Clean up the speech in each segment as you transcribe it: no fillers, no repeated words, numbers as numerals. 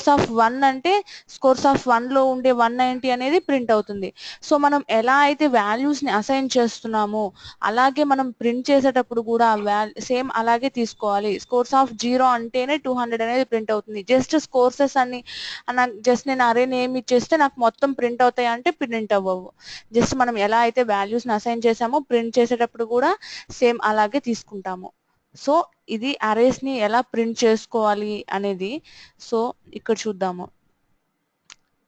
Scores of 1 అంటే scores of 1 లో ఉండే 190 అనేది ప్రింట్ అవుతుంది. సో మనం ఎలా అయితే వాల్యూస్ ని అసైన్ చేస్తున్నామో అలాగే మనం ప్రింట్ చేసేటప్పుడు కూడా సేమ్ అలాగే తీసుకోవాలి. స్కోర్స్ ఆఫ్ 0 అంటేనే 200 అనేది ప్రింట్ అవుతుంది. జస్ట్ స్కోర్సెస్ అని జస్ట్ నేను అరే నేమ్ ఇచ్చేస్తే నాకు మొత్తం ప్రింట్ అవుతాయి అంటే ప్రింట్ అవ్వవు. జస్ట్ మనం ఎలా అయితే వాల్యూస్ ని అసైన్ చేసామో ప్రింట్ చేసేటప్పుడు కూడా సేమ్ అలాగే తీసుకుంటాము. సో ఇది అరేస్ ని ఎలా ప్రింట్ చేసుకోవాలి అనేది. సో ఇక్కడ చూద్దాము.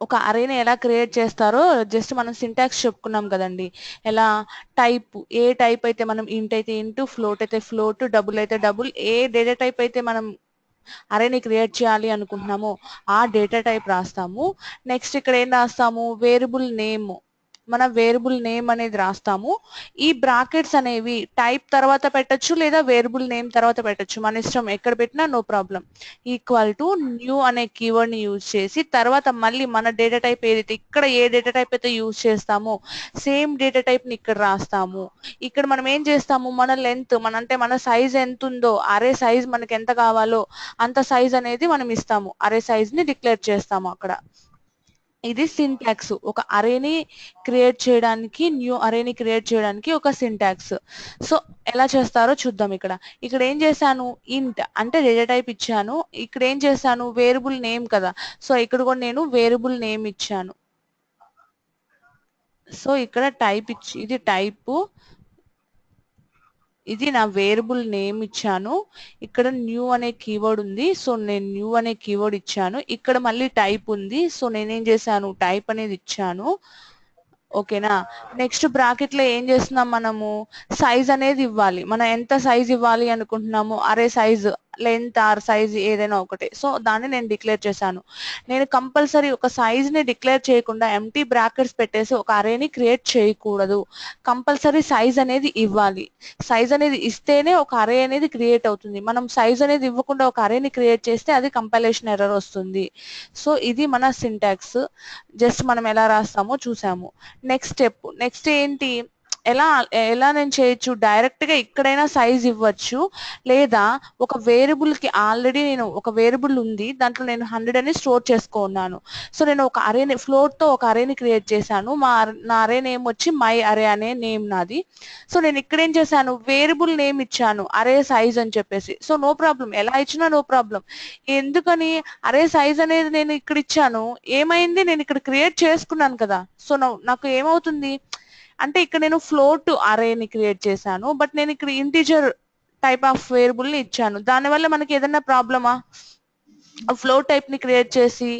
ఒక అరేని ఎలా క్రియేట్ చేస్తారో జస్ట్ మనం సింటాక్స్ చెప్పుకున్నాం కదండి. ఎలా టైప్, ఏ టైప్ అయితే మనం ఇంట్ అయితే ఇంటూ, ఫ్లోట్ అయితే ఫ్లోట్, డబుల్ అయితే డబుల్, ఏ డేటా టైప్ అయితే మనం అరేని క్రియేట్ చేయాలి అనుకుంటున్నామో ఆ డేటా టైప్ రాస్తాము. నెక్స్ట్ ఇక్కడ ఏం రాస్తాము, వేరియబుల్ నేమ్, మన వేరియబుల్ నేమ్ అనేది రాస్తాము. ఈ బ్రాకెట్స్ అనేవి టైప్ తర్వాత పెట్టొచ్చు లేదా వేరియబుల్ నేమ్ తర్వాత పెట్టొచ్చు, మన ఇష్టం, ఎక్కడ పెట్టినా no problem. Equal to new అనే కీవర్డ్ ని యూజ్ చేసి తర్వాత మళ్ళీ మన డేటా టైప్ ఏదైతే ఇక్కడ ఏ డేటా టైప్ అయితే యూజ్ చేస్తామో సేమ్ డేటా టైప్ ని ఇక్కడ రాస్తాము. ఇక్కడ మనం ఏం చేస్తాము, మన లెంత్ అంటే మన సైజ్ ఎంత ఉందో, అరే సైజ్ మనకి ఎంత కావాలో అంత సైజ్ అనేది మనం ఇస్తాము, అరే సైజ్ ని డిక్లేర్ చేస్తాము అక్కడ. ఇది సింటాక్స్, ఒక అరేని క్రియేట్ చేయడానికి, న్యూ అరేని క్రియేట్ చేయడానికి ఒక సింటాక్స్. సో ఎలా చేస్తారో చూద్దాం. ఇక్కడ ఏం చేశాను, ఇంట్ అంటే డేటా టైప్ ఇచ్చాను. ఇక్కడ ఏం చేశాను, వేరియబుల్ నేమ్ కదా, సో ఇక్కడ కూడా నేను వేరియబుల్ నేమ్ ఇచ్చాను. సో ఇక్కడ టైప్ ఇచ్చి, ఇది టైప్, ఇది నా వేరియబుల్ నేమ్ ఇచ్చాను. ఇక్కడ న్యూ అనే కీవర్డ్ ఉంది, సో నేను న్యూ అనే కీవర్డ్ ఇచ్చాను. ఇక్కడ మళ్ళీ టైప్ ఉంది, సో నేనేం చేశాను, టైప్ అనేది ఇచ్చాను. ఓకేనా. నెక్స్ట్ బ్రాకెట్ లో ఏం చేస్తున్నాం, మనము సైజ్ అనేది ఇవ్వాలి. మనం ఎంత సైజ్ ఇవ్వాలి అనుకుంటున్నాము, అరే సైజ్, లెంత్ ఆర్ సైజ్ ఏదైనా ఒకటే. సో దాన్ని నేను డిక్లేర్ చేశాను. నేను కంపల్సరీ ఒక సైజ్ ని డిక్లేర్ చేయకుండా ఎంటీ బ్రాకెట్స్ పెట్టేసి ఒక అరేని క్రియేట్ చేయకూడదు. కంపల్సరీ సైజ్ అనేది ఇవ్వాలి. సైజ్ అనేది ఇస్తేనే ఒక అరే అనేది క్రియేట్ అవుతుంది. మనం సైజ్ అనేది ఇవ్వకుండా ఒక అరేని క్రియేట్ చేస్తే అది కంపైలేషన్ ఎర్రర్ వస్తుంది. సో ఇది మన సింటాక్స్. జస్ట్ మనం ఎలా రాస్తామో చూసాము. నెక్స్ట్ స్టెప్, నెక్స్ట్ ఏంటి, ఎలా ఎలా నేను చేయొచ్చు, డైరెక్ట్ గా ఇక్కడైనా సైజ్ ఇవ్వచ్చు, లేదా ఒక వేరియబుల్ కి ఆల్రెడీ నేను ఒక వేరియబుల్ ఉంది, దాంట్లో నేను 100 అని స్టోర్ చేసుకున్నాను. సో నేను ఒక అరేని ఫ్లోట్ తో ఒక అరేని క్రియేట్ చేశాను. నా అరే నేమ్ వచ్చి మై అరే అనే నేమ్ నాది. సో నేను ఇక్కడ ఏం చేశాను, వేరియబుల్ నేమ్ ఇచ్చాను అరే సైజ్ అని చెప్పేసి. సో నో ప్రాబ్లం, ఎలా ఇచ్చినా నో ప్రాబ్లం. ఎందుకని, అరే సైజ్ అనేది నేను ఇక్కడ ఇచ్చాను, ఏమైంది, నేను ఇక్కడ క్రియేట్ చేసుకున్నాను కదా. సో నాకు ఏమవుతుంది అంటే, ఇక్కడ నేను ఫ్లోట్ అరేని క్రియేట్ చేశాను, బట్ నేను ఇక్కడ ఇంటిజర్ టైప్ ఆఫ్ వేరియబుల్ ని ఇచ్చాను. దానివల్ల మనకి ఏదైనా ప్రాబ్లమా, ఫ్లోట్ టైప్ ని క్రియేట్ చేసి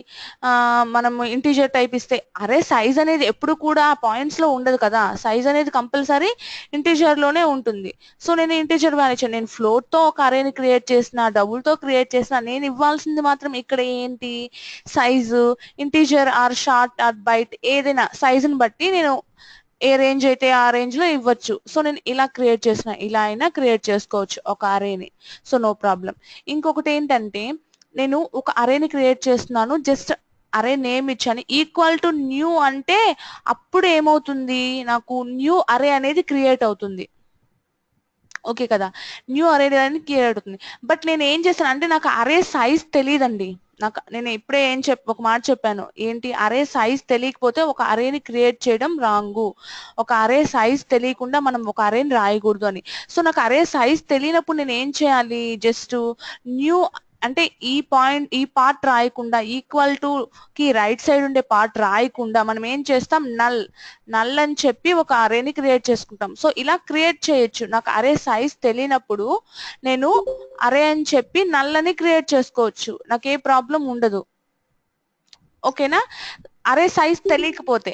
మనం ఇంటిజర్ టైప్ ఇస్తే అరే సైజ్ అనేది ఎప్పుడు కూడా పాయింట్స్ లో ఉండదు కదా, సైజ్ అనేది కంపల్సరీ ఇంటిజర్ లోనే ఉంటుంది. సో నేను ఇంటిజర్ వాల్యూ ఇచ్చాను. నేను ఫ్లోట్ తో ఒక అరేని క్రియేట్ చేసిన, డబుల్ తో క్రియేట్ చేసిన, నేను ఇవ్వాల్సింది మాత్రం ఇక్కడ ఏంటి, size, integer or short or byte, ఏదైనా సైజుని బట్టి నేను ఏ రేంజ్ అయితే ఆ రేంజ్ లో ఇవ్వచ్చు. సో నేను ఇలా క్రియేట్ చేసిన, ఇలా అయినా క్రియేట్ చేసుకోవచ్చు ఒక అరేని. So no problem. ఇంకొకటి ఏంటంటే, నేను ఒక అరేని క్రియేట్ చేస్తున్నాను, జస్ట్ అరే నేమ్ ఇచ్చాను. ఈక్వల్ టు న్యూ అంటే అప్పుడు ఏమవుతుంది, నాకు న్యూ అరే అనేది క్రియేట్ అవుతుంది. ఓకే కదా, న్యూ అరే అనేది క్రియేట్ అవుతుంది. బట్ నేను ఏం చేశాను అంటే, నాకు అరే సైజ్ తెలియదండి. నేను ఇప్పుడే ఒక మాట చెప్పాను ఏంటి, అరే సైజ్ తెలియకపోతే ఒక అరేని క్రియేట్ చేయడం రాంగు. ఒక అరే సైజ్ తెలియకుండా మనం ఒక అరేని రాయకూడదు అని. సో నాకు అరే సైజ్ తెలియనప్పుడు నేను ఏం చేయాలి, జస్ట్ న్యూ అంటే ఈ పార్ట్ రాయకుండా, ఈక్వల్ టు కి రైట్ సైడ్ ఉండే పార్ట్ రాయకుండా మనం ఏం చేస్తాం, నల్ అని చెప్పి ఒక అరేని క్రియేట్ చేసుకుంటాం. సో ఇలా క్రియేట్ చేయొచ్చు. నాకు అరే సైజ్ తెలియనప్పుడు నేను అరే అని చెప్పి నల్ అని క్రియేట్ చేసుకోవచ్చు, నాకు ఏ ప్రాబ్లం ఉండదు. ఓకేనా. అరే సైజ్ తెలియకపోతే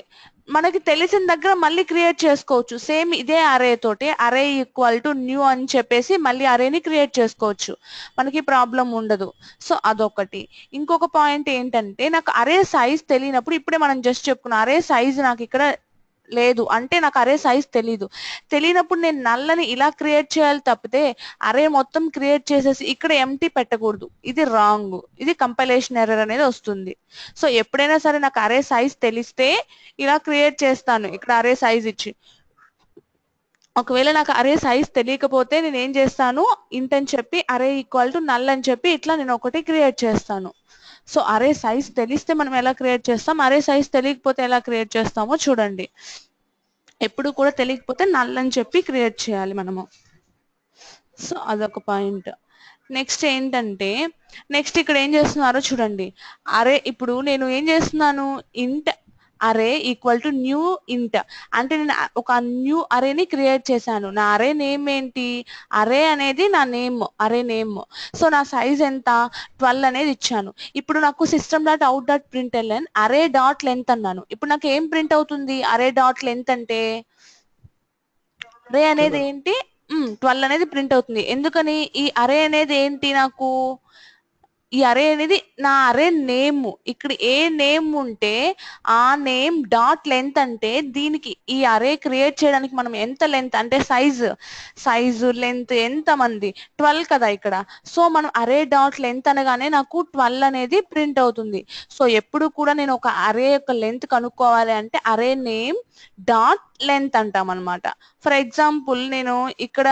మనకి తెలిసిన దగ్గర మళ్ళీ క్రియేట్ చేసుకోవచ్చు, సేమ్ ఇదే అరే తోటి, అరే ఈక్వల్ టు న్యూ అని చెప్పేసి మళ్ళీ అరేని క్రియేట్ చేసుకోవచ్చు, మనకి ప్రాబ్లం ఉండదు. సో అదొకటి. ఇంకొక పాయింట్ ఏంటంటే, నాకు అరే సైజ్ తెలియనప్పుడు, ఇప్పుడే మనం జస్ట్ చెప్పుకున్నాం అరే సైజ్ నాకు ఇక్కడ లేదు అంటే నాకు అరే సైజ్ తెలియనప్పుడు నేను నల్లని ఇలా క్రియేట్ చేయాలి తప్పితే అరే మొత్తం క్రియేట్ చేసేసి ఇక్కడ ఎంటీ పెట్టకూడదు. ఇది రాంగ్, ఇది కంపైలేషన్ ఎర్రర్ అనేది వస్తుంది. సో ఎప్పుడైనా సరే నాకు అరే సైజ్ తెలిస్తే ఇలా క్రియేట్ చేస్తాను, ఇక్కడ అరే సైజ్ ఇచ్చి. ఒకవేళ నాకు అరే సైజ్ తెలియకపోతే నేను ఏం చేస్తాను, ఇంట్ అని చెప్పి అరే ఈక్వల్ టు నల్ అని చెప్పి ఇట్లా నేను ఒకటి క్రియేట్ చేస్తాను. సో అరే సైజ్ తెలిస్తే మనం ఎలా క్రియేట్ చేస్తాం, అరే సైజ్ తెలియకపోతే ఎలా క్రియేట్ చేస్తామో చూడండి. ఎప్పుడు కూడా తెలియకపోతే నల్ అని చెప్పి క్రియేట్ చేయాలి మనము. సో అదొక పాయింట్. నెక్స్ట్ ఏంటంటే, నెక్స్ట్ ఇక్కడ ఏం చేస్తున్నారో చూడండి. అరే ఇప్పుడు నేను ఏం చేస్తున్నాను, ఇంట్ అరే ఈక్వల్ టు న్యూ ఇంట్, అంటే నేను ఒక న్యూ అరేని క్రియేట్ చేశాను. నా అరే నేమ్ ఏంటి, అరే అనేది నా నేమ్, అరే నేమ్. సో నా సైజ్ ఎంత, 12 అనేది ఇచ్చాను. ఇప్పుడు నాకు system dot out dot println అరే డాట్ లెంత్ అన్నాను. ఇప్పుడు నాకు ఏం ప్రింట్ అవుతుంది, అరే డాట్ లెంత్ అంటే అరే అనేది ఏంటి, 12 అనేది ప్రింట్ అవుతుంది. ఎందుకని, ఈ అరే అనేది ఏంటి, నాకు ఈ అరే అనేది నా అరే నేమ్. ఇక్కడ ఏ నేమ్ ఉంటే ఆ నేమ్ డాట్ లెంత్ అంటే దీనికి ఈ అరే క్రియేట్ చేయడానికి మనం ఎంత లెంత్ అంటే సైజు లెంత్ ఎంత మంది 12 కదా ఇక్కడ. సో మనం అరే డాట్ లెంత్ అనగానే నాకు 12 అనేది ప్రింట్ అవుతుంది. సో ఎప్పుడు కూడా నేను ఒక అరే యొక్క లెంత్ కనుక్కోవాలి అంటే అరే నేమ్ డాట్ లెంత్ అంటాం అనమాట. ఫర్ ఎగ్జాంపుల్ నేను ఇక్కడ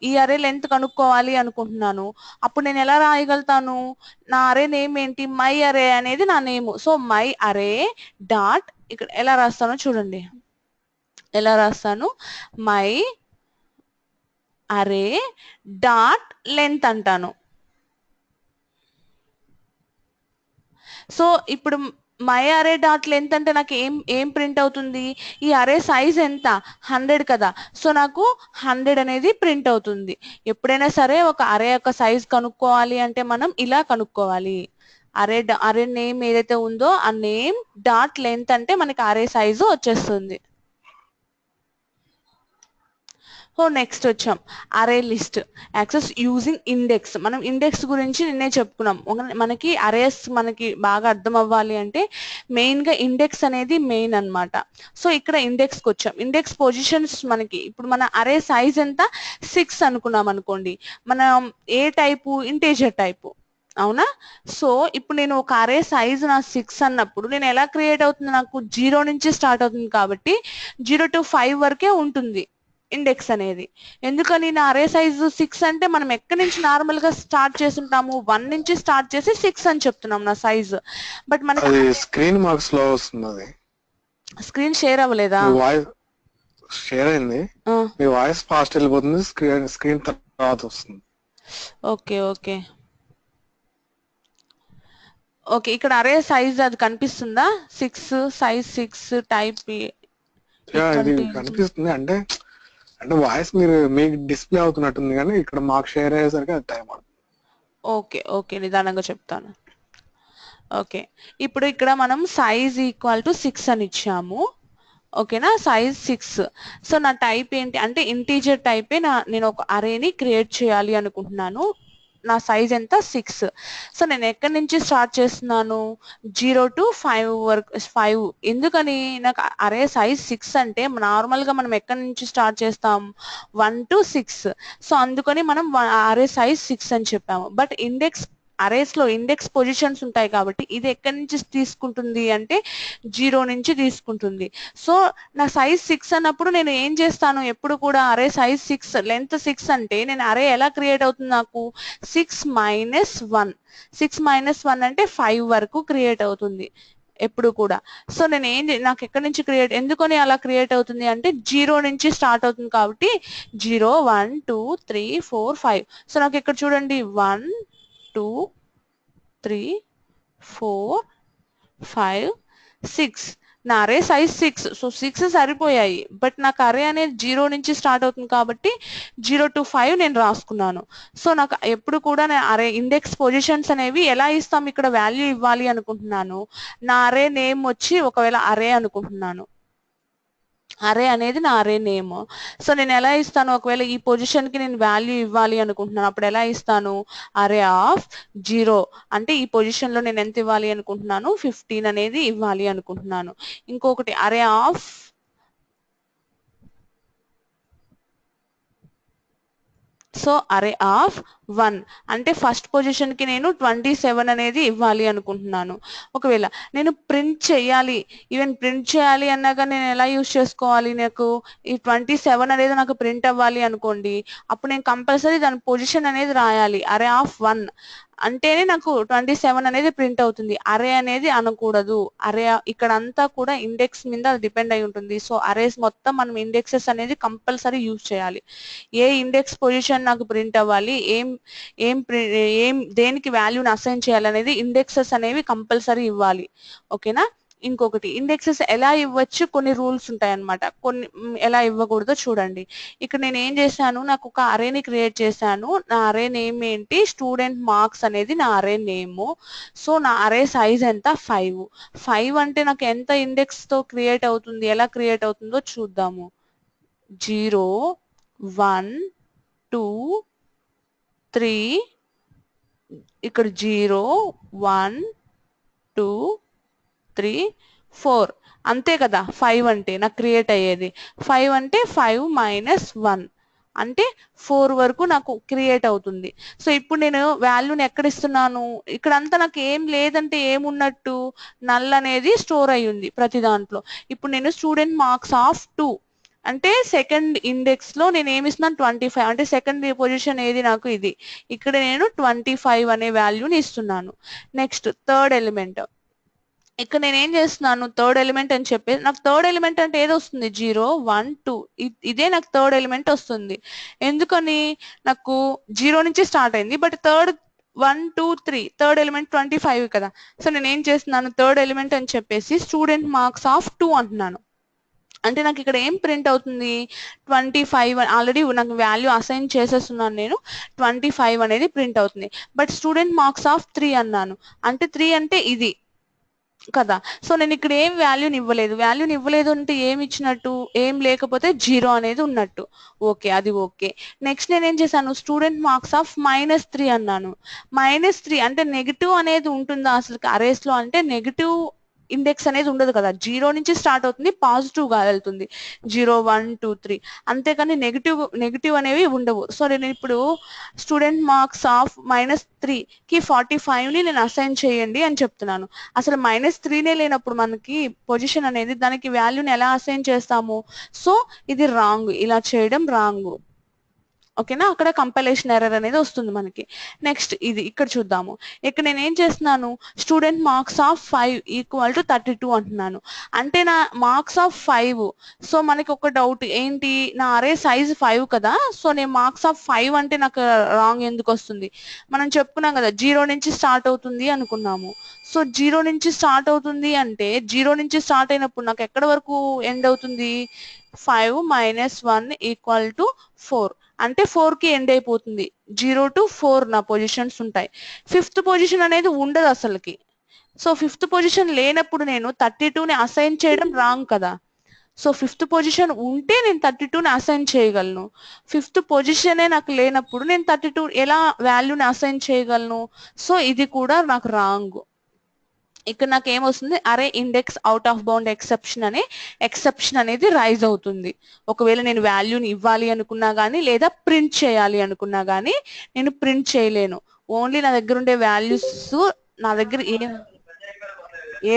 ఈ అరే లెంత్ కనుక్కోవాలి అనుకుంటున్నాను. అప్పుడు నేను ఎలా రాయగలుగుతాను, నా అరే నేమ్ ఏంటి, మై అరే అనేది నా నేమ్. సో మై అరే డాట్, ఇక్కడ ఎలా రాస్తానో చూడండి, ఎలా రాస్తాను, మై అరే డాట్ లెంత్ అంటాను. సో ఇప్పుడు మై అరే డాట్ లెంత్ అంటే నాకు ఏం ప్రింట్ అవుతుంది, ఈ అరే సైజ్ ఎంత 100 కదా. సో నాకు 100 అనేది ప్రింట్ అవుతుంది. ఎప్పుడైనా సరే ఒక అరే యొక్క సైజ్ కనుక్కోవాలి అంటే మనం ఇలా కనుక్కోవాలి. అరే నేమ్ ఏదైతే ఉందో ఆ నేమ్ డాట్ లెంత్ అంటే మనకి అరే సైజు వచ్చేస్తుంది. సో నెక్స్ట్ వచ్చాం అరే లిస్ట్ యాక్సెస్ యూజింగ్ ఇండెక్స్. మనం ఇండెక్స్ గురించి నిన్నే చెప్పుకున్నాం. మనకి అరేస్ మనకి బాగా అర్థం అవ్వాలి అంటే మెయిన్ గా ఇండెక్స్ అనేది మెయిన్ అన్నమాట. సో ఇక్కడ ఇండెక్స్ కి వచ్చాం. ఇండెక్స్ పొజిషన్స్ మనకి ఇప్పుడు మన అరే సైజ్ ఎంత 6 అనుకున్నాం అనుకోండి. మనం ఏ టైపు, ఇంటీజర్ టైపు, అవునా. సో ఇప్పుడు నేను ఒక అరే సైజ్ నా 6 అన్నప్పుడు నేను ఎలా క్రియేట్ అవుతుంది, నాకు 0 నుంచి స్టార్ట్ అవుతుంది కాబట్టి 0 to 5 వరకే ఉంటుంది ఇండెక్స్ అనేది. ఎందుకని, నా అరే సైజు 6 అంటే మనం ఎక్కడి నుంచి నార్మల్ గా స్టార్ట్ చేస్తుంటాము, 1 నుంచి స్టార్ట్ చేసి 6 అని చెప్తున్నాం నా సైజు. బట్ మనకి స్క్రీన్ మాకు స్లో వస్తుంది. స్క్రీన్ షేర్ అవ్వలేదా, వాయిస్ షేర్ అయింది, మీ వాయిస్ ఫాస్ట్ వెళ్ళిపోతుంది, స్క్రీన్ తర్వాత వస్తుంది. ఓకే ఓకే ఓకే ఇక్కడ అరే సైజ్ అది కనిపిస్తుందా, 6 సైజ్ 6 టైప్ ఇది కనిపిస్తుంది. అంటే వాయిస్ మీకు డిస్ప్లే అవుతున్నట్టుంది కానీ ఇక్కడ మాకు షేర్ అయ్యేసరికి అది టైం అవుతుంది. ఓకే ఓకే నిదానంగా చెప్తాను. ఓకే ఇప్పుడు ఇక్కడ మనం సైజ్ ఈక్వల్ టు 6 అని ఇచ్చాము. ఓకేనా, సైజ్ 6. సో నా టైప్ ఏంటి అంటే ఇంటీజర్ టైపే నేను ఒక అరేని క్రియేట్ చేయాలి అనుకుంటున్నాను. నా సైజ్ ఎంత 6. సో నేను ఎక్కడి నుంచి స్టార్ట్ చేస్తున్నాను, 0 to 5 వరకు 5. ఎందుకని, నాకు అరే సైజ్ 6 అంటే నార్మల్ గా మనం ఎక్కడి నుంచి స్టార్ట్ చేస్తాం, 1 to 6. సో అందుకని మనం అరే సైజ్ 6 అని చెప్పాము. బట్ ఇండెక్స్ అరేస్ లో ఇండెక్స్ పొజిషన్స్ ఉంటాయి కాబట్టి ఇది ఎక్కడి నుంచి తీసుకుంటుంది అంటే 0 నుంచి తీసుకుంటుంది. సో నా సైజ్ 6 అన్నప్పుడు నేను ఏం చేస్తాను, ఎప్పుడు కూడా అరే సైజ్ 6 లెంత్ 6 అంటే నేను అరే ఎలా క్రియేట్ అవుతుంది, నాకు 6 - 1. 6 - 1 అంటే 5 వరకు క్రియేట్ అవుతుంది ఎప్పుడు కూడా. సో నేను నాకు ఎక్కడి నుంచి ఎందుకని అలా క్రియేట్ అవుతుంది అంటే 0 నుంచి స్టార్ట్ అవుతుంది కాబట్టి 0 1 2 3 4 5. సో నాకు ఇక్కడ చూడండి 1 2 3 4 5 6. నా అరే సైజ్ 6. సో 6 సరిపోయాయి. బట్ నాకు అరే అనేది 0 నుంచి స్టార్ట్ అవుతుంది కాబట్టి 0 to 5 నేను రాసుకున్నాను. సో నాకు ఎప్పుడు కూడా అరే ఇండెక్స్ పొజిషన్స్ అనేవి ఎలా ఇస్తాం, ఇక్కడ వాల్యూ ఇవ్వాలి అనుకుంటున్నాను. నా అరే నేమ్ వచ్చి ఒకవేళ అరే అనుకుంటున్నాను, అరే అనేది నా అరే నేమ్. సో నేను ఎలా ఇస్తాను, ఒకవేళ ఈ పొజిషన్ కి నేను వాల్యూ ఇవ్వాలి అనుకుంటున్నాను అప్పుడు ఎలా ఇస్తాను, అరే ఆఫ్ 0 అంటే ఈ పొజిషన్ లో నేను ఎంత ఇవ్వాలి అనుకుంటున్నాను, 15 అనేది ఇవ్వాలి అనుకుంటున్నాను. ఇంకొకటి అరే ఆఫ్ సో అరే ఆఫ్ 1 అంటే ఫస్ట్ పొజిషన్ కి నేను 27 అనేది ఇవ్వాలి అనుకుంటున్నాను. ఒకవేళ నేను ప్రింట్ చేయాలి, ఈవెన్ ప్రింట్ చేయాలి అన్నాక నేను ఎలా యూజ్ చేసుకోవాలి, నాకు ఈ 27 అనేది నాకు ప్రింట్ అవ్వాలి అనుకోండి, అప్పుడు నేను కంపల్సరీ దాని పొజిషన్ అనేది రాయాలి, అరే ఆఫ్ 1 అంటేనే నాకు 27 అనేది ప్రింట్ అవుతుంది. అరే అనేది అనకూడదు. అరే ఇక్కడ అంతా కూడా ఇండెక్స్ మీద డిపెండ్ అయి ఉంటుంది. సో అరేస్ మొత్తం మనం ఇండెక్సెస్ అనేది కంపల్సరీ యూజ్ చేయాలి. ఏ ఇండెక్స్ పొజిషన్ నాకు ప్రింట్ అవ్వాలి, ఏం దేనికి వాల్యూని అసైన్ చేయాలనేది ఇండెక్సెస్ అనేవి కంపల్సరీ ఇవ్వాలి. ఓకేనా. ఇంకొకటి ఇండెక్సెస్ ఎలా ఇవ్వచ్చు, కొన్ని రూల్స్ ఉంటాయన్నమాట. కొన్ని ఎలా ఇవ్వకూడదో చూడండి. ఇక్కడ నేను ఏం చేశాను, నాకు ఒక అరేని క్రియేట్ చేశాను. నా అరే నేమ్ ఏంటి, స్టూడెంట్ మార్క్స్ అనేది నా అరే నేమ్. సో నా అరే సైజ్ ఎంత, 5 అంటే నాకు ఎంత ఇండెక్స్ తో క్రియేట్ అవుతుంది, ఎలా క్రియేట్ అవుతుందో చూద్దాము. 0 1 2 3 ఇక్కడ 0 1 2 3 4 అంతే కదా. 5 అంటే నాకు క్రియేట్ అయ్యేది. 5 అంటే 5 మైనస్ 1 అంటే 4 వరకు నాకు క్రియేట్ అవుతుంది. సో ఇప్పుడు నేను వాల్యూని ఎక్కడ ఇస్తున్నాను, ఇక్కడంతా నాకు ఏం లేదంటే ఏమున్నట్టు, నల్ అనేది స్టోర్ అయ్యి ఉంది ప్రతి దాంట్లో. ఇప్పుడు నేను స్టూడెంట్ మార్క్స్ ఆఫ్ 2 అంటే సెకండ్ ఇండెక్స్ లో నేను ఏమి ఇస్తున్నాను, 25 అంటే సెకండ్ పొజిషన్ ఏది నాకు ఇది. ఇక్కడ నేను 25 అనే వాల్యూని ఇస్తున్నాను. నెక్స్ట్ థర్డ్ ఎలిమెంట్, ఇక్కడ నేను ఏం చేస్తున్నాను, థర్డ్ ఎలిమెంట్ అని చెప్పేసి నాకు థర్డ్ ఎలిమెంట్ అంటే ఏదో వస్తుంది, 0 1 2 ఇదే నాకు థర్డ్ ఎలిమెంట్ వస్తుంది. ఎందుకని, నాకు 0 నుంచి స్టార్ట్ అయింది, బట్ థర్డ్ 1 2 3 థర్డ్ ఎలిమెంట్ 25 కదా. సో నేను ఏం చేస్తున్నాను, థర్డ్ ఎలిమెంట్ అని చెప్పేసి స్టూడెంట్ మార్క్స్ ఆఫ్ 2 అంటున్నాను. అంటే నాకు ఇక్కడ ఏం ప్రింట్ అవుతుంది, 25 ఆల్రెడీ నాకు వాల్యూ అసైన్ చేసేస్తున్నాను నేను, 25 అనేది ప్రింట్ అవుతుంది. బట్ స్టూడెంట్ మార్క్స్ ఆఫ్ 3 అన్నాను, అంటే 3 అంటే ఇది కదా. సో నేను ఇక్కడ ఏం వాల్యూని ఇవ్వలేదు అంటే ఏమి ఇచ్చినట్టు, ఏం లేకపోతే 0 అనేది ఉన్నట్టు. ఓకే, అది ఓకే. నెక్స్ట్ నేను ఏం చేశాను, స్టూడెంట్ మార్క్స్ ఆఫ్ -3 అన్నాను. -3 అంటే నెగిటివ్ అనేది ఉంటుందా అసలు అరేస్ లో, అంటే నెగిటివ్ ఇండెక్స్ అనేది ఉండదు కదా. 0 నుంచి స్టార్ట్ అవుతుంది, పాజిటివ్ గా వెళ్తుంది, 0 1 2 3, అంతేకాని నెగిటివ్ అనేవి ఉండవు. సో నేను ఇప్పుడు స్టూడెంట్ మార్క్స్ ఆఫ్ -3 కి 45 ని నేను అసైన్ చేయండి అని చెప్తున్నాను. అసలు -3నే లేనప్పుడు మనకి పొజిషన్ అనేది, దానికి వాల్యూని ఎలా అసైన్ చేస్తాము. సో ఇది రాంగ్, ఇలా చేయడం రాంగ్. ఓకేనా, అక్కడ కంపైలేషన్ ఎర్రర్ అనేది వస్తుంది మనకి. నెక్స్ట్ ఇది ఇక్కడ చూద్దాము. ఇక్కడ నేను ఏం చేస్తున్నాను, student marks of 5 equal to 32 అంటున్నాను. అంటే నా మార్క్స్ ఆఫ్ 5. సో మనకి ఒక డౌట్ ఏంటి, నా అరే సైజ్ 5 కదా. సో నేను మార్క్స్ ఆఫ్ 5 అంటే నాకు రాంగ్ ఎందుకు వస్తుంది, మనం చెప్పుకున్నాం కదా 0 నుంచి స్టార్ట్ అవుతుంది అనుకున్నాము. సో 0 నుంచి స్టార్ట్ అవుతుంది అంటే 0 నుంచి స్టార్ట్ అయినప్పుడు నాకు ఎక్కడ వరకు ఎండ్ అవుతుంది, 5 మైనస్ 1 ఈక్వల్ టు 4, అంటే 4 కి ఎండ్ అయిపోతుంది. 0 to 4 నా పొజిషన్స్ ఉంటాయి. ఫిఫ్త్ పొజిషన్ అనేది ఉండదు అసలుకి. సో ఫిఫ్త్ పొజిషన్ లేనప్పుడు నేను 32ని అసైన్ చేయడం రాంగ్ కదా. సో ఫిఫ్త్ పొజిషన్ ఉంటే నేను 32ని అసైన్ చేయగలను. ఫిఫ్త్ పొజిషనే నాకు లేనప్పుడు నేను 32 ఎలా వాల్యూని అసైన్ చేయగలను. సో ఇది కూడా నాకు రాంగ్. ఇక్కడ నాకు ఏమొస్తుంది, అరే index out of bound exception అనేది రైజ్ అవుతుంది. ఒకవేళ నేను వాల్యూని ఇవ్వాలి అనుకున్నా కానీ, లేదా ప్రింట్ చేయాలి అనుకున్నా కానీ నేను ప్రింట్ చేయలేను. ఓన్లీ నా దగ్గర ఉండే వాల్యూస్, నా దగ్గర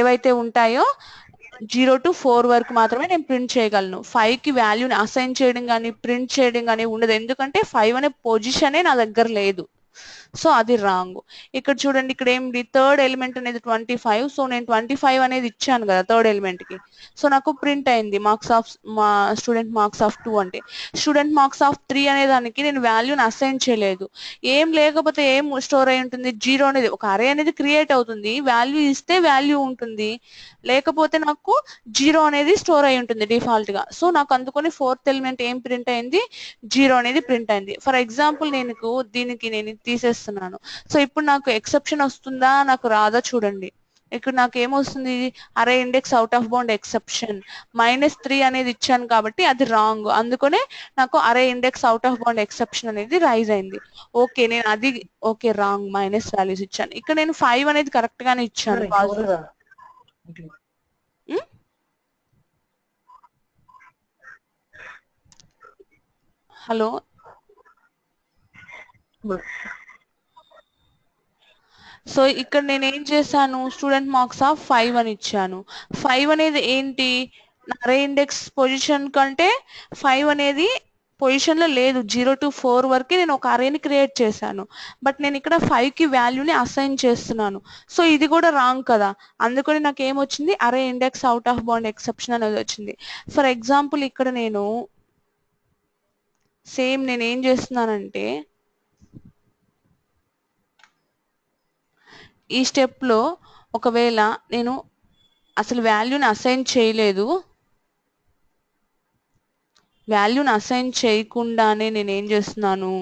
ఏవైతే ఉంటాయో 0 to 4 వరకు మాత్రమే నేను ప్రింట్ చేయగలను. 5కి వాల్యూని అసైన్ చేయడం కానీ ప్రింట్ చేయడం కానీ ఉండదు, ఎందుకంటే 5 అనే పొజిషనే నా దగ్గర లేదు. సో అది రాంగ్. ఇక్కడ చూడండి, ఇక్కడ ఏంటి, థర్డ్ ఎలిమెంట్ అనేది 25. సో నేను 25 అనేది ఇచ్చాను కదా థర్డ్ ఎలిమెంట్ కి. సో నాకు ప్రింట్ అయింది స్టూడెంట్ మార్క్స్ ఆఫ్ 2 అంటే. స్టూడెంట్ మార్క్స్ ఆఫ్ 3 అనే దానికి నేను వాల్యూని అసైన్ చేయలేదు. ఏం లేకపోతే ఏం స్టోర్ అయి ఉంటుంది, 0 అనేది, ఒక అరే అనేది క్రియేట్ అవుతుంది, వాల్యూ ఇస్తే వాల్యూ ఉంటుంది, లేకపోతే నాకు 0 అనేది స్టోర్ అయి ఉంటుంది డిఫాల్ట్ గా. సో నాకు అందుకని ఫోర్త్ ఎలిమెంట్ ఏం ప్రింట్ అయింది, 0 అనేది ప్రింట్ అయింది. ఫర్ ఎగ్జాంపుల్ దీనికి నేను తీసేస్తున్నాను. సో ఇప్పుడు నాకు ఎక్సెప్షన్ వస్తుందా, నాకు రాదా చూడండి. ఇక్కడ నాకు ఏమొస్తుంది, అరే index out of bound exception -3 అనేది ఇచ్చాను కాబట్టి అది రాంగ్. అందుకనే నాకు అరే index out of bound exception అనేది రైజ్ అయింది. ఓకే, నేను అది ఓకే రాంగ్ మైనస్ వాల్యూస్ ఇచ్చాను. ఇక్కడ నేను 5 అనేది కరెక్ట్ గానే ఇచ్చాను. హలో, సో ఇక్కడ నేను ఏం చేశాను, స్టూడెంట్ మార్క్స్ ఆఫ్ 5 అని ఇచ్చాను. 5 అనేది ఏంటి, అరే ఇండెక్స్ పొజిషన్ కంటే 5 అనేది పొజిషన్ లో లేదు, 0 to 4 వరకే నేను ఒక అరేని క్రియేట్ చేశాను. బట్ నేను ఇక్కడ 5 కి వాల్యూని అసైన్ చేస్తున్నాను. సో ఇది కూడా రాంగ్ కదా. అందుకని నాకు ఏమొచ్చింది, అరే index out of bound exception అనేది వచ్చింది. ఫర్ ఎగ్జాంపుల్ ఇక్కడ నేను సేమ్ నేను ఏం చేస్తున్నానంటే ఈ స్టెప్ లో ఒకవేళ నేను అసలు వాల్యూని అసైన్ చేయలేదు, వాల్యూని అసైన్ చేయకుండానే నేను ఏం చేస్తున్నాను,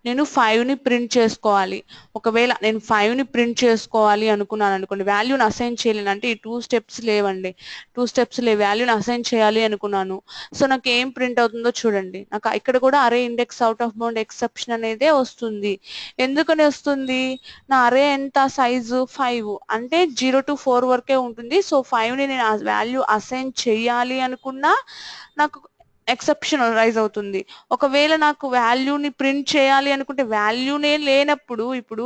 నేను 5ని ప్రింట్ చేసుకోవాలి. ఒకవేళ నేను 5ని ప్రింట్ చేసుకోవాలి అనుకున్నాను అనుకోండి, వాల్యూని అసైన్ చేయలేను అంటే ఈ 2 స్టెప్స్ లేవండి, 2 స్టెప్స్ లేవు, వాల్యూని అసైన్ చేయాలి అనుకున్నాను. సో నాకు ఏం ప్రింట్ అవుతుందో చూడండి, నాకు ఇక్కడ కూడా అరే index out of bound exception అనేదే వస్తుంది. ఎందుకని వస్తుంది, నా అరే ఎంత సైజు 5 అంటే 0 to 4 వరకే ఉంటుంది. సో 5ని నేను వాల్యూ అసైన్ చేయాలి అనుకున్నా నాకు ఎక్సెప్షన్ రైజ్ అవుతుంది. ఒకవేళ నాకు వాల్యూని ప్రింట్ చేయాలి అనుకుంటే వాల్యూనే లేనప్పుడు, ఇప్పుడు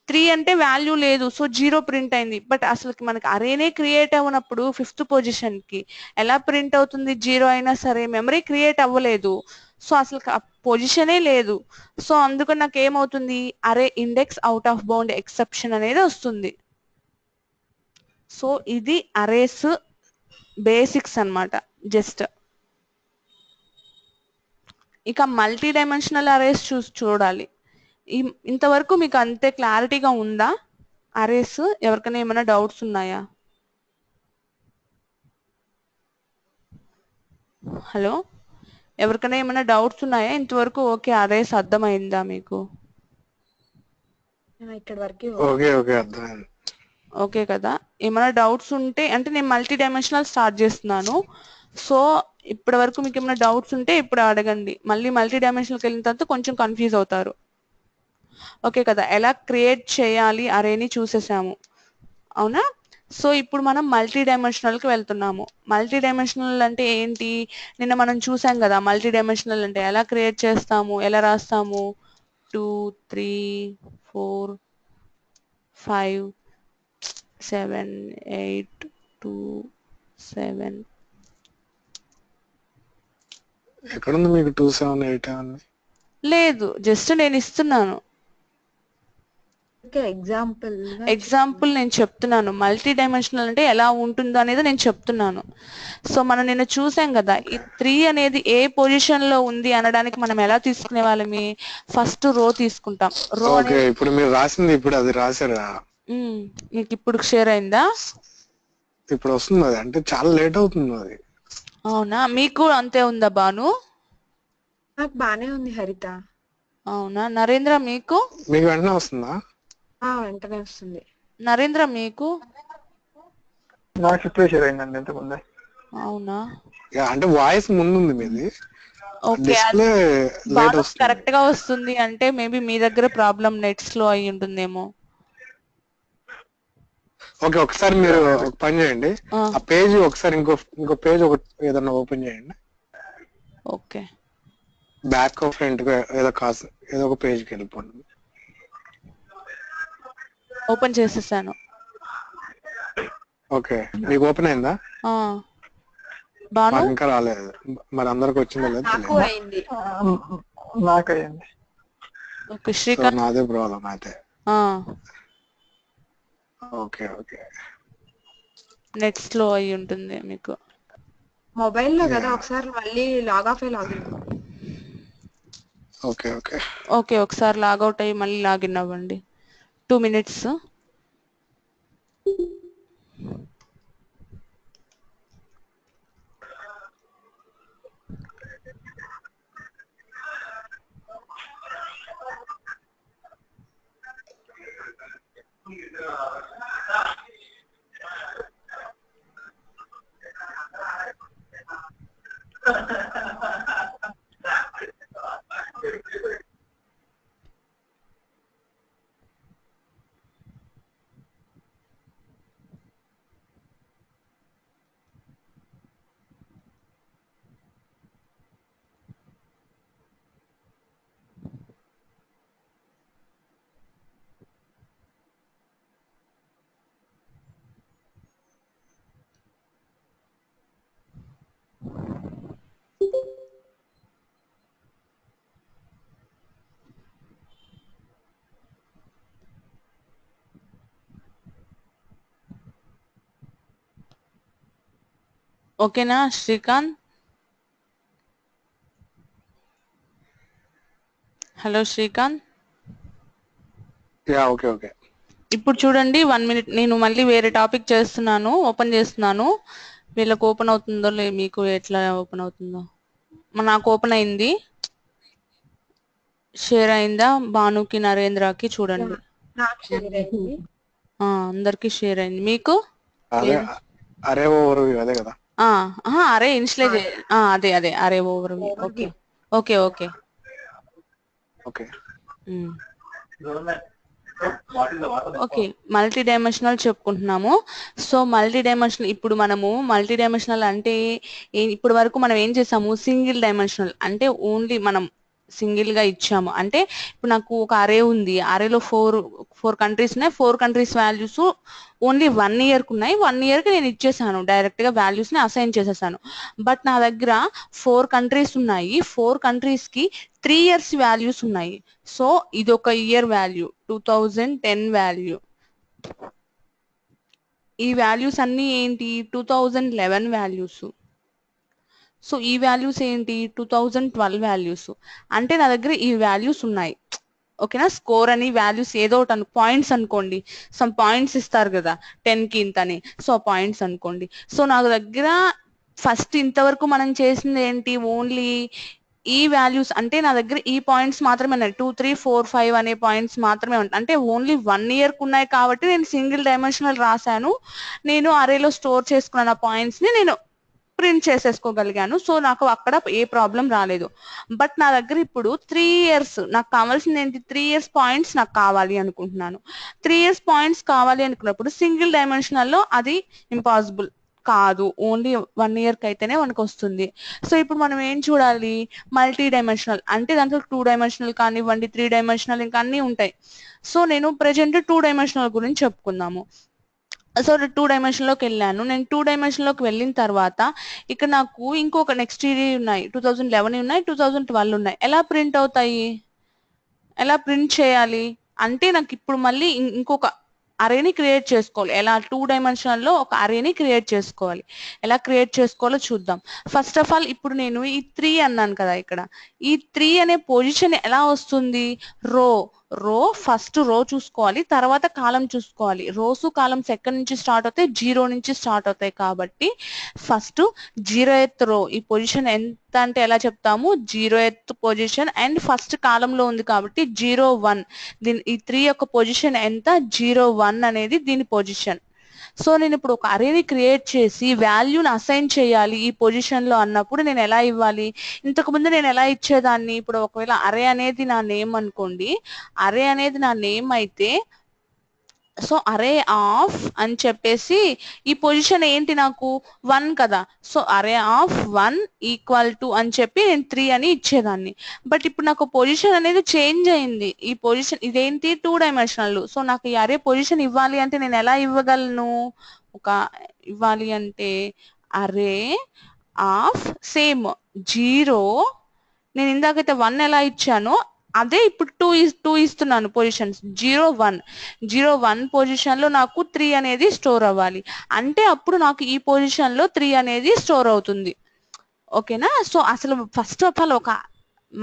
3 అంటే వాల్యూ లేదు, సో 0 ప్రింట్ అయింది. బట్ అసలు మనకి అరేనే క్రియేట్ అవ్వనప్పుడు 5th పొజిషన్ కి ఎలా ప్రింట్ అవుతుంది, 0 అయినా సరే, మెమరీ క్రియేట్ అవ్వలేదు, సో అసలు పొజిషనే లేదు. సో అందుకని నాకు ఏమవుతుంది, అరే index out of bound exception అనేది వస్తుంది. సో ఇది అరేస్ బేసిక్స్ అన్నమాట. జస్ట్ ఇక మల్టీ డైమెన్షనల్ అరేస్ చూడాలి. ఇంతవరకు మీకు అంతే క్లారిటీగా ఉందా అరేస్? ఎవరికైనా ఏమైనా డౌట్స్ ఉన్నాయా? హలో, ఎవరికైనా ఏమైనా డౌట్స్ ఉన్నాయా ఇంతవరకు? ఓకే, అరేస్ అర్థమైందా మీకు? ఇక్కడ వరకు ఓకే ఓకే అర్థమైంది. ఓకే కదా. ఏమైనా డౌట్స్ ఉంటే, అంటే నేను మల్టీ డైమెన్షనల్ స్టార్ట్ చేస్తున్నాను, సో ఇప్పటి వరకు మీకు ఏమైనా డౌట్స్ ఉంటే ఇప్పుడు అడగండి. మళ్ళీ మల్టీ డైమెన్షనల్కి వెళ్ళిన తర్వాత కొంచెం కన్ఫ్యూజ్ అవుతారు. ఓకే కదా, ఎలా క్రియేట్ చేయాలి అరేని చూసేసాము, అవునా? సో ఇప్పుడు మనం మల్టీ డైమెన్షనల్కి వెళ్తున్నాము. మల్టీ డైమెన్షనల్ అంటే ఏంటి, నిన్న మనం చూసాం కదా. మల్టీ డైమెన్షనల్ అంటే ఎలా క్రియేట్ చేస్తాము, ఎలా రాస్తాము, 2 3 4 5 7 8 2 7. ఎక్కడుంది మీకు 2 7 8 అని? లేదు, జస్ట్ నేను ఇస్తున్నాను ఎగ్జాంపుల్ నేను చెప్తున్నాను. మల్టీ డైమెన్షనల్ అంటే ఎలా ఉంటుందో అనేది నేను చెప్తున్నాను. సో మనం నిన్న చూసాం కదా, ఈ 3 అనేది ఏ పొజిషన్ లో ఉంది అనడానికి మనం ఎలా తీసుకునే వాళ్ళమి, ఫస్ట్ రో తీసుకుంటాం. రో ఓకే, అనేది ఇప్పుడు మీరు రాసింది ఇప్పుడు అది రాశారా? మీకు ఇప్పుడు షేర్ అయిందా? ఇప్పుడు వస్తుంది అది, అంటే చాలా లేట్ అవుతుంది అది. అవునా, మీకు అంతే ఉందా బాను? నాకు బానే ఉంది హరిత. అవునా నరేంద్ర, మీకు వెంటనే వస్తుందా? వెంటనే వస్తుంది. నరేంద్ర మీకు? నాకు ఇప్పుడే షేర్ అయిందండి ఇంతకుముందే. అవునా, అంటే వాయిస్ ముందుంది మీది, ఓకే. డిస్ప్లే లేట్ బాను వస్తుంది. కరెక్ట్ గా వస్తుంది అంటే మేబీ మీ దగ్గర ప్రాబ్లం నెట్ స్లో అయి ఉంటుందేమో. ఓకే, ఒకసారి మీరు ఒక పని చేయండి, ఆ పేజ్ ఒకసారి ఇంకో పేజ్ ఏదన్నా ఓపెన్ చేయండి. ఓకే, బ్యాక్ ఫ్రంట్ ఏదో ఒక పేజ్కి వెళ్ళిపోండి. ఓపెన్ చేసేసాను. ఓకే, మీకు ఓపెన్ అయిందా? బాను మాకు ఇంకా రాలేదు, మరి అందరికి వచ్చిందో లేదో నాకు తెలియదు. అయింది. నాకు అయ్యింది. Okay so Srikanth. నాదే ప్రాబ్లం అయితే. ఆ, ఓకే ఓకే, నెట్ స్లో అయి ఉంటుంది మీకు. మొబైల్లో కదా, ఒకసారి మళ్ళీ లాగ్ ఆఫ్ అయ్యి లాగిన్. ఓకే ఓకే ఓకే, ఒకసారి లాగౌట్ అయ్యి మళ్ళీ లాగిన్ అవ్వండి. 2 minutes. ఓకేనా Srikanth? Hello Srikanth. Yeah okay okay. ఇప్పుడు చూడండి 1 minute నేను మళ్ళీ వేరే టాపిక్ చేస్తున్నాను, ఓపెన్ చేస్తున్నాను. వీళ్ళకి ఓపెన్ అవుతుందో లే, మీకు ఎట్లా ఓపెన్ అవుతుందో. నాకు ఓపెన్ అయింది, షేర్ అయిందా భానుకి నరేంద్రకి చూడండి. నాకు షేర్ అయింది. అందరికి షేర్ అయింది. మీకు అదే అరే ఓవర్ అదే కదా. అరే ఇన్స్టేజ్ అదే array over. Okay okay okay okay okay. Multi dimensional చెప్పుకుంటున్నాము. సో మల్టీ డైమెన్షనల్, ఇప్పుడు మనము మల్టీ డైమెన్షనల్ అంటే ఇప్పుడు వరకు మనం ఏం చేసాము, సింగిల్ డైమెన్షనల్ అంటే ఓన్లీ మనం సింగిల్ గా ఇచ్చాము. అంటే ఇప్పుడు నాకు ఒక అరే ఉంది, అరేలో ఫోర్ కంట్రీస్ ఉన్నాయి, 4 కంట్రీస్ వాల్యూస్ ఓన్లీ 1 year కు ఉన్నాయి. 1 year కి నేను ఇచ్చేసాను, డైరెక్ట్ గా వాల్యూస్ ని అసైన్ చేసేసాను. బట్ నా దగ్గర 4 కంట్రీస్ ఉన్నాయి, 4 కంట్రీస్ కి 3 years వాల్యూస్ ఉన్నాయి. సో ఇది ఒక ఇయర్ వాల్యూ 2010 వాల్యూ. ఈ వాల్యూస్ అన్ని ఏంటి 2011 వాల్యూస్. సో ఈ వాల్యూస్ ఏంటి 2012 వాల్యూస్. అంటే నా దగ్గర ఈ వాల్యూస్ ఉన్నాయి. ఓకేనా, స్కోర్ అని వాల్యూస్ ఏదో ఒకటి పాయింట్స్ అనుకోండి, సమ్ పాయింట్స్ ఇస్తారు కదా 10 కి ఇంతని, సో పాయింట్స్ అనుకోండి. సో నాకు దగ్గర ఫస్ట్ ఇంతవరకు మనం చేసింది ఏంటి, ఓన్లీ ఈ వాల్యూస్. అంటే నా దగ్గర ఈ పాయింట్స్ మాత్రమే ఉన్నాయి, 2 3 4 5 అనే పాయింట్స్ మాత్రమే ఉంటాయి. అంటే ఓన్లీ 1 year కు ఉన్నాయి కాబట్టి నేను సింగిల్ డైమెన్షనల్ రాశాను. నేను అరేలో స్టోర్ చేసుకున్న పాయింట్స్ ని నేను ప్రింట్ చేసేసుకోగలిగాను. సో నాకు అక్కడ ఏ ప్రాబ్లం రాలేదు. బట్ నా దగ్గర ఇప్పుడు 3 years నాకు కావాల్సింది ఏంటి, 3 years పాయింట్స్ నాకు కావాలి అనుకుంటున్నాను. 3 years పాయింట్స్ కావాలి అనుకున్నప్పుడు సింగిల్ డైమెన్షనల్ లో అది ఇంపాసిబుల్ కాదు, ఓన్లీ 1 year కి అయితేనే మనకు వస్తుంది. సో ఇప్పుడు మనం ఏం చూడాలి, మల్టీ డైమెన్షనల్ అంటే దాంట్లో 2 dimensional కానివ్వండి, 3 dimensional ఇంకా అన్ని ఉంటాయి. సో నేను ప్రెజెంట్ 2 dimensional గురించి చెప్పుకుందాము. సో 2 dimension లోకి వెళ్ళాను. నేను 2 dimension లోకి వెళ్ళిన తర్వాత ఇక్కడ నాకు ఇంకొక నెక్స్ట్ ఇది ఉన్నాయి, 2011 ఉన్నాయి, 2012 ఉన్నాయి. ఎలా ప్రింట్ అవుతాయి, ఎలా ప్రింట్ చేయాలి అంటే నాకు ఇప్పుడు మళ్ళీ ఇంకొక అరేని క్రియేట్ చేసుకోవాలి. ఎలా 2 dimension లో ఒక అరేని క్రియేట్ చేసుకోవాలి. ఎలా క్రియేట్ చేసుకోవాలో చూద్దాం. ఫస్ట్ ఆఫ్ ఆల్ ఇప్పుడు నేను ఈ 3 అన్నాను కదా, ఇక్కడ ఈ 3 అనే పొజిషన్ ఎలా వస్తుంది, రో ఫస్ట్ రో చూసుకోవాలి, తర్వాత కాలం చూసుకోవాలి. రోస్ కాలమ్స్ ఎక్కడి నుంచి స్టార్ట్ అవుతాయి, 0 నుంచి స్టార్ట్ అవుతాయి. కాబట్టి ఫస్ట్ 0th రో ఈ పొజిషన్ ఎంత అంటే ఎలా చెప్తాము, 0th పొజిషన్ అండ్ ఫస్ట్ కాలంలో ఉంది కాబట్టి 0 1. దీని ఈ 3 యొక్క పొజిషన్ ఎంత, 0 1 అనేది దీని పొజిషన్. సో నేను ఇప్పుడు ఒక అరేని క్రియేట్ చేసి వాల్యూని అసైన్ చేయాలి ఈ పొజిషన్ లో అన్నప్పుడు నేను ఎలా ఇవ్వాలి, ఇంతకు ముందు నేను ఎలా ఇచ్చేదాన్ని. ఇప్పుడు ఒకవేళ అరే అనేది నా నేమ్ అనుకోండి, అరే అనేది నా నేమ్ అయితే సో అరే ఆఫ్ అని చెప్పేసి ఈ పొజిషన్ ఏంటి నాకు 1 కదా, సో అరే ఆఫ్ 1 ఈక్వల్ టు అని చెప్పి నేను 3 అని ఇచ్చేదాన్ని. బట్ ఇప్పుడు నాకు పొజిషన్ అనేది చేంజ్ అయింది. ఈ పొజిషన్ ఇదేంటి 2 dimensional. సో నాకు ఈ అరే పొజిషన్ ఇవ్వాలి అంటే నేను ఎలా ఇవ్వగలను, ఇవ్వాలి అంటే అరే ఆఫ్ సేమ్ 0, నేను ఇందాకైతే 1 ఎలా ఇచ్చానో అదే ఇప్పుడు 2 ఇస్తున్నాను పొజిషన్స్. 0 1 పొజిషన్ లో నాకు 3 అనేది స్టోర్ అవ్వాలి. అంటే అప్పుడు నాకు ఈ పొజిషన్ లో 3 అనేది స్టోర్ అవుతుంది. ఓకేనా. సో అసలు ఫస్ట్ ఆఫ్ ఆల్ ఒక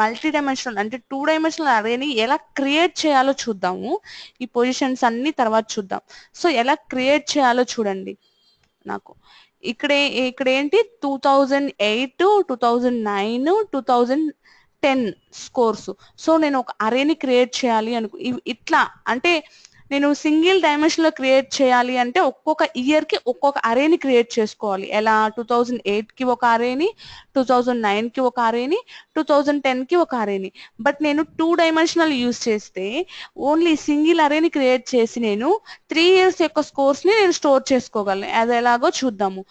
మల్టీ డైమెన్షనల్ అంటే 2 dimensional అరేని ఎలా క్రియేట్ చేయాలో చూద్దాము. ఈ పొజిషన్స్ అన్ని తర్వాత చూద్దాం. సో ఎలా క్రియేట్ చేయాలో చూడండి. నాకు ఇక్కడ ఏంటి 2008 2009 2010 స్కోర్స్. సో నేను ఒక అరేని క్రియేట్ చేయాలి ఇట్లా అంటే నేను సింగిల్ డైమెన్షన్ లో క్రియేట్ చేయాలి అంటే ఒక్కొక్క ఇయర్ కి ఒక్కొక్క అరేని క్రియేట్ చేసుకోవాలి. ఎలా 2008 కి ఒక అరేని, 2009 కి ఒక అరేని, 2010 కి ఒక అరేని. బట్ నేను 2 dimensional యూజ్ చేస్తే ఓన్లీ సింగిల్ అరేని క్రియేట్ చేసి నేను 3 years యొక్క స్కోర్స్ ని నేను స్టోర్ చేసుకోగలను. అది ఎలాగో చూద్దాము.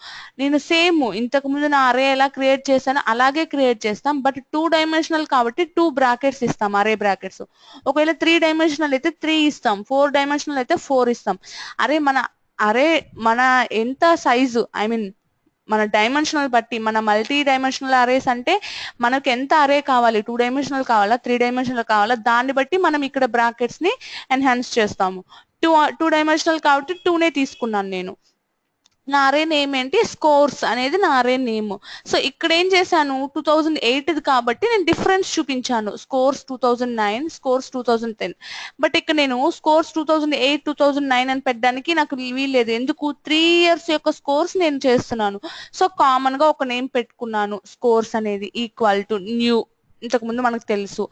నేను సేమ్ ఇంతకు ముందు నా అరే ఎలా క్రియేట్ చేశానో అలాగే క్రియేట్ చేస్తాం. బట్ 2 dimensional కాబట్టి 2 brackets ఇస్తాం, అరే బ్రాకెట్స్. ఒకవేళ 3 dimensional అయితే 3 ఇస్తాం, 4 dimensional అయితే 4 ఇస్తాం. మన ఎంత సైజు మన డైమెన్షనల్ బట్టి, మన మల్టీ డైమెన్షనల్ అరేస్ అంటే మనకు ఎంత అరే కావాలి, 2 dimensional కావాలా 3 dimensional కావాలా, దాన్ని బట్టి మనం ఇక్కడ బ్రాకెట్స్ ని ఎన్హాన్స్ చేస్తాము. 2 dimensional కాబట్టి 2నే తీసుకున్నాను నేను. నా అరే నేమ్ ఏంటి, స్కోర్స్ అనేది నా అరే నేమ్. సో ఇక్కడ ఏం చేశాను, 2008 కాబట్టి నేను డిఫరెన్స్ చూపించాను, స్కోర్స్ 2009, స్కోర్స్ 2010. బట్ ఇక్కడ నేను స్కోర్స్ 2008, 2009 అని పెట్టడానికి నాకు వీల్లేదు. ఎందుకు, 3 years యొక్క స్కోర్స్ నేను చేస్తున్నాను. సో కామన్ గా ఒక నేమ్ పెట్టుకున్నాను, స్కోర్స్ అనేది ఈక్వల్ టు న్యూ. ఇంతకు ముందు మనకు తెలుసు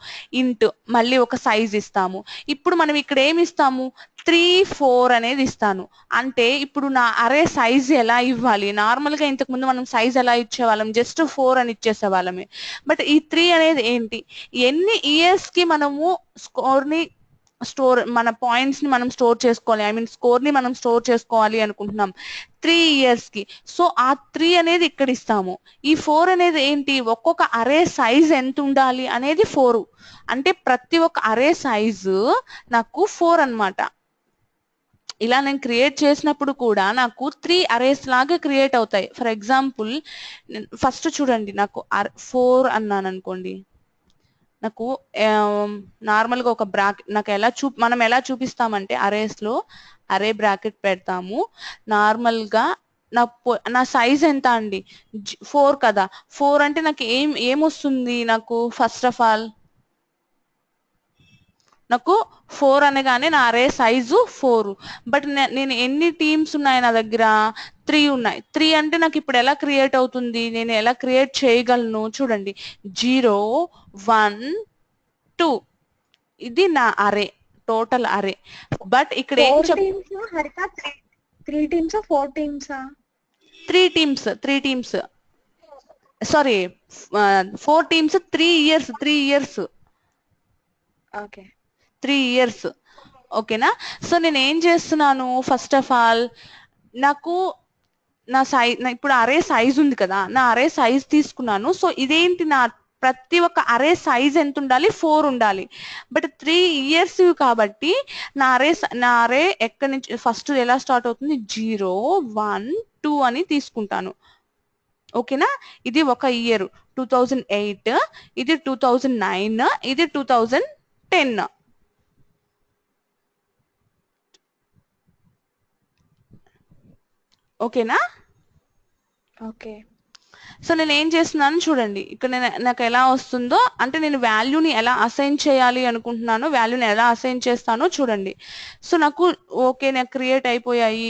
ఇంట్, మళ్ళీ ఒక సైజ్ ఇస్తాము. ఇప్పుడు మనం ఇక్కడ ఏమి ఇస్తాము, 3, 4 అనేది ఇస్తాను. అంటే ఇప్పుడు నా అరే సైజ్ ఎలా ఇవ్వాలి, నార్మల్ గా ఇంతకు ముందు మనం సైజ్ ఎలా ఇచ్చేవాళ్ళం, జస్ట్ 4 అని ఇచ్చేసే వాళ్ళమే. బట్ ఈ 3 అనేది ఏంటి, ఎన్ని ఇయర్స్ కి మనము స్కోర్ ని మన పాయింట్స్ ని మనం స్టోర్ చేసుకోవాలి, ఐ మీన్ స్కోర్ ని మనం స్టోర్ చేసుకోవాలి అనుకుంటున్నాం 3 years కి. సో ఆ 3 అనేది ఇక్కడ ఇస్తాము. ఈ 4 అనేది ఏంటి, ఒక్కొక్క అరే సైజ్ ఎంత ఉండాలి అనేది 4. అంటే ప్రతి ఒక్క అరే సైజు నాకు 4 అన్నమాట. ఇలా నేను క్రియేట్ చేసినప్పుడు కూడా నాకు 3 అరేస్ లాగా క్రియేట్ అవుతాయి. ఫర్ ఎగ్జాంపుల్ ఫస్ట్ చూడండి, నాకు 4 అన్నాను అనుకోండి, నాకు నార్మల్ గా ఒక బ్రాకెట్, నాకు మనం ఎలా చూపిస్తామంటే అరేస్ లో అరే బ్రాకెట్ పెడతాము. నార్మల్ గా నా సైజ్ ఎంత అండి, 4 కదా. 4 అంటే నాకు ఏమొస్తుంది, నాకు ఫస్ట్ ఆఫ్ ఆల్ నాకు 4 అనగానే నా అరే సైజు 4. బట్ నేను ఎన్ని టీమ్స్ ఉన్నాయి నా దగ్గర, 3 ఉన్నాయి. 3 అంటే నాకు ఇప్పుడు ఎలా క్రియేట్ అవుతుంది, నేను ఎలా క్రియేట్ చేయగలను చూడండి, 0, 1, 2 ఇది నా అరే, టోటల్ అరే. బట్ ఇక్కడ ఏం 3 teams 4 teams 3 teams sorry 4 teams 3 years okay 3 years. ఓకేనా. సో నేను ఏం చేస్తున్నాను, ఫస్ట్ ఆఫ్ ఆల్ నాకు ఇప్పుడు అరే సైజ్ ఉంది కదా, నా అరే సైజ్ తీసుకున్నాను. సో ఇదేంటి, నా ప్రతి ఒక్క అరే సైజ్ ఎంత ఉండాలి, 4 ఉండాలి. బట్ 3 years కాబట్టి నా అరే ఎక్కడి నుంచి ఫస్ట్ ఎలా స్టార్ట్ అవుతుంది, 0, 1, 2 అని తీసుకుంటాను. ఓకేనా. ఇది ఒక ఇయర్ 2008, ఇది 2009, ఇది 2010. ఓకేనా. ఓకే. సో నేను ఏం చేస్తున్నాను చూడండి, ఇక్కడ నాకు ఎలా వస్తుందో, అంటే నేను వాల్యూని ఎలా అసైన్ చేయాలి అనుకుంటున్నాను, వాల్యూని ఎలా అసైన్ చేస్తానో చూడండి. సో నాకు ఓకే, నాకు క్రియేట్ అయిపోయాయి.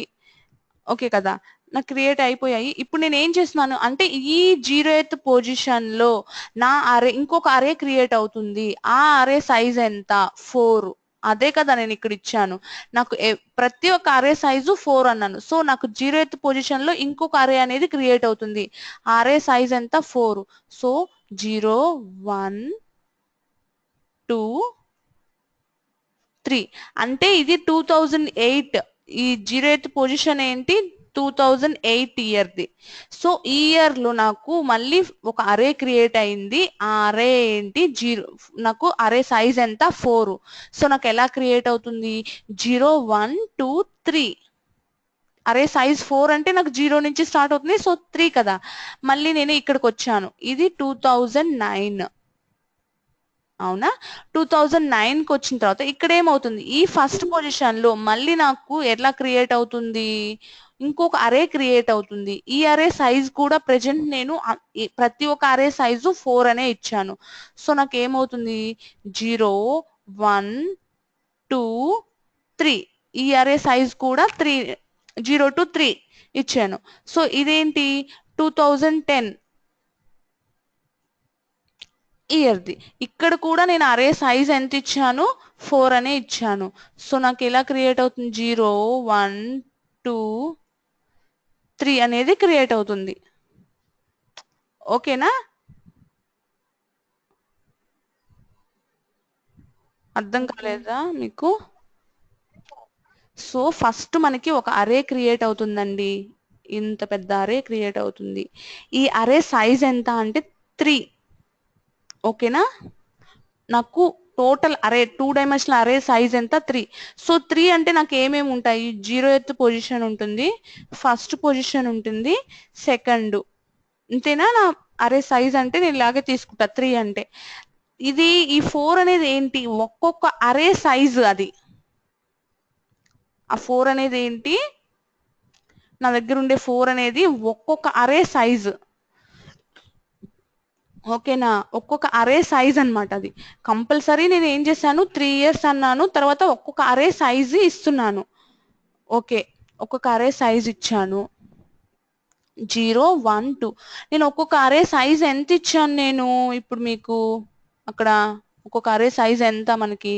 ఓకే కదా, నాకు క్రియేట్ అయిపోయాయి. ఇప్పుడు నేను ఏం చేస్తున్నాను అంటే, ఈ 0th పొజిషన్ లో నా అరే ఇంకొక అరే క్రియేట్ అవుతుంది. ఆ అరే సైజ్ ఎంత, 4. అదే కదా నేను ఇక్కడ ఇచ్చాను. నాకు ప్రతి ఒక్క అరే సైజు 4 అన్నాను. సో నాకు 0th పొజిషన్ లో ఇంకొక అరే అనేది క్రియేట్ అవుతుంది. అరే సైజ్ ఎంత, 4. సో 0, 1, 2, 3 అంటే ఇది 2008. ఈ 0th పొజిషన్ ఏంటి, 2008 ఇయర్ది. సో ఈ ఇయర్ లో నాకు మళ్ళీ ఒక అరే క్రియేట్ అయింది. ఆ అరే ఏంటి, 0, నాకు అరే సైజ్ ఎంత, 4. సో నాకు ఎలా క్రియేట్ అవుతుంది, 0, 1, 2, 3. అరే సైజ్ 4 అంటే నాకు 0 నుంచి స్టార్ట్ అవుతుంది. సో 3 కదా. మళ్ళీ నేను ఇక్కడికి వచ్చాను, ఇది 2009. అవునా. 2009కి వచ్చిన తర్వాత ఇక్కడ ఏమవుతుంది, ఈ ఫస్ట్ పొజిషన్ లో మళ్ళీ నాకు ఎలా క్రియేట్ అవుతుంది, ఇంకొక అరే క్రియేట్ అవుతుంది. ఈ అరే సైజ్ కూడా ప్రెజెంట్ నేను ప్రతి ఒక్క అరే సైజు 4 అనే ఇచ్చాను. సో నాకు ఏమవుతుంది, 0, 1, 2, 3. ఈ అరే సైజ్ కూడా 3, 0 to 3 ఇచ్చాను. సో ఇదేంటి, 2010 ఇయర్ది. ఇక్కడ కూడా నేను అరే సైజ్ ఎంత ఇచ్చాను, 4 అనే ఇచ్చాను. సో నాకు ఎలా క్రియేట్ అవుతుంది, 0, 1, 2, 3 అనేది క్రియేట్ అవుతుంది. ఓకేనా. అర్థం కాలేదా మీకు. సో ఫస్ట్ మనకి ఒక అరే క్రియేట్ అవుతుందండి, ఇంత పెద్ద అరే క్రియేట్ అవుతుంది. ఈ అరే సైజ్ ఎంత అంటే 3. ఓకేనా. నాకు టోటల్ అరే 2 dimensional అరే సైజ్ ఎంత, 3. సో 3 అంటే నాకు ఏమేమి ఉంటాయి, 0th పొజిషన్ ఉంటుంది, ఫస్ట్ పొజిషన్ ఉంటుంది, సెకండ్. అంతేనా. నా అరే సైజ్ అంటే నేను ఇలాగే తీసుకుంటా 3 అంటే. ఇది ఈ 4 అనేది ఏంటి, ఒక్కొక్క అరే సైజ్ అది. ఆ 4 అనేది ఏంటి, నా దగ్గర ఉండే 4 అనేది ఒక్కొక్క అరే సైజ్. ఓకేనా, ఒక్కొక్క అరే సైజ్ అన్నమాట. అది కంపల్సరీ నేను ఏం చేశాను 3 years అన్నాను, తర్వాత ఒక్కొక్క అరే సైజ్ ఇస్తున్నాను. ఓకే, ఒక్కొక్క అరే సైజ్ ఇచ్చాను 0 1 2. నేను ఒక్కొక్క అరే సైజ్ ఎంత ఇచ్చాను నేను ఇప్పుడు మీకు అక్కడ ఒక్కొక్క అరే సైజ్ ఎంత మనకి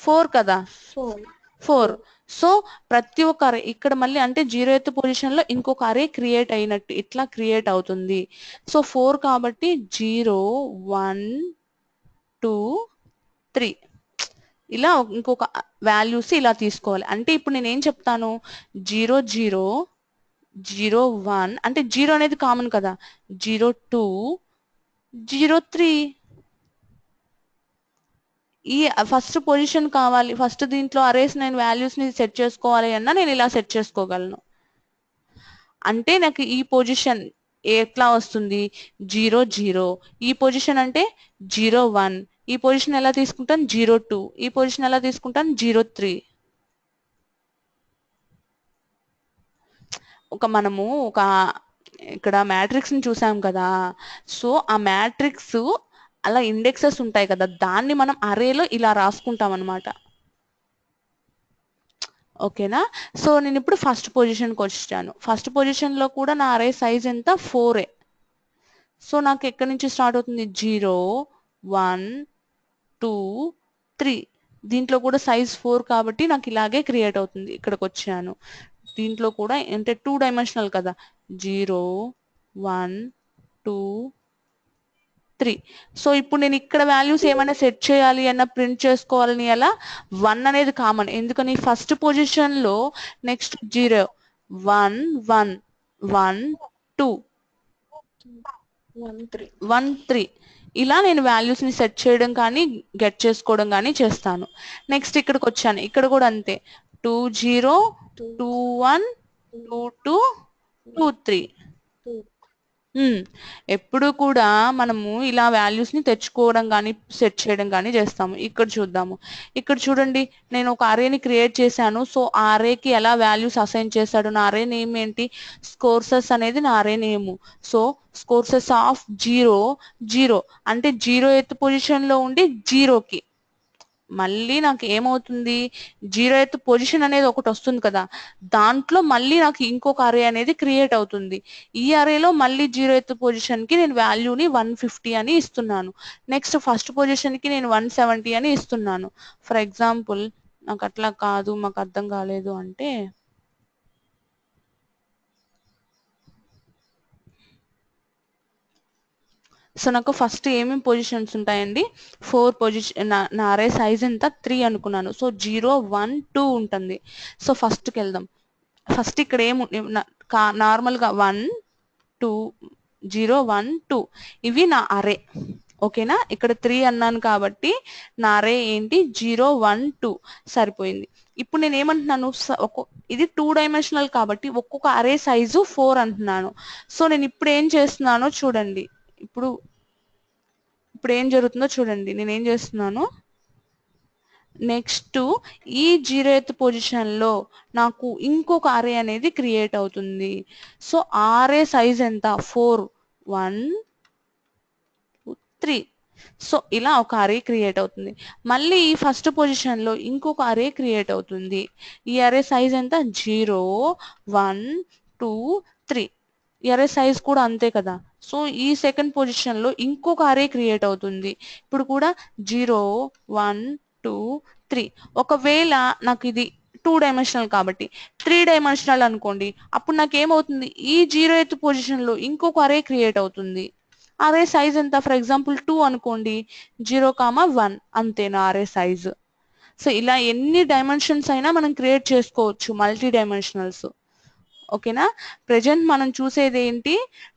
4 కదా, 4. సో ప్రతి ఒక్క అరే ఇక్కడ మళ్ళీ అంటే 0th పొజిషన్ లో ఇంకొక అరే క్రియేట్ అయినట్టు ఇట్లా క్రియేట్ అవుతుంది. సో 4 కాబట్టి 0 1 2 3 ఇలా ఇంకొక వాల్యూస్ ఇలా తీసుకోవాలి. అంటే ఇప్పుడు నేను ఏం చెప్తాను 0 0 0 1 అంటే 0 అనేది కామన్ కదా, 0 2 0 3. ఈ ఫస్ట్ పొజిషన్ కావాలి, ఫస్ట్ దీంట్లో అరేస్ నేను వాల్యూస్ ని సెట్ చేసుకోవాలి అన్నా నేను ఇలా సెట్ చేసుకోగలను. అంటే నాకు ఈ పొజిషన్ ఎట్లా వస్తుంది 0 0, ఈ పొజిషన్ అంటే 0 1, ఈ పొజిషన్ ఎలా తీసుకుంటాను 0 2, ఈ పొజిషన్ ఎలా తీసుకుంటాను 0 3. మనము ఇక్కడ మ్యాట్రిక్స్ ని చూసాం కదా, సో ఆ మ్యాట్రిక్స్ అలా ఇండెక్సెస్ ఉంటాయి కదా, దాన్ని మనం అరేలో ఇలా రాసుకుంటాం అనమాట. ఓకేనా, సో నేను ఇప్పుడు ఫస్ట్ పొజిషన్కి వచ్చాను. ఫస్ట్ పొజిషన్ లో కూడా నా అరే సైజ్ ఎంత 4. సో నాకు ఎక్కడి నుంచి స్టార్ట్ అవుతుంది 0 1 2 3. దీంట్లో కూడా సైజ్ 4 కాబట్టి నాకు ఇలాగే క్రియేట్ అవుతుంది. ఇక్కడికి వచ్చాను, దీంట్లో కూడా అంటే 2 డైమెన్షనల్ కదా, 0 1 2 3. సో ఇప్పుడు నేను ఇక్కడ వాల్యూస్ ఏమైనా సెట్ చేయాలి అన్న ప్రింట్ చేసుకోవాలని అలా 1 అనేది కామన్. ఎందుకని ఫస్ట్ పొజిషన్ లో నెక్స్ట్ 0 1 1 1 2 1 3 ఇలా నేను వాల్యూస్ ని సెట్ చేయడం కానీ గెట్ చేసుకోవడం కానీ చేస్తాను. నెక్స్ట్ ఇక్కడికి వచ్చాను, ఇక్కడ కూడా అంతే 2 0 2 1 2 2 2 3. ఎప్పుడు కూడా మనము ఇలా వాల్యూస్ ని తెచ్చుకోవడం కానీ సెట్ చేయడం కానీ చేస్తాము. ఇక్కడ చూద్దాము, ఇక్కడ చూడండి నేను ఒక అరేని క్రియేట్ చేశాను. సో ఆ అరేకి ఎలా వాల్యూస్ అసైన్ చేశాడు, నా అరే నేమ్ ఏంటి స్కోర్సెస్ అనేది నా అరే నేమ్. సో స్కోర్సెస్ ఆఫ్ 0 0 అంటే 0th పొజిషన్ లో ఉండి 0కి మళ్ళీ నాకు ఏమవుతుంది 0th పొజిషన్ అనేది ఒకటి వస్తుంది కదా, దాంట్లో మళ్ళీ నాకు ఇంకొక అరే అనేది క్రియేట్ అవుతుంది. ఈ అరేలో మళ్ళీ 0th పొజిషన్ కి నేను వాల్యూని 150 అని ఇస్తున్నాను. నెక్స్ట్ ఫస్ట్ పొజిషన్ కి నేను 170 అని ఇస్తున్నాను. ఫర్ ఎగ్జాంపుల్ నాకు అట్లా కాదు, మాకు అర్థం కాలేదు అంటే సో నాకు ఫస్ట్ ఏమేమి పొజిషన్స్ ఉంటాయండి 4 పొజిషన్. నా అరే సైజ్ ఎంత 3 అనుకున్నాను. సో 0 1 2 ఉంటుంది. సో ఫస్ట్కి వెళ్దాం. ఫస్ట్ ఇక్కడ నార్మల్గా 1 2 0 1 2 ఇవి నా అరే. ఓకేనా, ఇక్కడ 3 అన్నాను కాబట్టి నా అరే ఏంటి 0 1 2 సరిపోయింది. ఇప్పుడు నేను ఏమంటున్నాను ఇది 2 డైమెన్షనల్ కాబట్టి ఒక్కొక్క అరే సైజు 4 అంటున్నాను. సో నేను ఇప్పుడు ఏం చేస్తున్నానో చూడండి, ఇప్పుడు ఏం జరుగుతుందో చూడండి. నేను ఏం చేస్తున్నాను నెక్స్ట్ ఈ 0th పొజిషన్ లో నాకు ఇంకొక అరే అనేది క్రియేట్ అవుతుంది. సో అరే సైజ్ ఎంత 4 1 2 3. సో ఇలా ఒక అరే క్రియేట్ అవుతుంది. మళ్ళీ ఈ ఫస్ట్ పొజిషన్ లో ఇంకొక అరే క్రియేట్ అవుతుంది. ఈ అరే సైజ్ ఎంత 0 1 2 3. ఈ అరే సైజ్ కూడా అంతే కదా. సో ఈ సెకండ్ పొజిషన్ లో ఇంకొక అరే క్రియేట్ అవుతుంది. ఇప్పుడు కూడా 0 1 2 3. ఒకవేళ నాకు ఇది 2 డైమెన్షనల్ కాబట్టి 3 డైమెన్షనల్ అనుకోండి, అప్పుడు నాకు ఏమవుతుంది ఈ 0th పొజిషన్ లో ఇంకొక అరే క్రియేట్ అవుతుంది. అరే సైజ్ ఎంత ఫర్ ఎగ్జాంపుల్ 2 అనుకోండి, 0 1 అంతేనా అరే సైజ్. సో ఇలా ఎన్ని డైమెన్షన్స్ అయినా మనం క్రియేట్ చేసుకోవచ్చు, మల్టీ డైమెన్షనల్స్. ఓకేనా, ప్రెజెంట్ మనం చూసేది ఏంటి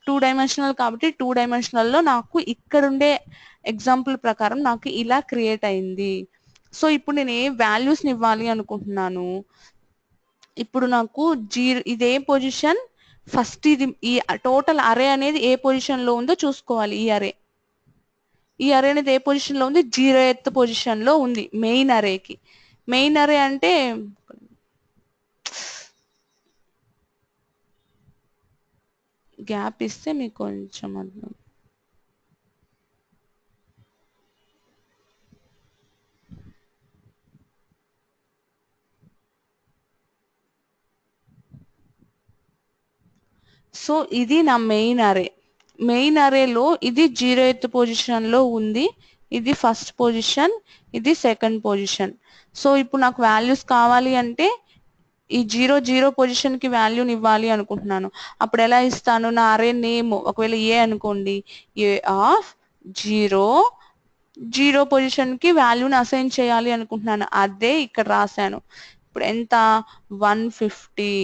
2 డైమెన్షనల్ కాబట్టి 2 డైమెన్షనల్లో నాకు ఇక్కడుండే ఎగ్జాంపుల్ ప్రకారం నాకు ఇలా క్రియేట్ అయింది. సో ఇప్పుడు నేను ఏ వాల్యూస్ని ఇవ్వాలి అనుకుంటున్నాను, ఇప్పుడు నాకు ఇదే పొజిషన్ ఫస్ట్ ఇది ఈ టోటల్ అరే అనేది ఏ పొజిషన్ లో ఉందో చూసుకోవాలి. ఈ అరే అనేది ఏ పొజిషన్ లో ఉంది 0th పొజిషన్ లో ఉంది మెయిన్ అరేకి. మెయిన్ అరే అంటే గ్యాప్ ఇస్తే మీకు కొంచెం అర్థం. సో ఇది నా మెయిన్ అరే. మెయిన్ అరేలో ఇది 0th పొజిషన్లో ఉంది, ఇది ఫస్ట్ పొజిషన్, ఇది సెకండ్ పొజిషన్. సో ఇప్పుడు నాకు వాల్యూస్ కావాలి అంటే ఈ 0 పొజిషన్కి వాల్యూని ఇవ్వాలి అనుకుంటున్నాను. అప్పుడు ఎలా ఇస్తాను? నా అరే నేమ్ ఒకవేళ ఏ అనుకోండి, ఏ ఆఫ్ 0 పొజిషన్కి వాల్యూని అసైన్ చేయాలి అనుకుంటున్నాను. అదే ఇక్కడ రాశాను. ఇప్పుడు ఎంత? 150.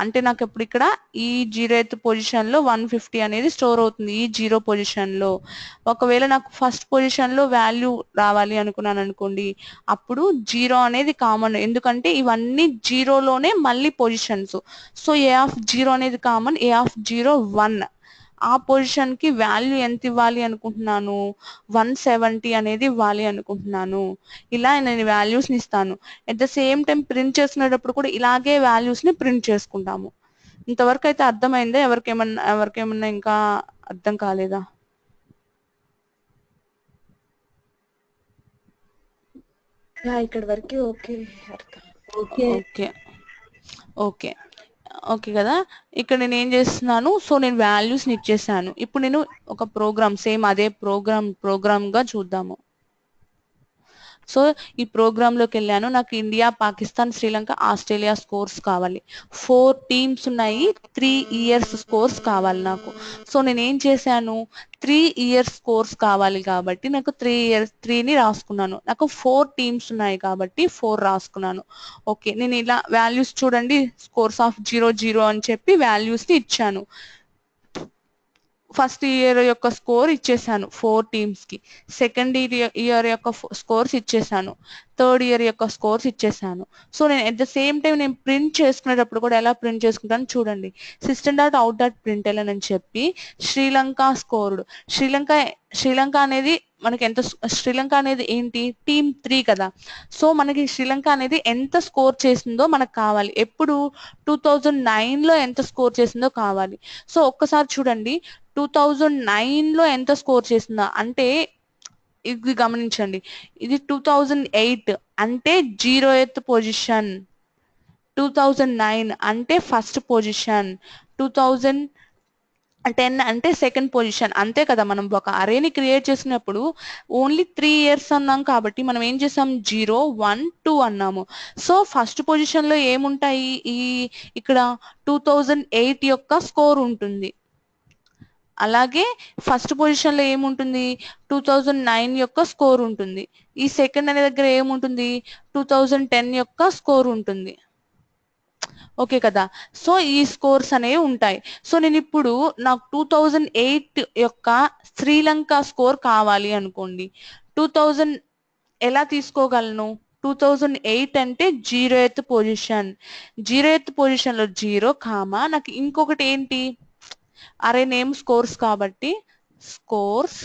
అంటే నాకు ఇప్పుడు ఇక్కడ ఈ 0th పొజిషన్లో 150 అనేది స్టోర్ అవుతుంది ఈ 0 పొజిషన్లో. ఒకవేళ నాకు ఫస్ట్ పొజిషన్లో వాల్యూ రావాలి అనుకున్నాను అనుకోండి, అప్పుడు 0 అనేది కామన్, ఎందుకంటే ఇవన్నీ 0లోనే మళ్ళీ పొజిషన్స్. సో ఏ ఆఫ్ 0 అనేది కామన్, ఏ ఆఫ్ 0 1. ఆ పొజిషన్కి వాల్యూ ఎంత ఇవ్వాలి అనుకుంటున్నాను? 170 అనేది ఇవ్వాలి అనుకుంటున్నాను. ఇలా నేను వాల్యూస్ని ఇస్తాను. At the same time print చేసుకునేటప్పుడు కూడా ఇలాగే వాల్యూస్ని ప్రింట్ చేసుకుంటాము. ఇంతవరకు అయితే అర్థమైందా? ఎవరికేమన్నా ఇంకా అర్థం కాలేదా? ఇక్కడ వరకు ఓకే. ఓకే ఓకే ఓకే కదా. ఇక్కడ నేను ఏం చేస్తున్నాను? సో నేను వాల్యూస్ని ఇచ్చేసాను. ఇప్పుడు నేను ఒక ప్రోగ్రామ్, సేమ్ అదే ప్రోగ్రామ్గా చూద్దాము. సో ఈ ప్రోగ్రాంలోకి వెళ్ళాను. నాకు India, Pakistan, Sri Lanka, Australia scores కావాలి. 4 టీమ్స్ ఉన్నాయి, 3 ఇయర్స్ స్కోర్స్ కావాలి నాకు. సో నేను ఏం చేశాను? 3 ఇయర్స్ స్కోర్స్ కావాలి కాబట్టి నాకు 3ని రాసుకున్నాను. నాకు 4 టీమ్స్ ఉన్నాయి కాబట్టి 4 రాసుకున్నాను. ఓకే, నేను ఇలా వాల్యూస్ చూడండి, స్కోర్స్ ఆఫ్ 0 అని చెప్పి వాల్యూస్ని ఇచ్చాను. ఫస్ట్ ఇయర్ యొక్క స్కోర్ ఇచ్చేసాను 4 టీమ్స్కి, సెకండ్ ఇయర్ యొక్క స్కోర్స్ ఇచ్చేసాను, థర్డ్ ఇయర్ యొక్క స్కోర్స్ ఇచ్చేసాను. సో నేను అట్ ద సేమ్ టైం నేను ప్రింట్ చేసుకునేటప్పుడు కూడా ఎలా ప్రింట్ చేసుకుంటాను చూడండి. system.out.println అని చెప్పి శ్రీలంక స్కోర్డ్. శ్రీలంక అనేది మనకి ఎంత, శ్రీలంక అనేది ఏంటి? టీమ్ 3 కదా. సో మనకి శ్రీలంక అనేది ఎంత స్కోర్ చేసిందో మనకు కావాలి. ఎప్పుడు? 2009లో ఎంత స్కోర్ చేసిందో కావాలి. సో ఒక్కసారి చూడండి, 2009లో ఎంత స్కోర్ చేసిందా అంటే, ఇది గమనించండి, ఇది 2008 అంటే 0th పొజిషన్, 2009 అంటే ఫస్ట్ పొజిషన్, 2010 అంటే సెకండ్ పొజిషన్. అంతే కదా. మనం ఒక అరేని క్రియేట్ చేసినప్పుడు ఓన్లీ 3 ఇయర్స్ అన్నాం కాబట్టి మనం ఏం చేసాం? 0, 1, 2 అన్నాము. సో ఫస్ట్ పొజిషన్లో ఏముంటాయి? ఇక్కడ 2008 యొక్క స్కోర్ ఉంటుంది. అలాగే ఫస్ట్ పొజిషన్లో ఏముంటుంది? 2009 యొక్క స్కోర్ ఉంటుంది. ఈ సెకండ్ అనే దగ్గర ఏముంటుంది? 2010 యొక్క స్కోర్ ఉంటుంది. ఓకే కదా. సో ఈ స్కోర్స్ అనేవి ఉంటాయి. సో నేను ఇప్పుడు నాకు 2008 యొక్క శ్రీలంక స్కోర్ కావాలి అనుకోండి. 2000 ఎలా తీసుకోగలను? 2008 అంటే 0th పొజిషన్, 0th పొజిషన్లో 0 కామా నాకు ఇంకొకటి ఏంటి? అరే నేమ్ స్కోర్స్ కాబట్టి స్కోర్స్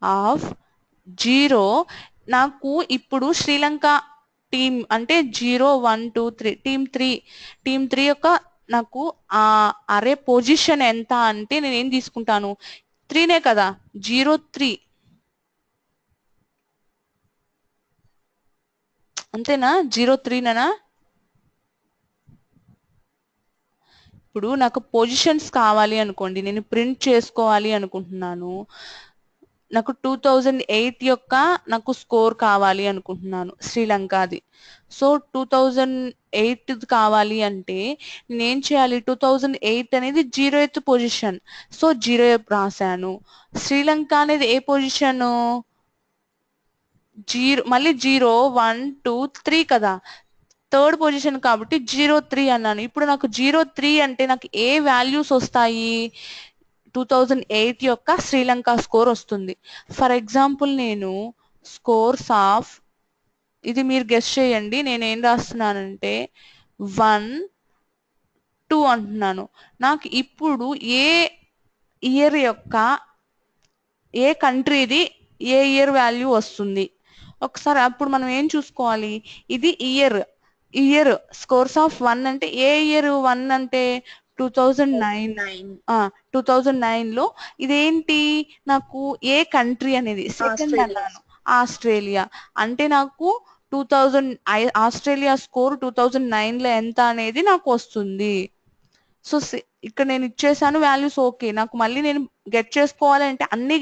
ఆఫ్ 0. నాకు ఇప్పుడు శ్రీలంక టీమ్ అంటే 0, 1, 2, 3 టీమ్ 3 యొక్క నాకు ఆ అరే పొజిషన్ ఎంత అంటే నేను ఏం తీసుకుంటాను? 3నే కదా, 03 అంతేనా? 03నేనా? ఇప్పుడు నాకు పొజిషన్స్ కావాలి అనుకోండి, నేను ప్రింట్ చేసుకోవాలి అనుకుంటున్నాను. నాకు 2008 యొక్క నాకు స్కోర్ కావాలి అనుకుంటున్నాను శ్రీలంకది. సో 2008 కావాలి అంటే నేనేం చేయాలి? 2008 అనేది 0th పొజిషన్, సో 0 రాశాను. శ్రీలంక అనేది ఏ పొజిషను? 0, మళ్ళీ 0, 1, 2, 3 కదా, థర్డ్ పొజిషన్ కాబట్టి 03 అన్నాను. ఇప్పుడు నాకు 03 అంటే నాకు ఏ వాల్యూస్ వస్తాయి? 2008 యొక్క శ్రీలంక స్కోర్ వస్తుంది. ఫర్ ఎగ్జాంపుల్ నేను స్కోర్స్ ఆఫ్, ఇది మీరు గెస్ చేయండి, నేను ఏం రాస్తున్నానంటే 1, 2 అంటున్నాను. నాకు ఇప్పుడు ఏ ఇయర్ యొక్క, ఏ కంట్రీది ఏ ఇయర్ వాల్యూ వస్తుంది ఒకసారి. అప్పుడు మనం ఏం చూసుకోవాలి? ఇది ఇయర్, ఇయర్ స్కోర్స్ ఆఫ్ 1 అంటే ఏ ఇయర్ 1 అంటే 2009. 2009 లో ఇదేంటి నాకు ఏ కంట్రీ అనేది సెకండ్ అన్నాను ఆస్ట్రేలియా అంటే నాకు 2000 ఆస్ట్రేలియా స్కోర్ 2009 లో ఎంత అనేది నాకు వస్తుంది. సో ఇక్కడ నేను ఇచ్చేసాను వాల్యూస్ ఓకే. నాకు మళ్ళీ నేను గెట్ చేసుకోవాలంటే అన్ని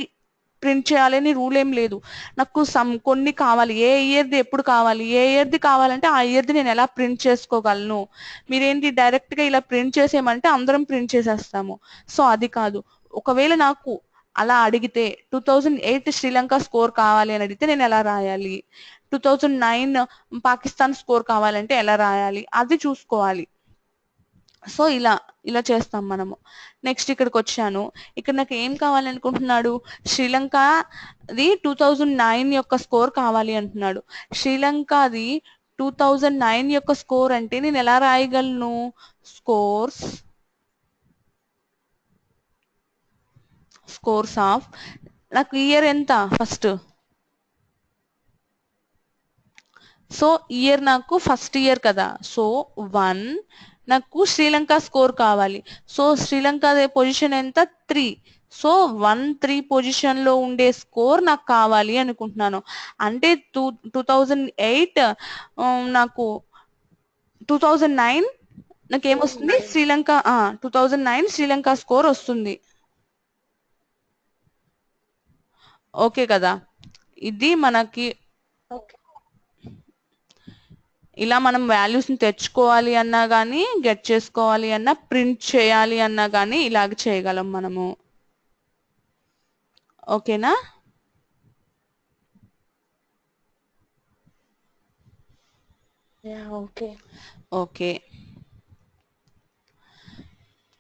ప్రింట్ చేయాలని రూల్ ఏం లేదు. నాకు కొన్ని కావాలి, ఏ ఇయర్ది ఎప్పుడు కావాలి, ఏ ఇయర్ది కావాలంటే ఆ ఇయర్ది నేను ఎలా ప్రింట్ చేసుకోగలను. మీరేంటి డైరెక్ట్ గా ఇలా ప్రింట్ చేసేయమంటే అందరం ప్రింట్ చేసేస్తాము. సో అది కాదు. ఒకవేళ నాకు అలా అడిగితే 2008 శ్రీలంక స్కోర్ కావాలి అని అడిగితే నేను ఎలా రాయాలి, 2009 పాకిస్తాన్ స్కోర్ కావాలంటే ఎలా రాయాలి అది చూసుకోవాలి. సో ఇలా చేస్తాం మనము. నెక్స్ట్ ఇక్కడికి వచ్చాను. ఇక్కడ నాకు ఏం కావాలనుకుంటున్నాడు, శ్రీలంకది 2009 యొక్క స్కోర్ కావాలి అంటున్నాడు. శ్రీలంకది 2009 యొక్క స్కోర్ అంటే నేను ఎలా రాయగలను, స్కోర్స్ ఆఫ్ నాకు ఇయర్ ఎంత ఫస్ట్. సో ఇయర్ నాకు ఫస్ట్ ఇయర్ కదా. సో 1 నాకు శ్రీలంక స్కోర్ కావాలి. సో శ్రీలంక పొజిషన్ ఎంత 3. సో 1-3 పొజిషన్ లో ఉండే స్కోర్ నాకు కావాలి అనుకుంటున్నాను. అంటే 2008 నాకు 2009 నాకేమొస్తుంది శ్రీలంక 2009 శ్రీలంక స్కోర్ వస్తుంది. ఓకే కదా. ఇది మనకి ఇలా మనం వాల్యూస్ ని తెచ్చుకోవాలి అన్నా కానీ, గెట్ చేసుకోవాలి అన్నా, ప్రింట్ చేయాలి అన్నా కానీ ఇలాగ చేయగలం మనము. ఓకేనా. ఓకే.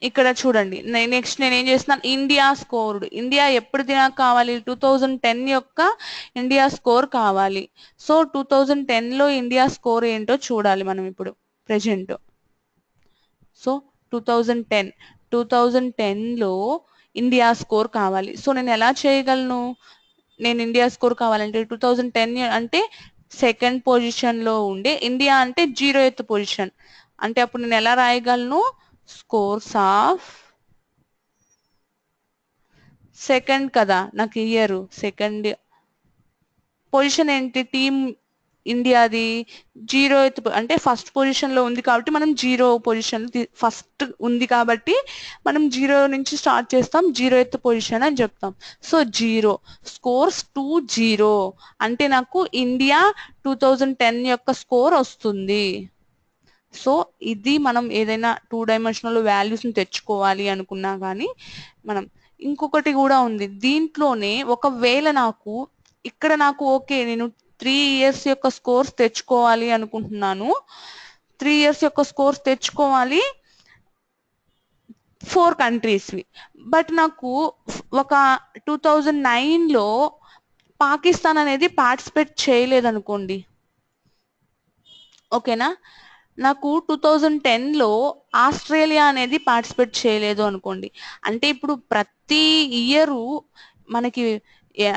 ఇక్కడ చూడండి, నెక్స్ట్ నేను ఏం చేస్తున్నాను, ఇండియా స్కోర్డ్. ఇండియా ఎప్పుడు నాకు కావాలి, 2010 యొక్క ఇండియా స్కోర్ కావాలి. సో 2010 లో ఇండియా స్కోర్ ఏంటో చూడాలి మనం ఇప్పుడు ప్రెజెంట్. సో 2010 లో ఇండియా స్కోర్ కావాలి. సో నేను ఎలా చేయగలను, నేను ఇండియా స్కోర్ కావాలంటే 2010 అంటే సెకండ్ పొజిషన్ లో ఉండే, ఇండియా అంటే 0th పొజిషన్ అంటే అప్పుడు నేను ఎలా రాయగలను, స్కోర్స్ ఆఫ్ సెకండ్ కదా నాకు ఇయర్, సెకండ్ పొజిషన్ ఏంటి, టీమ్ ఇండియాది 0th అంటే ఫస్ట్ పొజిషన్ లో ఉంది కాబట్టి మనం 0 పొజిషన్ ఫస్ట్ ఉంది కాబట్టి మనం 0 నుంచి స్టార్ట్ చేస్తాం, 0th పొజిషన్ అని చెప్తాం. సో 0 స్కోర్స్ 20 అంటే నాకు ఇండియా 2010 యొక్క స్కోర్ వస్తుంది. సో ఇది మనం ఏదైనా 2 డైమెన్షనల్ వాల్యూస్ ని తెచ్చుకోవాలి అనుకున్నా కానీ మనం. ఇంకొకటి కూడా ఉంది దీంట్లోనే, ఒకవేళ నాకు ఇక్కడ నాకు ఓకే నేను 3 years యొక్క స్కోర్స్ తెచ్చుకోవాలి అనుకుంటున్నాను, 3 years యొక్క స్కోర్స్ తెచ్చుకోవాలి 4 కంట్రీస్వి. బట్ నాకు ఒక 2009 లో పాకిస్తాన్ అనేది పార్టిసిపేట్ చేయలేదు అనుకోండి, ఓకేనా. నాకు 2010 లో ఆస్ట్రేలియా అనేది పార్టిసిపేట్ చేయలేదు అనుకోండి, అంటే ఇప్పుడు ప్రతి ఇయర్ మనకి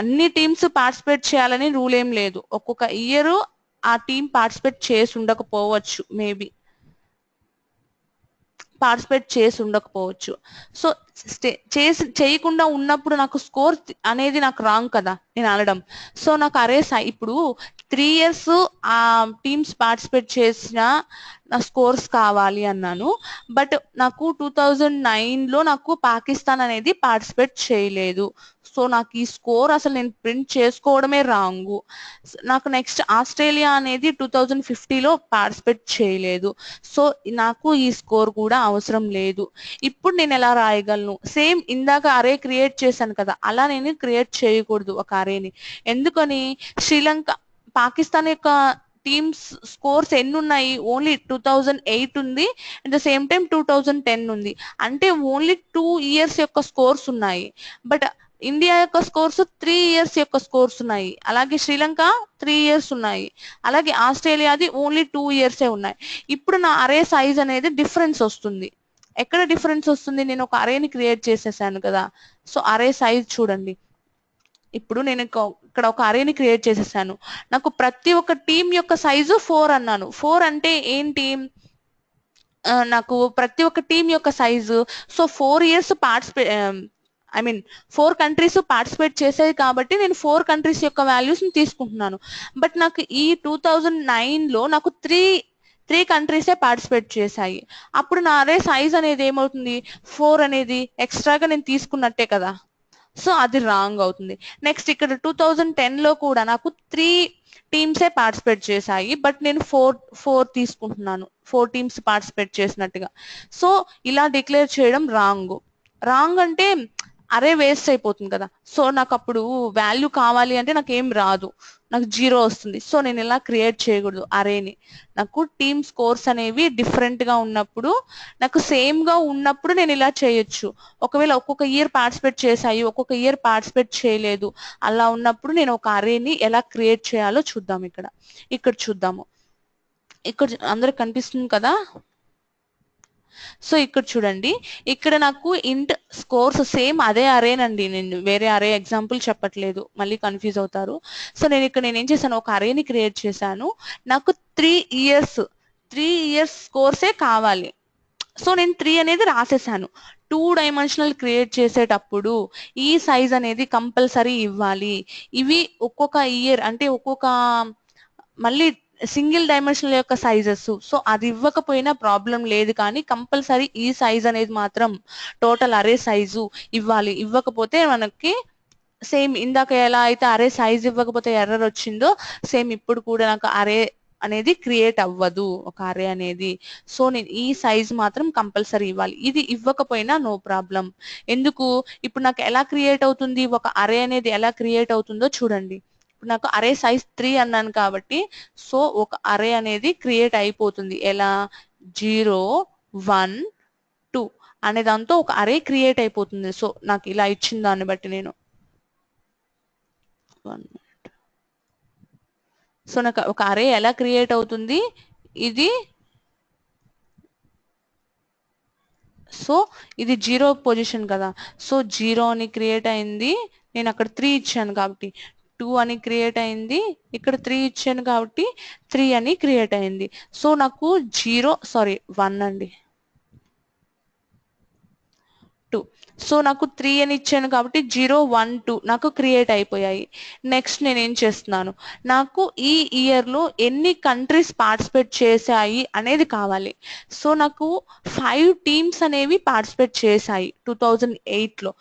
అన్ని టీమ్స్ పార్టిసిపేట్ చేయాలని రూల్ ఏం లేదు. ఒక్కొక్క ఇయర్ ఆ టీం పార్టిసిపేట్ చేసి ఉండకపోవచ్చు, మేబీ పార్టిసిపేట్ చేసి ఉండకపోవచ్చు. సో చేయకుండా ఉన్నప్పుడు నాకు స్కోర్ అనేది నాకు రాంగ్ కదా నేను అనడం. సో నాకు ఇప్పుడు 3 years ఆ టీమ్స్ పార్టిసిపేట్ చేసిన నా స్కోర్స్ కావాలి అన్నాను. బట్ నాకు 2009 లో నాకు పాకిస్తాన్ అనేది పార్టిసిపేట్ చేయలేదు. సో నాకు ఈ స్కోర్ అసలు నేను ప్రింట్ చేసుకోవడమే రాంగు. నాకు నెక్స్ట్ ఆస్ట్రేలియా అనేది 2050 లో పార్టిసిపేట్ చేయలేదు. సో నాకు ఈ స్కోర్ కూడా అవసరం లేదు. ఇప్పుడు నేను ఎలా రాయగలను, సేమ్ ఇందాక అరే క్రియేట్ చేశాను కదా అలా నేను క్రియేట్ చేయకూడదు ఒక అరేని. ఎందుకని, శ్రీలంక పాకిస్తాన్ యొక్క టీమ్స్ స్కోర్స్ ఎన్ని ఉన్నాయి, ఓన్లీ 2008 ఉంది, అట్ ద సేమ్ టైం 2010 ఉంది. అంటే ఓన్లీ 2 years యొక్క స్కోర్స్ ఉన్నాయి. బట్ ఇండియా యొక్క స్కోర్స్ 3 years యొక్క స్కోర్స్ ఉన్నాయి. అలాగే శ్రీలంక 3 years ఉన్నాయి. అలాగే ఆస్ట్రేలియాది ఓన్లీ 2 years ఉన్నాయి. ఇప్పుడు నా అరే సైజ్ అనేది డిఫరెన్స్ వస్తుంది. ఎక్కడ డిఫరెన్స్ వస్తుంది, నేను ఒక అరేని క్రియేట్ చేసేసాను కదా. సో అరే సైజ్ చూడండి, ఇప్పుడు నేను అక్కడ ఒక అరేని క్రియేట్ చేసేసాను. నాకు ప్రతి ఒక్క టీం యొక్క సైజు 4 అన్నాను. 4 అంటే ఏంటి, నాకు ప్రతి ఒక్క టీం యొక్క size, so 4 years I mean 4 countries participate చేసేది కాబట్టి నేను 4 కంట్రీస్ యొక్క వాల్యూస్ ని తీసుకుంటున్నాను. బట్ నాకు ఈ 2009లో నాకు త్రీ కంట్రీసే పార్టిసిపేట్ చేశాయి. అప్పుడు నా అరే సైజ్ అనేది ఏమవుతుంది, 4 అనేది ఎక్స్ట్రాగా నేను తీసుకున్నట్టే కదా, సో అది రాంగ్ అవుతుంది. నెక్స్ట్ ఇక్కడ 2010లో కూడా నాకు 3 టీమ్సే పార్టిసిపేట్ చేశాయి, బట్ నేను 4 తీసుకుంటున్నాను, 4 టీమ్స్ పార్టిసిపేట్ చేసినట్టుగా. సో ఇలా డిక్లేర్ చేయడం రాంగ్ అంటే అరే వేస్ట్ అయిపోతుంది కదా. సో నాకు అప్పుడు వాల్యూ కావాలి అంటే నాకు ఏం రాదు, నాకు 0 వస్తుంది. సో నేను ఇలా క్రియేట్ చేయకూడదు అరేని. నాకు టీమ్ స్కోర్స్ అనేవి డిఫరెంట్ గా ఉన్నప్పుడు, నాకు సేమ్ గా ఉన్నప్పుడు నేను ఇలా చేయొచ్చు. ఒకవేళ ఒక్కొక్క ఇయర్ పార్టిసిపేట్ చేశాయి, ఒక్కొక్క ఇయర్ పార్టిసిపేట్ చేయలేదు, అలా ఉన్నప్పుడు నేను ఒక అరేని ఎలా క్రియేట్ చేయాలో చూద్దాం. ఇక్కడ చూద్దాము. ఇక్కడ అందరికి కనిపిస్తుంది కదా. సో ఇక్కడ చూడండి, ఇక్కడ నాకు ఇంట్ స్కోర్స్ సేమ్ అదే అరేనండి, నేను వేరే అరే ఎగ్జాంపుల్ చెప్పట్లేదు, మళ్ళీ కన్ఫ్యూజ్ అవుతారు. సో నేను ఏం చేశాను, ఒక అరేని క్రియేట్ చేశాను. నాకు 3 ఇయర్స్ స్కోర్సే కావాలి. సో నేను 3 అనేది రాసేసాను. 2 డైమెన్షనల్ క్రియేట్ చేసేటప్పుడు ఈ సైజ్ అనేది కంపల్సరీ ఇవ్వాలి. ఇవి ఒక్కొక్క ఇయర్ అంటే మళ్ళీ సింగిల్ డైమెన్షనల్ యొక్క సైజెస్, సో అది ఇవ్వకపోయినా ప్రాబ్లం లేదు, కానీ కంపల్సరీ ఈ సైజ్ అనేది మాత్రం టోటల్ అరే సైజు ఇవ్వాలి. ఇవ్వకపోతే మనకి సేమ్ ఇందాక ఎలా అయితే అరే సైజ్ ఇవ్వకపోతే ఎర్రర్ వచ్చిందో, సేమ్ ఇప్పుడు కూడా నాకు అరే అనేది క్రియేట్ అవ్వదు, ఒక అరే అనేది. సో నేను ఈ సైజ్ మాత్రం కంపల్సరీ ఇవ్వాలి. ఇది ఇవ్వకపోయినా నో ప్రాబ్లం. ఎందుకు, ఇప్పుడు నాకు ఎలా క్రియేట్ అవుతుంది, ఒక అరే అనేది ఎలా క్రియేట్ అవుతుందో చూడండి. ఇప్పుడు నాకు అరే సైజ్ 3 అన్నాను కాబట్టి, సో ఒక అరే అనేది క్రియేట్ అయిపోతుంది. ఎలా, 0 1 2 అనే దాంతో ఒక అరే క్రియేట్ అయిపోతుంది. సో నాకు ఇలా ఇచ్చిన దాన్ని బట్టి నేను సో నాకు ఒక అరే ఎలా క్రియేట్ అవుతుంది, ఇది సో ఇది 0 పొజిషన్ కదా, సో 0 అని క్రియేట్ అయింది. నేను అక్కడ 3 ఇచ్చాను కాబట్టి 2 అని క్రియేట్ అయింది, ఇక్కడ 3 ఇచ్చాను కాబట్టి 3 అని క్రియేట్ అయింది. సో నాకు 1 అండి 2. సో నాకు 3 అని ఇచ్చాను కాబట్టి 0 1 2 నాకు క్రియేట్ అయిపోయాయి. నెక్స్ట్ నేను ఏం చేస్తున్నాను, నాకు ఈ ఇయర్ లో ఎన్ని కంట్రీస్ పార్టిసిపేట్ చేశాయి అనేది కావాలి. సో నాకు 5 టీమ్స్ అనేవి పార్టిసిపేట్ చేశాయి 2008లో.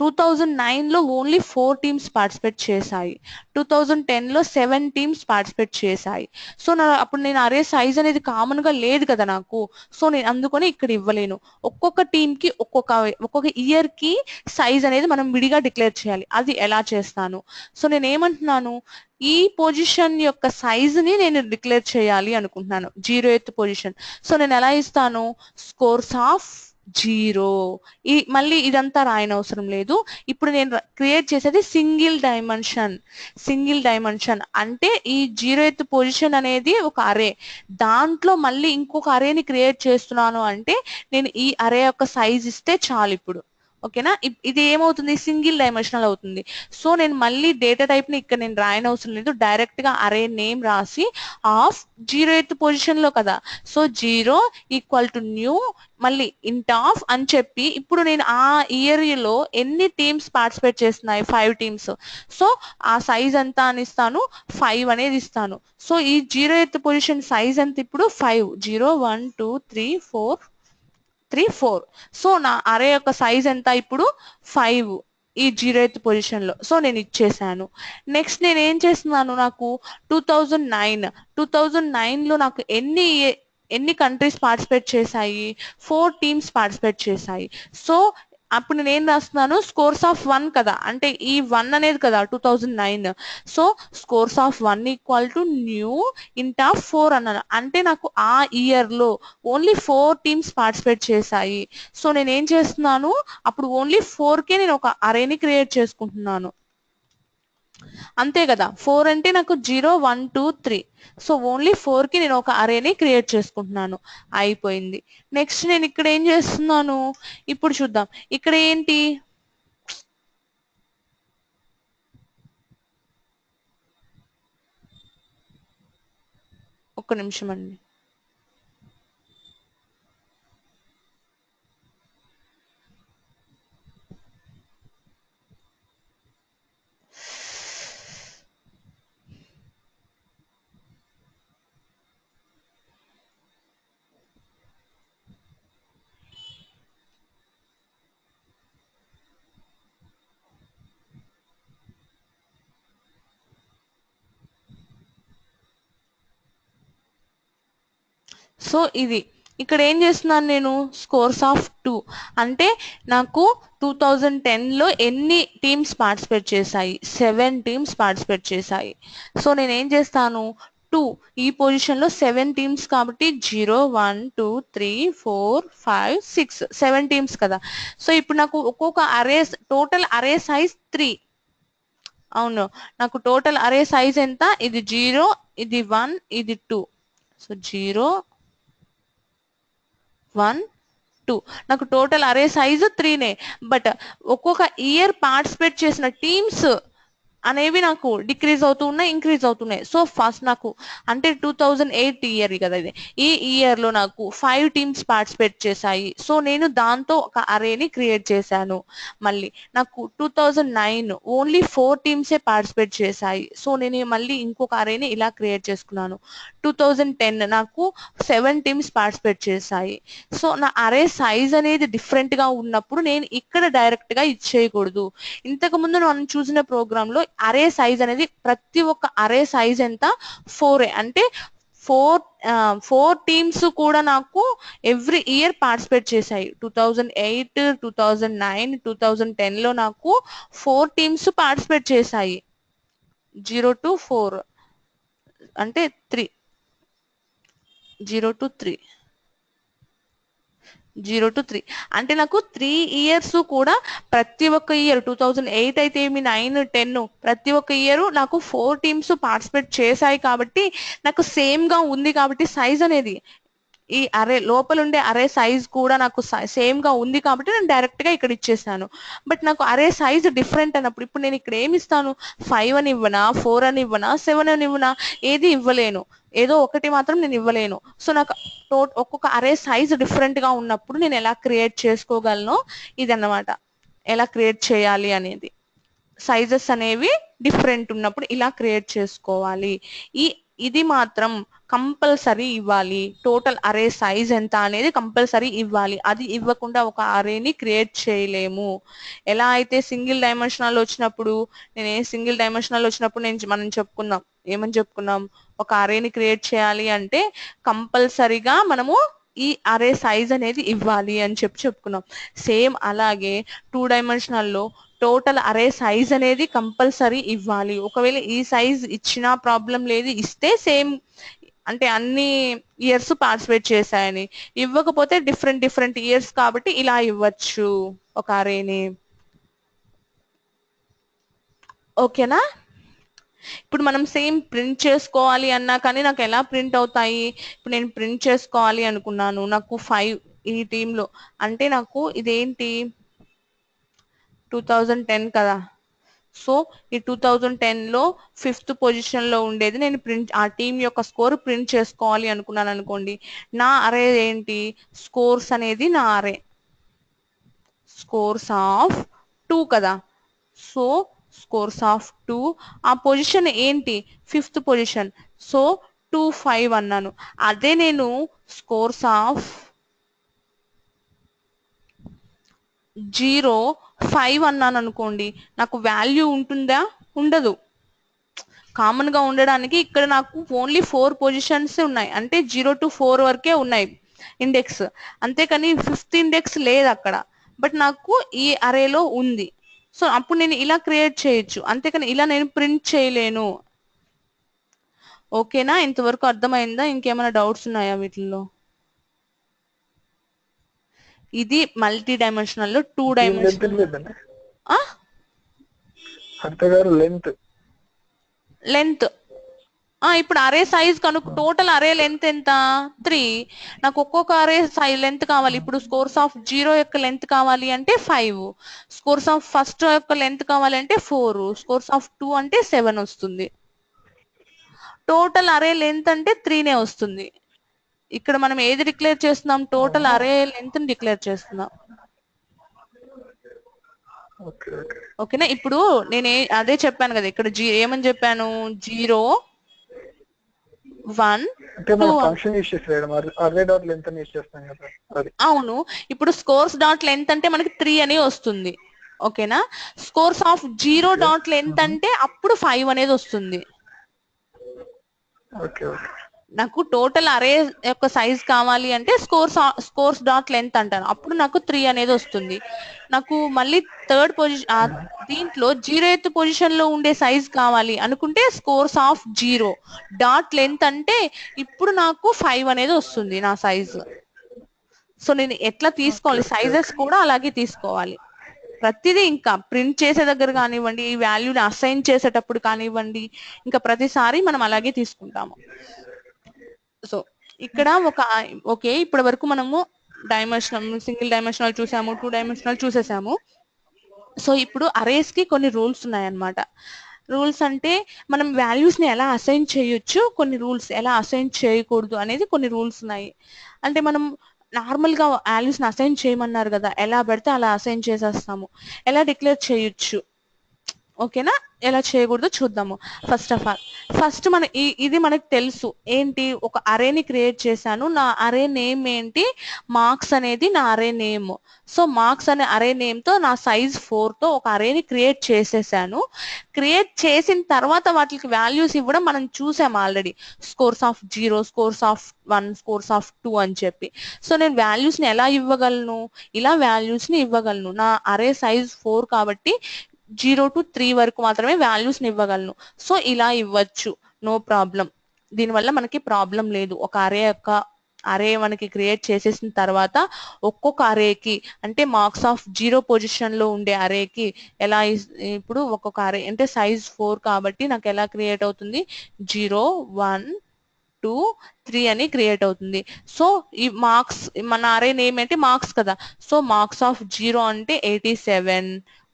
2009లో ఓన్లీ 4 టీమ్స్ పార్టిసిపేట్ చేశాయి. 2010లో 7 టీమ్స్ పార్టిసిపేట్ చేశాయి. సో అప్పుడు నేను అరే సైజ్ అనేది కామన్ గా లేదు కదా నాకు, సో నేను అందుకని ఇక్కడ ఇవ్వలేను. ఒక్కొక్క టీమ్ కి ఒక్కొక్క ఇయర్ కి సైజ్ అనేది మనం విడిగా డిక్లేర్ చేయాలి. అది ఎలా చేస్తాను, సో నేను ఏమంటున్నాను, ఈ పొజిషన్ యొక్క సైజ్ ని నేను డిక్లేర్ చేయాలి అనుకుంటున్నాను, 0th పొజిషన్. సో నేను ఎలా ఇస్తాను, స్కోర్స్ ఆఫ్ 0. మళ్ళీ ఇదంతా రాయనవసరం లేదు. ఇప్పుడు నేను క్రియేట్ చేసేది సింగిల్ డైమెన్షన్ అంటే ఈ 0th పొజిషన్ అనేది ఒక అరే, దాంట్లో మళ్ళీ ఇంకొక అరేని క్రియేట్ చేస్తున్నాను అంటే నేను ఈ అరే యొక్క సైజ్ ఇస్తే చాలు. ఇప్పుడు ఓకేనా, ఇది ఏమవుతుంది, సింగిల్ డైమెన్షనల్ అవుతుంది. సో నేను మళ్ళీ డేటా టైప్ ని ఇక్కడ నేను రాయనవసరం లేదు, డైరెక్ట్ గా అరే నేమ్ రాసి ఆఫ్ 0th పొజిషన్ లో కదా, సో 0 ఈక్వల్ టు న్యూ మళ్ళీ ఇంట్ ఆఫ్ అని చెప్పి, ఇప్పుడు నేను ఆ ఇయర్ లో ఎన్ని టీమ్స్ పార్టిసిపేట్ చేస్తున్నాయి, 5 టీమ్స్. సో ఆ సైజ్ ఎంత అని ఇస్తాను, 5 అనేది ఇస్తాను. సో ఈ 0th పొజిషన్ సైజ్ ఎంత ఇప్పుడు 5, 0 1 2 3 4 4. సో నా అరే యొక్క సైజ్ ఎంత ఇప్పుడు 5 ఈ 0th పొజిషన్ లో. సో నేను ఇచ్చేసాను. నెక్స్ట్ నేను ఏం చేస్తున్నాను, నాకు 2009లో నాకు ఎన్ని కంట్రీస్ పార్టిసిపేట్ చేశాయి, 4 టీమ్స్ పార్టిసిపేట్ చేశాయి. సో అప్పుడు నేను ఏం రాస్తున్నాను, స్కోర్స్ ఆఫ్ 1 కదా, అంటే ఈ 1 అనేది కదా 2009. So scores of 1 equal to new ఇంట్ ఆఫ్ 4 అన్నాను. అంటే నాకు ఆ ఇయర్ లో ఓన్లీ 4 టీమ్స్ పార్టిసిపేట్ చేశాయి. సో నేను ఏం చేస్తున్నాను, అప్పుడు ఓన్లీ 4కే నేను ఒక అరేని క్రియేట్ చేసుకుంటున్నాను, అంతే కదా. 4 అంటే నాకు 0 1 2 3, సో ఓన్లీ 4కి నేను ఒక అరేని క్రియేట్ చేసుకుంటున్నాను, అయిపోయింది. నెక్స్ట్ నేను ఇక్కడ ఏం చేస్తున్నాను, ఇప్పుడు చూద్దాం. ఇక్కడ ఏంటి, ఒక్క నిమిషం అండి. సో ఇది ఇక్కడ ఏం చేస్తున్నాను నేను, స్కోర్స్ ఆఫ్ 2 అంటే నాకు 2010లో ఎన్ని టీమ్స్ పార్టిసిపేట్ చేశాయి, 7 టీమ్స్ పార్టిసిపేట్ చేశాయి. సో నేను ఏం చేస్తాను, 2 ఈ పొజిషన్ లో 7 టీమ్స్ కాబట్టి 0 1 2 3 4 5 6 7 టీమ్స్ కదా. సో ఇప్పుడు నాకు ఒక్కొక్క అరే టోటల్ అరే సైజ్ 3. అవును, నాకు టోటల్ అరే సైజ్ ఎంత, ఇది 0 ఇది 1 ఇది 2. సో 0 1 2 నాకు టోటల్ అరే సైజ్ 3నే. బట్ ఒక్కొక్క ఇయర్ పార్టిసిపేట్ చేసిన టీమ్స్ అనేవి నాకు డిక్రీజ్ అవుతూ ఉన్నాయి, ఇంక్రీజ్ అవుతున్నాయి. సో ఫస్ట్ నాకు అంటే 2008 ఇయర్ కదా ఇది, ఈ ఇయర్ లో నాకు 5 టీమ్స్ పార్టిసిపేట్ చేశాయి. సో నేను దాంతో ఒక అరేని క్రియేట్ చేశాను. మళ్ళీ నాకు 2009 ఓన్లీ 4 టీమ్సే పార్టిసిపేట్ చేశాయి. సో నేను మళ్ళీ ఇంకొక అరేని ఇలా క్రియేట్ చేసుకున్నాను. 2010 నాకు 7 టీమ్స్ పార్టిసిపేట్ చేశాయి. సో నా అరే సైజ్ అనేది డిఫరెంట్ గా ఉన్నప్పుడు నేను ఇక్కడ డైరెక్ట్ గా ఇచ్చేయకూడదు. ఇంతకు ముందు మనం చూసిన ప్రోగ్రామ్ లో అరే సైజ్ అనేది ప్రతి ఒక్క అరే సైజ్ ఎంత 4 అంటే 4 టీమ్స్ కూడా నాకు ఎవ్రీ ఇయర్ పార్టిసిపేట్ చేశాయి. 2008 2009 2010 లో నాకు 4 టీమ్స్ పార్టిసిపేట్ చేశాయి. 0 to 4 అంటే 3 0 to 3 0 to 3 అంటే నాకు 3 ఇయర్స్ కూడా ప్రతి ఒక్క ఇయర్ 2008 అయితే ఏమి 9 10 ప్రతి ఒక్క ఇయర్ నాకు 4 టీమ్స్ పార్టిసిపేట్ చేశాయి కాబట్టి నాకు సేమ్ గా ఉంది. కాబట్టి సైజ్ అనేది ఈ అరే లోపల ఉండే అరే సైజ్ కూడా నాకు సేమ్ గా ఉంది కాబట్టి నేను డైరెక్ట్ గా ఇక్కడ ఇచ్చేసాను. బట్ నాకు అరే సైజ్ డిఫరెంట్ అన్నప్పుడు ఇప్పుడు నేను ఇక్కడ ఏమి ఇస్తాను, 5 అని ఇవ్వనా, 4 అని ఇవ్వనా, 7 అని ఇవ్వనా, ఏది ఇవ్వలేను. ఏదో ఒకటి మాత్రం నేను ఇవ్వలేను. సో నాకు ఒక్కొక్క అరే సైజ్ డిఫరెంట్ గా ఉన్నప్పుడు నేను ఎలా క్రియేట్ చేసుకోగలను, ఇదన్నమాట ఎలా క్రియేట్ చేయాలి అనేది. సైజెస్ అనేవి డిఫరెంట్ ఉన్నప్పుడు ఇలా క్రియేట్ చేసుకోవాలి. ఇది మాత్రం కంపల్సరీ ఇవ్వాలి. టోటల్ అరే సైజ్ ఎంత అనేది కంపల్సరీ ఇవ్వాలి. అది ఇవ్వకుండా ఒక అరేని క్రియేట్ చేయలేము. ఎలా అయితే సింగిల్ డైమెన్షనల్ వచ్చినప్పుడు మనం చెప్పుకుందాం, ఏమని చెప్పుకున్నాం, ఒక అరేని క్రియేట్ చేయాలి అంటే కంపల్సరీగా మనము ఈ అరే సైజ్ అనేది ఇవ్వాలి అని చెప్పుకున్నాం. సేమ్ అలాగే 2 డైమెన్షనల్లో టోటల్ అరే సైజ్ అనేది కంపల్సరీ ఇవ్వాలి. ఒకవేళ ఈ సైజ్ ఇచ్చినా ప్రాబ్లం లేదు, ఇస్తే సేమ్ అంటే అన్ని ఇయర్స్ పార్టిసిపేట్ చేశాయని. ఇవ్వకపోతే డిఫరెంట్ ఇయర్స్ కాబట్టి ఇలా ఇవ్వచ్చు ఒక అరేని. ఓకేనా? ఇప్పుడు మనం సేమ్ ప్రింట్ చేసుకోవాలి అన్నా కానీ నాకు ఎలా ప్రింట్ అవుతాయి, ఇప్పుడు నేను ప్రింట్ చేసుకోవాలి అనుకున్నాను, నాకు 5 ఈ టీంలో అంటే నాకు ఇదేంటి 2010 కదా. సో ఈ 2010లో 5th పొజిషన్ లో ఉండేది నేను ప్రింట్ ఆ టీం యొక్క స్కోర్ ప్రింట్ చేసుకోవాలి అనుకున్నాను అనుకోండి. నా అరే ఏంటి, స్కోర్స్ అనేది నా అరే స్కోర్స్ ఆఫ్ 2 కదా. సో స్కోర్స్ ఆఫ్ 2 ఆ పొజిషన్ ఏంటి 5th పొజిషన్. సో 2 5 అన్నాను. అదే నేను స్కోర్స్ ఆఫ్ 0 5 అన్నాను అనుకోండి, నాకు వాల్యూ ఉంటుందా, ఉండదు. కామన్ గా ఉండడానికి ఇక్కడ నాకు ఓన్లీ 4 పొజిషన్స్ ఉన్నాయి, అంటే 0 to 4 వరకే ఉన్నాయి ఇండెక్స్, అంతేకాని 5th ఇండెక్స్ లేదు అక్కడ. బట్ నాకు ఈ అరేలో ఉంది. సో అప్పుడు నేను ఇలా క్రియేట్ చేయొచ్చు, అంతేకాని ఇలా నేను ప్రింట్ చేయలేను. ఓకేనా? ఇంతవరకు అర్థమైందా? ఇంకేమైనా డౌట్స్ ఉన్నాయా వీటిల్లో? ఇది మల్టీ డైమెన్షనల్ లో 2 డైమెన్షనల్ లెంత్. ఇప్పుడు అరే సైజ్ కనుక టోటల్ అరే లెంత్ ఎంత 3. నాకు ఒక్కొక్క అరే సైజ్ లెంత్ కావాలి. ఇప్పుడు స్కోర్స్ ఆఫ్ 0 యొక్క లెంత్ కావాలి అంటే 5, స్కోర్స్ ఆఫ్ ఫస్ట్ యొక్క లెంత్ కావాలి అంటే 4, స్కోర్స్ ఆఫ్ 2 అంటే 7 వస్తుంది. టోటల్ అరే లెంత్ అంటే 3నే వస్తుంది. ఇక్కడ మనం ఏది డిక్లేర్ చేస్తున్నాం? టోటల్ అరే లెంత్ ని డిక్లేర్ చేస్తున్నాం. ఓకేనా? ఇప్పుడు నేను అదే చెప్పాను కదా, ఇక్కడ ఏమని చెప్పాను? 0 1 2. అవును. ఇప్పుడు స్కోర్స్ డాట్ లెంత్ అంటే మనకి 3 అని వస్తుంది. ఓకేనా? స్కోర్స్ ఆఫ్ 0 డాట్ లెంత్ అంటే అప్పుడు 5 అనేది వస్తుంది. నాకు టోటల్ అరే యొక్క సైజ్ కావాలి అంటే స్కోర్స్ డాట్ లెంత్ అంటాను, అప్పుడు నాకు 3 అనేది వస్తుంది. నాకు మళ్ళీ థర్డ్ పొజిషన్ దీంట్లో 0th పొజిషన్ లో ఉండే సైజ్ కావాలి అనుకుంటే స్కోర్స్ ఆఫ్ 0 డాట్ లెంత్ అంటే ఇప్పుడు నాకు 5 అనేది వస్తుంది నా సైజు. సో నేను ఎట్లా తీసుకోవాలి? సైజెస్ కూడా అలాగే తీసుకోవాలి. ప్రతిదీ ఇంకా ప్రింట్ చేసే దగ్గర కానివ్వండి, ఈ వాల్యూని అసైన్ చేసేటప్పుడు కానివ్వండి, ఇంకా ప్రతిసారి మనం అలాగే తీసుకుంటాము. సో ఇక్కడ ఓకే, ఇప్పటి వరకు మనము సింగిల్ డైమెన్షనల్ చూసాము, 2 డైమెన్షనల్ చూసేసాము. సో ఇప్పుడు అరేస్ కి కొన్ని రూల్స్ ఉన్నాయన్నమాట. రూల్స్ అంటే మనం వాల్యూస్ ని ఎలా అసైన్ చేయొచ్చు, కొన్ని రూల్స్ ఎలా అసైన్ చేయకూడదు అనేది కొన్ని రూల్స్ ఉన్నాయి. అంటే మనం నార్మల్ గా వాల్యూస్ ని అసైన్ చేయమన్నారు కదా, ఎలా పెడితే అలా అసైన్ చేసేస్తాము. ఎలా డిక్లేర్ చేయొచ్చు, ఓకేనా? ఎలా చేయకూడదో చూద్దాము. ఫస్ట్ మన ఇది మనకు తెలుసు ఏంటి, ఒక అరేని క్రియేట్ చేశాను. నా అరే నేమ్ ఏంటి? మార్క్స్ అనేది నా అరే నేమ్. సో మార్క్స్ అనే అరే నేమ్ తో నా సైజ్ 4 తో ఒక అరేని క్రియేట్ చేసేసాను. క్రియేట్ చేసిన తర్వాత వాటికి వాల్యూస్ ఇవ్వడం మనం చూసాం already, scores of 0, scores of 1, scores of 2 అని చెప్పి. సో నేను వాల్యూస్ ని ఎలా ఇవ్వగలను? ఇలా వాల్యూస్ ని ఇవ్వగలను. నా అరే సైజ్ 4 కాబట్టి 0 to 3 వరకు మాత్రమే వాల్యూస్ ని ఇవ్వగలను. సో ఇలా ఇవ్వచ్చు, నో ప్రాబ్లం. దీనివల్ల మనకి ప్రాబ్లం లేదు. ఒక అరే మనకి క్రియేట్ చేసేసిన తర్వాత ఒక్కొక్క అరేకి అంటే మార్క్స్ ఆఫ్ 0 పొజిషన్ లో ఉండే అరేకి ఎలా ఇప్పుడు ఒక్కొక్క అరే అంటే సైజ్ 4 కాబట్టి నాకు ఎలా క్రియేట్ అవుతుంది? 0 1 2 3 అని క్రియేట్ అవుతుంది. సో ఈ మార్క్స్, మన అరే నేమ్ ఏంటి? మార్క్స్ కదా. సో మార్క్స్ ఆఫ్ 0 అంటే 87,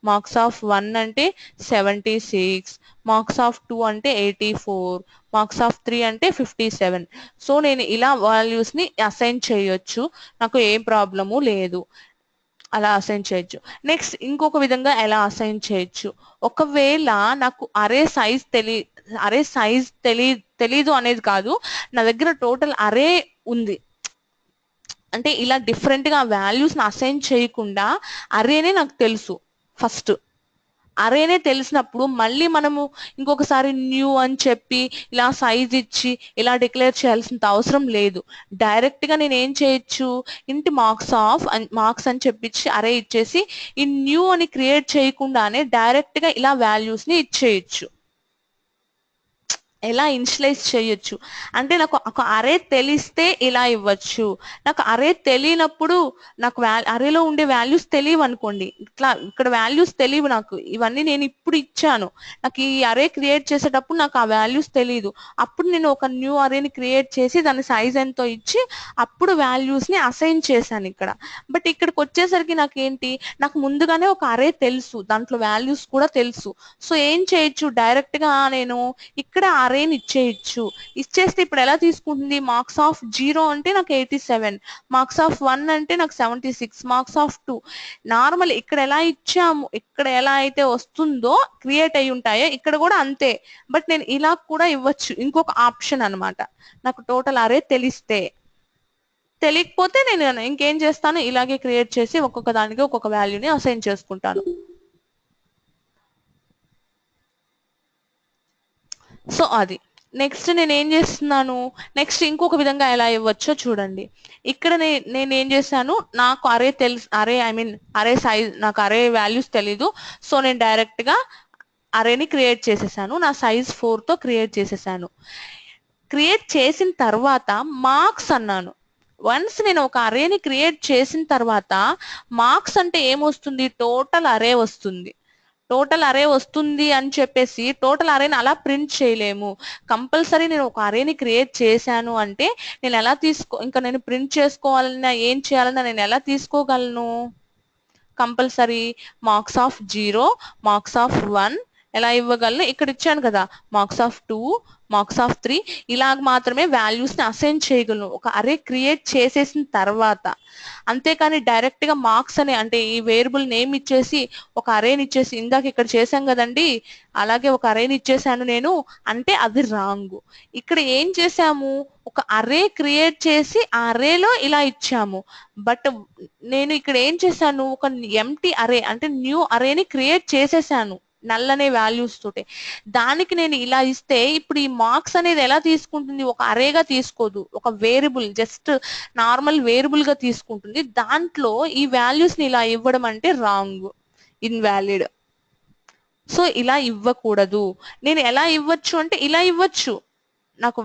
మార్క్స్ ఆఫ్ 1 అంటే 76, మార్క్స్ ఆఫ్ 2 అంటే 84, మార్క్స్ ఆఫ్ 3 అంటే 57. సో నేను ఇలా వాల్యూస్ ని అసైన్ చేయొచ్చు, నాకు ఏం ప్రాబ్లము లేదు. అలా అసైన్ చేయొచ్చు. నెక్స్ట్ ఇంకొక విధంగా ఎలా అసైన్ చేయొచ్చు, ఒకవేళ నాకు అరే సైజ్ తెలీదు అనేది కాదు, నా దగ్గర టోటల్ అరే ఉంది అంటే ఇలా డిఫరెంట్ గా వాల్యూస్ ని అసైన్ చేయకుండా అరేనే నాకు తెలుసు. ఫస్ట్ అరేనే తెలిసినప్పుడు మళ్ళీ మనము ఇంకొకసారి న్యూ అని చెప్పి ఇలా సైజ్ ఇచ్చి ఇలా డిక్లేర్ చేయాల్సిన అవసరం లేదు. డైరెక్ట్ గా నేను ఏం చేయొచ్చు? ఇంటి మార్క్స్ అని చెప్పించి అరే ఇచ్చేసి ఈ న్యూ అని క్రియేట్ చేయకుండానే డైరెక్ట్ గా ఇలా వాల్యూస్ ని ఇచ్చేయచ్చు. ఎలా ఇనిషియలైజ్ చేయొచ్చు అంటే నాకు ఒక అరే తెలిస్తే ఇలా ఇవ్వచ్చు. నాకు అరే తెలియనప్పుడు, నాకు అరేలో ఉండే వాల్యూస్ తెలియవు అనుకోండి, ఇట్లా ఇక్కడ వాల్యూస్ తెలియవు నాకు, ఇవన్నీ నేను ఇప్పుడు ఇచ్చాను, నాకు ఈ అరే క్రియేట్ చేసేటప్పుడు నాకు ఆ వాల్యూస్ తెలియదు, అప్పుడు నేను ఒక న్యూ అరేని క్రియేట్ చేసి దాని సైజ్ ఎంతో ఇచ్చి అప్పుడు వాల్యూస్ ని అసైన్ చేశాను ఇక్కడ. బట్ ఇక్కడికి వచ్చేసరికి నాకు ముందుగానే ఒక అరే తెలుసు, దాంట్లో వాల్యూస్ కూడా తెలుసు. సో ఏం చేయొచ్చు? డైరెక్ట్ గా నేను ఇక్కడ అరేని ఇచ్చేస్తే ఇప్పుడు ఎలా తీసుకుంటుంది? మార్క్స్ ఆఫ్ 0 అంటే నాకు 87, మార్క్స్ ఆఫ్ 1 అంటే నాకు 76, మార్క్స్ ఆఫ్ 2 నార్మల్ ఇక్కడ ఎలా ఇచ్చాము, ఇక్కడ ఎలా అయితే వస్తుందో క్రియేట్ అయి ఉంటాయో ఇక్కడ కూడా అంతే. బట్ నేను ఇలా కూడా ఇవ్వచ్చు, ఇంకొక ఆప్షన్ అన్నమాట. నాకు టోటల్ అరే తెలియకపోతే నేను ఇంకేం చేస్తాను, ఇలాగే క్రియేట్ చేసి ఒక్కొక్క దానికి ఒక్కొక్క వాల్యూని అసైన్ చేసుకుంటాను. సో అది నెక్స్ట్ నేను ఏం చేస్తున్నాను, నెక్స్ట్ ఇంకొక విధంగా ఎలా ఇవ్వచ్చో చూడండి. ఇక్కడ నేను ఏం చేశాను, నాకు అరే సైజ్, నాకు అరే వాల్యూస్ తెలీదు. సో నేను డైరెక్ట్ గా అరేని క్రియేట్ చేసేసాను, నా సైజ్ 4 తో క్రియేట్ చేసేసాను. క్రియేట్ చేసిన తర్వాత మార్క్స్ అన్నాను. వన్స్ నేను ఒక అరేని క్రియేట్ చేసిన తర్వాత మార్క్స్ అంటే ఏమొస్తుంది? టోటల్ అరే వస్తుంది. టోటల్ అరే వస్తుంది అని చెప్పేసి టోటల్ అరేని అలా ప్రింట్ చేయలేము. కంపల్సరీ నేను ఒక అరేని క్రియేట్ చేశాను అంటే నేను ఎలా ఇంకా నేను ప్రింట్ చేసుకోవాలన్నా ఏం చేయాలన్నా నేను ఎలా తీసుకోగలను? Compulsory marks of 0, marks of 1, ఎలా ఇవ్వగలను, ఇక్కడ ఇచ్చాను కదా మార్క్స్ ఆఫ్ 2, మార్క్స్ ఆఫ్ 3 ఇలాగ మాత్రమే వాల్యూస్ ని అసైన్ చేయగలను ఒక అరే క్రియేట్ చేసేసిన తర్వాత. అంతేకాని డైరెక్ట్ గా మార్క్స్ అనే అంటే ఈ వేరియబుల్ నేమ్ ఇచ్చేసి ఒక అరేని ఇచ్చేసి ఇందాక ఇక్కడ చేశాం కదండి అలాగే ఒక అరేని ఇచ్చేసాను నేను అంటే అది రాంగ్. ఇక్కడ ఏం చేసాము, ఒక అరే క్రియేట్ చేసి ఆ అరేలో ఇలా ఇచ్చాము. బట్ నేను ఇక్కడ ఏం చేశాను, ఒక ఎంటీ అరే అంటే న్యూ అరేని క్రియేట్ చేసేసాను నల్ అనే వాల్యూస్ తోటి. దానికి నేను ఇలా ఇస్తే ఇప్పుడు ఈ మార్క్స్ అనేది ఎలా తీసుకుంటుంది, ఒక అరేగా తీసుకోదు, ఒక వేరియబుల్ జస్ట్ నార్మల్ వేరియబుల్ గా తీసుకుంటుంది. దాంట్లో ఈ వాల్యూస్ ని ఇలా ఇవ్వడం అంటే రాంగ్, ఇన్వాలిడ్. సో ఇలా ఇవ్వకూడదు. నేను ఎలా ఇవ్వచ్చు అంటే ఇలా ఇవ్వచ్చు, నాకు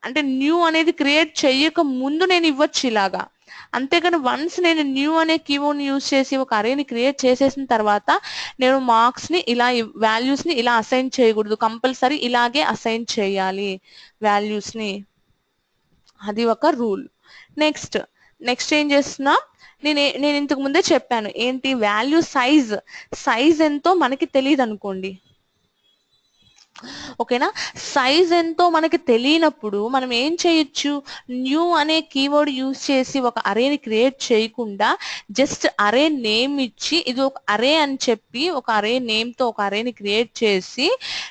అంటే న్యూ అనేది క్రియేట్ చెయ్యక ముందు నేను ఇవ్వచ్చు ఇలాగా. అంతేకాని వన్స్ నేను న్యూ అనే కీవర్డ్ యూజ్ చేసి ఒక అరేని క్రియేట్ చేసేసిన తర్వాత నేను మార్క్స్ ని ఇలా వాల్యూస్ ని ఇలా అసైన్ చేయకూడదు, కంపల్సరీ ఇలాగే అసైన్ చేయాలి వాల్యూస్ ని. అది ఒక రూల్. నెక్స్ట్ ఏం చేస్తున్నా, నేను ఇంతకు ముందే చెప్పాను ఏంటి, వాల్యూ సైజ్ ఎంతో మనకి తెలియదు అనుకోండి, ఓకేనా. సైజ్ ఎంతో మనకి తెలియనప్పుడు మనం ఏం చేయొచ్చు, న్యూ అనే కీవర్డ్ యూజ్ చేసి ఒక అరేని క్రియేట్ చేయకుండా జస్ట్ అరే నేమ్ ఇచ్చి ఇది ఒక అరే అని చెప్పి ఒక అరే నేమ్ తో ఒక అరేని క్రియేట్ చేసి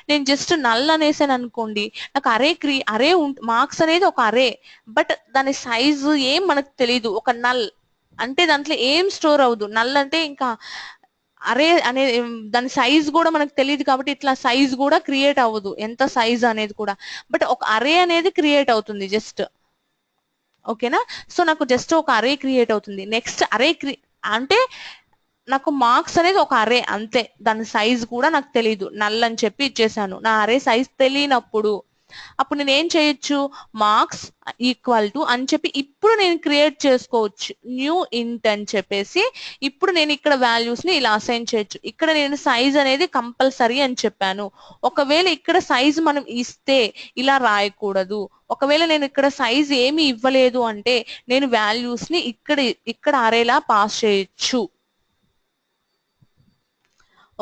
నేను జస్ట్ నల్ అనేసాను అనుకోండి, నాకు అరే మార్క్స్ అనేది ఒక అరే, బట్ దాని సైజు ఏం మనకు తెలియదు. ఒక నల్ అంటే దాంట్లో ఏం స్టోర్ అవ్వదు, నల్ అంటే ఇంకా అరే అనే దాని సైజ్ కూడా మనకు తెలియదు కాబట్టి ఇట్లా సైజ్ కూడా క్రియేట్ అవ్వదు, ఎంత సైజ్ అనేది కూడా. బట్ ఒక అరే అనేది క్రియేట్ అవుతుంది జస్ట్, ఓకేనా. సో నాకు జస్ట్ ఒక అరే క్రియేట్ అవుతుంది. నెక్స్ట్ అరే అంటే నాకు మార్క్స్ అనేది ఒక అరే అంతే, దాని సైజ్ కూడా నాకు తెలియదు, నల్ అని చెప్పి ఇచ్చేసాను. నా అరే సైజ్ తెలియనప్పుడు అప్పుడు నేను ఏం చేయొచ్చు, మార్క్స్ ఈక్వల్ టు అని చెప్పి ఇప్పుడు నేను క్రియేట్ చేసుకోవచ్చు న్యూ ఇంట్ అని చెప్పేసి. ఇప్పుడు నేను ఇక్కడ వాల్యూస్ ని ఇలా అసైన్ చేయొచ్చు. ఇక్కడ నేను సైజ్ అనేది కంపల్సరీ అని చెప్పాను. ఒకవేళ ఇక్కడ సైజ్ మనం ఇస్తే ఇలా రాయకూడదు. ఒకవేళ నేను ఇక్కడ సైజ్ ఏమి ఇవ్వలేదు అంటే నేను వాల్యూస్ ని ఇక్కడ అరేలా పాస్ చేయొచ్చు,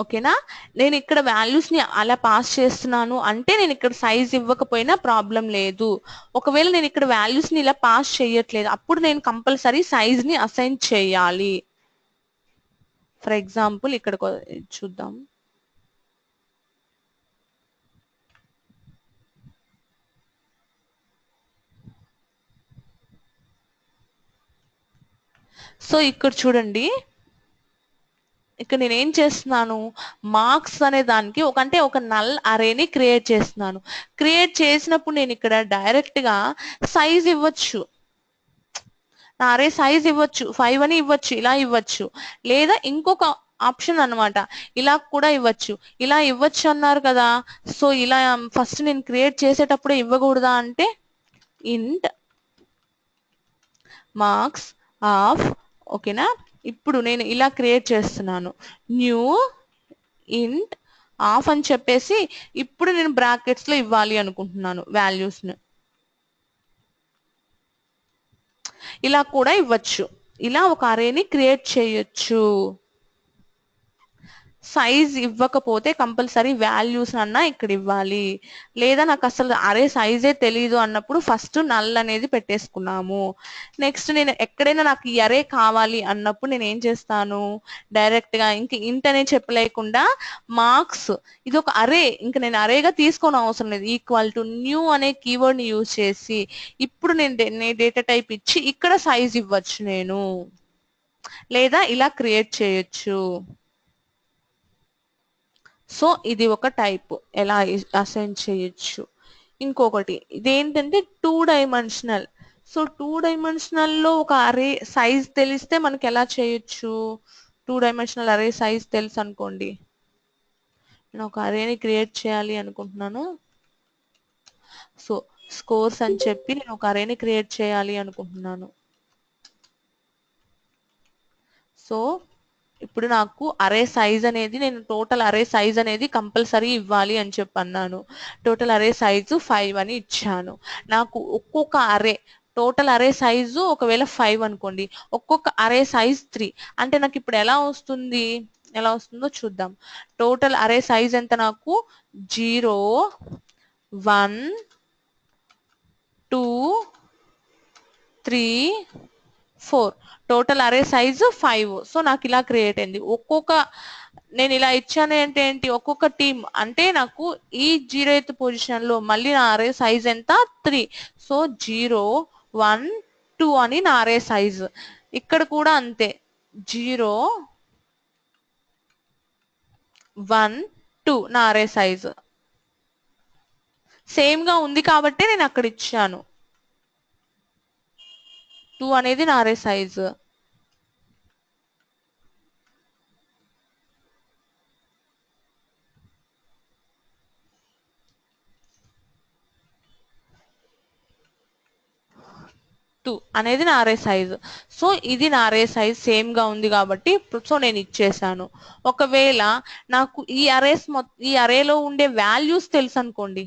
ఓకేనా. నేను ఇక్కడ వాల్యూస్ ని అలా పాస్ చేస్తున్నాను అంటే నేను ఇక్కడ సైజ్ ఇవ్వకపోయినా ప్రాబ్లం లేదు. ఒకవేళ నేను ఇక్కడ వాల్యూస్ ని ఇలా పాస్ చేయట్లేదు అప్పుడు నేను కంపల్సరీ సైజ్ ని అసైన్ చేయాలి. ఫర్ ఎగ్జాంపుల్ ఇక్కడ చూద్దాం, సో ఇక్కడ చూడండి, ఇక్కడ నేను ఏం చేస్తున్నాను, మార్క్స్ అనే దానికి ఒక నల్ అరేని క్రియేట్ చేస్తున్నాను. క్రియేట్ చేసినప్పుడు నేను ఇక్కడ డైరెక్ట్ గా సైజ్ ఇవ్వచ్చు, నా అరే సైజ్ ఇవ్వచ్చు, 5 అని ఇవ్వచ్చు, ఇలా ఇవ్వచ్చు. లేదా ఇంకొక ఆప్షన్ అన్నమాట, ఇలా కూడా ఇవ్వచ్చు. ఇలా ఇవ్వచ్చు అన్నారు కదా, సో ఇలా ఫస్ట్ నేను క్రియేట్ చేసేటప్పుడే ఇవ్వకూడదా అంటే ఇంట్ మార్క్స్ ఆఫ్, ఓకేనా. ఇప్పుడు నేను ఇలా క్రియేట్ చేస్తున్నాను న్యూ ఇంట్ ఆఫ్ అని చెప్పేసి ఇప్పుడు నేను బ్రాకెట్స్ లో ఇవ్వాలి అనుకుంటున్నాను వాల్యూస్ ని. ఇలా కూడా ఇవ్వచ్చు, ఇలా ఒక అరేని క్రియేట్ చేయొచ్చు. సైజ్ ఇవ్వకపోతే కంపల్సరీ వాల్యూస్ అన్నా ఇక్కడ ఇవ్వాలి. లేదా నాకు అసలు అరే సైజే తెలీదు అన్నప్పుడు ఫస్ట్ నల్ అనేది పెట్టేసుకున్నాము. నెక్స్ట్ నేను ఎక్కడైనా నాకు ఈ అరే కావాలి అన్నప్పుడు నేను ఏం చేస్తాను, డైరెక్ట్ గా ఇంక ఇంట్ అనే చెప్పలేకుండా మార్క్స్ ఇది ఒక అరే, ఇంక నేను అరేగా తీసుకోని అవసరం లేదు, ఈక్వల్ టు న్యూ అనే కీవర్డ్ ని యూజ్ చేసి ఇప్పుడు నేను డేటా టైప్ ఇచ్చి ఇక్కడ సైజ్ ఇవ్వచ్చు నేను, లేదా ఇలా క్రియేట్ చేయొచ్చు. సో ఇది ఒక టైప్ ఎలా అసైన్ చేయొచ్చు. ఇంకొకటి ఇదేంటంటే 2 డైమెన్షనల్. సో 2 డైమెన్షనల్ లో ఒక అరే సైజ్ తెలిస్తే మనకి ఎలా చేయొచ్చు, 2 డైమెన్షనల్ అరే సైజ్ తెలుసు అనుకోండి, నేను ఒక అరేని క్రియేట్ చేయాలి అనుకుంటున్నాను. సో స్కోర్స్ అని చెప్పి నేను ఒక అరేని క్రియేట్ చేయాలి అనుకుంటున్నాను. సో ఇప్పుడు నాకు అరే సైజ్ అనేది నేను టోటల్ అరే సైజ్ అనేది కంపల్సరీ ఇవ్వాలి అని చెప్పి అన్నాను. టోటల్ అరే సైజు 5 అని ఇచ్చాను. నాకు ఒక్కొక్క అరే టోటల్ అరే సైజు ఒకవేళ 5 అనుకోండి, ఒక్కొక్క అరే సైజ్ 3 అంటే నాకు ఇప్పుడు ఎలా వస్తుంది, ఎలా వస్తుందో చూద్దాం. టోటల్ అరే సైజ్ ఎంత నాకు 0 1 2 3 4 టోటల్ అరే సైజ్ 5. సో నాకు ఇలా క్రియేట్ అయింది. నేను ఇలా ఇచ్చాను అంటే ఏంటి, ఒక్కొక్క టీమ్ అంటే నాకు ఈ 0th పొజిషన్ లో మళ్ళీ నా అరే సైజ్ ఎంత 3. సో 0 1 2 అని నా అరే సైజ్. ఇక్కడ కూడా అంతే 0 1 2 నా అరే సైజ్ సేమ్ గా ఉంది కాబట్టి నేను అక్కడ ఇచ్చాను. 2 అనేది నా అరే సైజ్. అనేది నా అరే సైజ్. సో ఇది నా అరే సైజ్ సేమ్ గా ఉంది కాబట్టి సో నేను ఇచ్చేసాను. ఒకవేళ నాకు ఈ అరేలో ఉండే వాల్యూస్ తెలుసు అనుకోండి,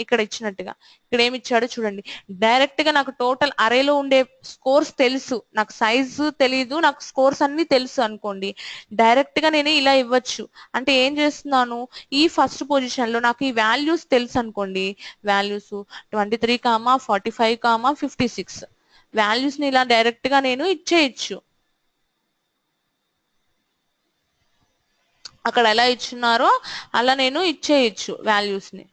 ఇక్కడ ఇచ్చినట్టుగా ఇక్కడ ఏమి ఇచ్చాడో చూడండి. డైరెక్ట్ గా నాకు టోటల్ అరేలో ఉండే స్కోర్స్ తెలుసు, నాకు సైజు తెలీదు, నాకు స్కోర్స్ అన్ని తెలుసు అనుకోండి. డైరెక్ట్ గా నేను ఇలా ఇవ్వచ్చు. అంటే ఏం చేస్తున్నాను, ఈ ఫస్ట్ పొజిషన్ లో నాకు ఈ వాల్యూస్ తెలుసు అనుకోండి, వాల్యూస్ 23, 45, 56 వాల్యూస్ ని ఇలా డైరెక్ట్ గా నేను ఇచ్చేయచ్చు. అక్కడ ఎలా ఇచ్చున్నారో అలా నేను ఇచ్చేయచ్చు వాల్యూస్ ని.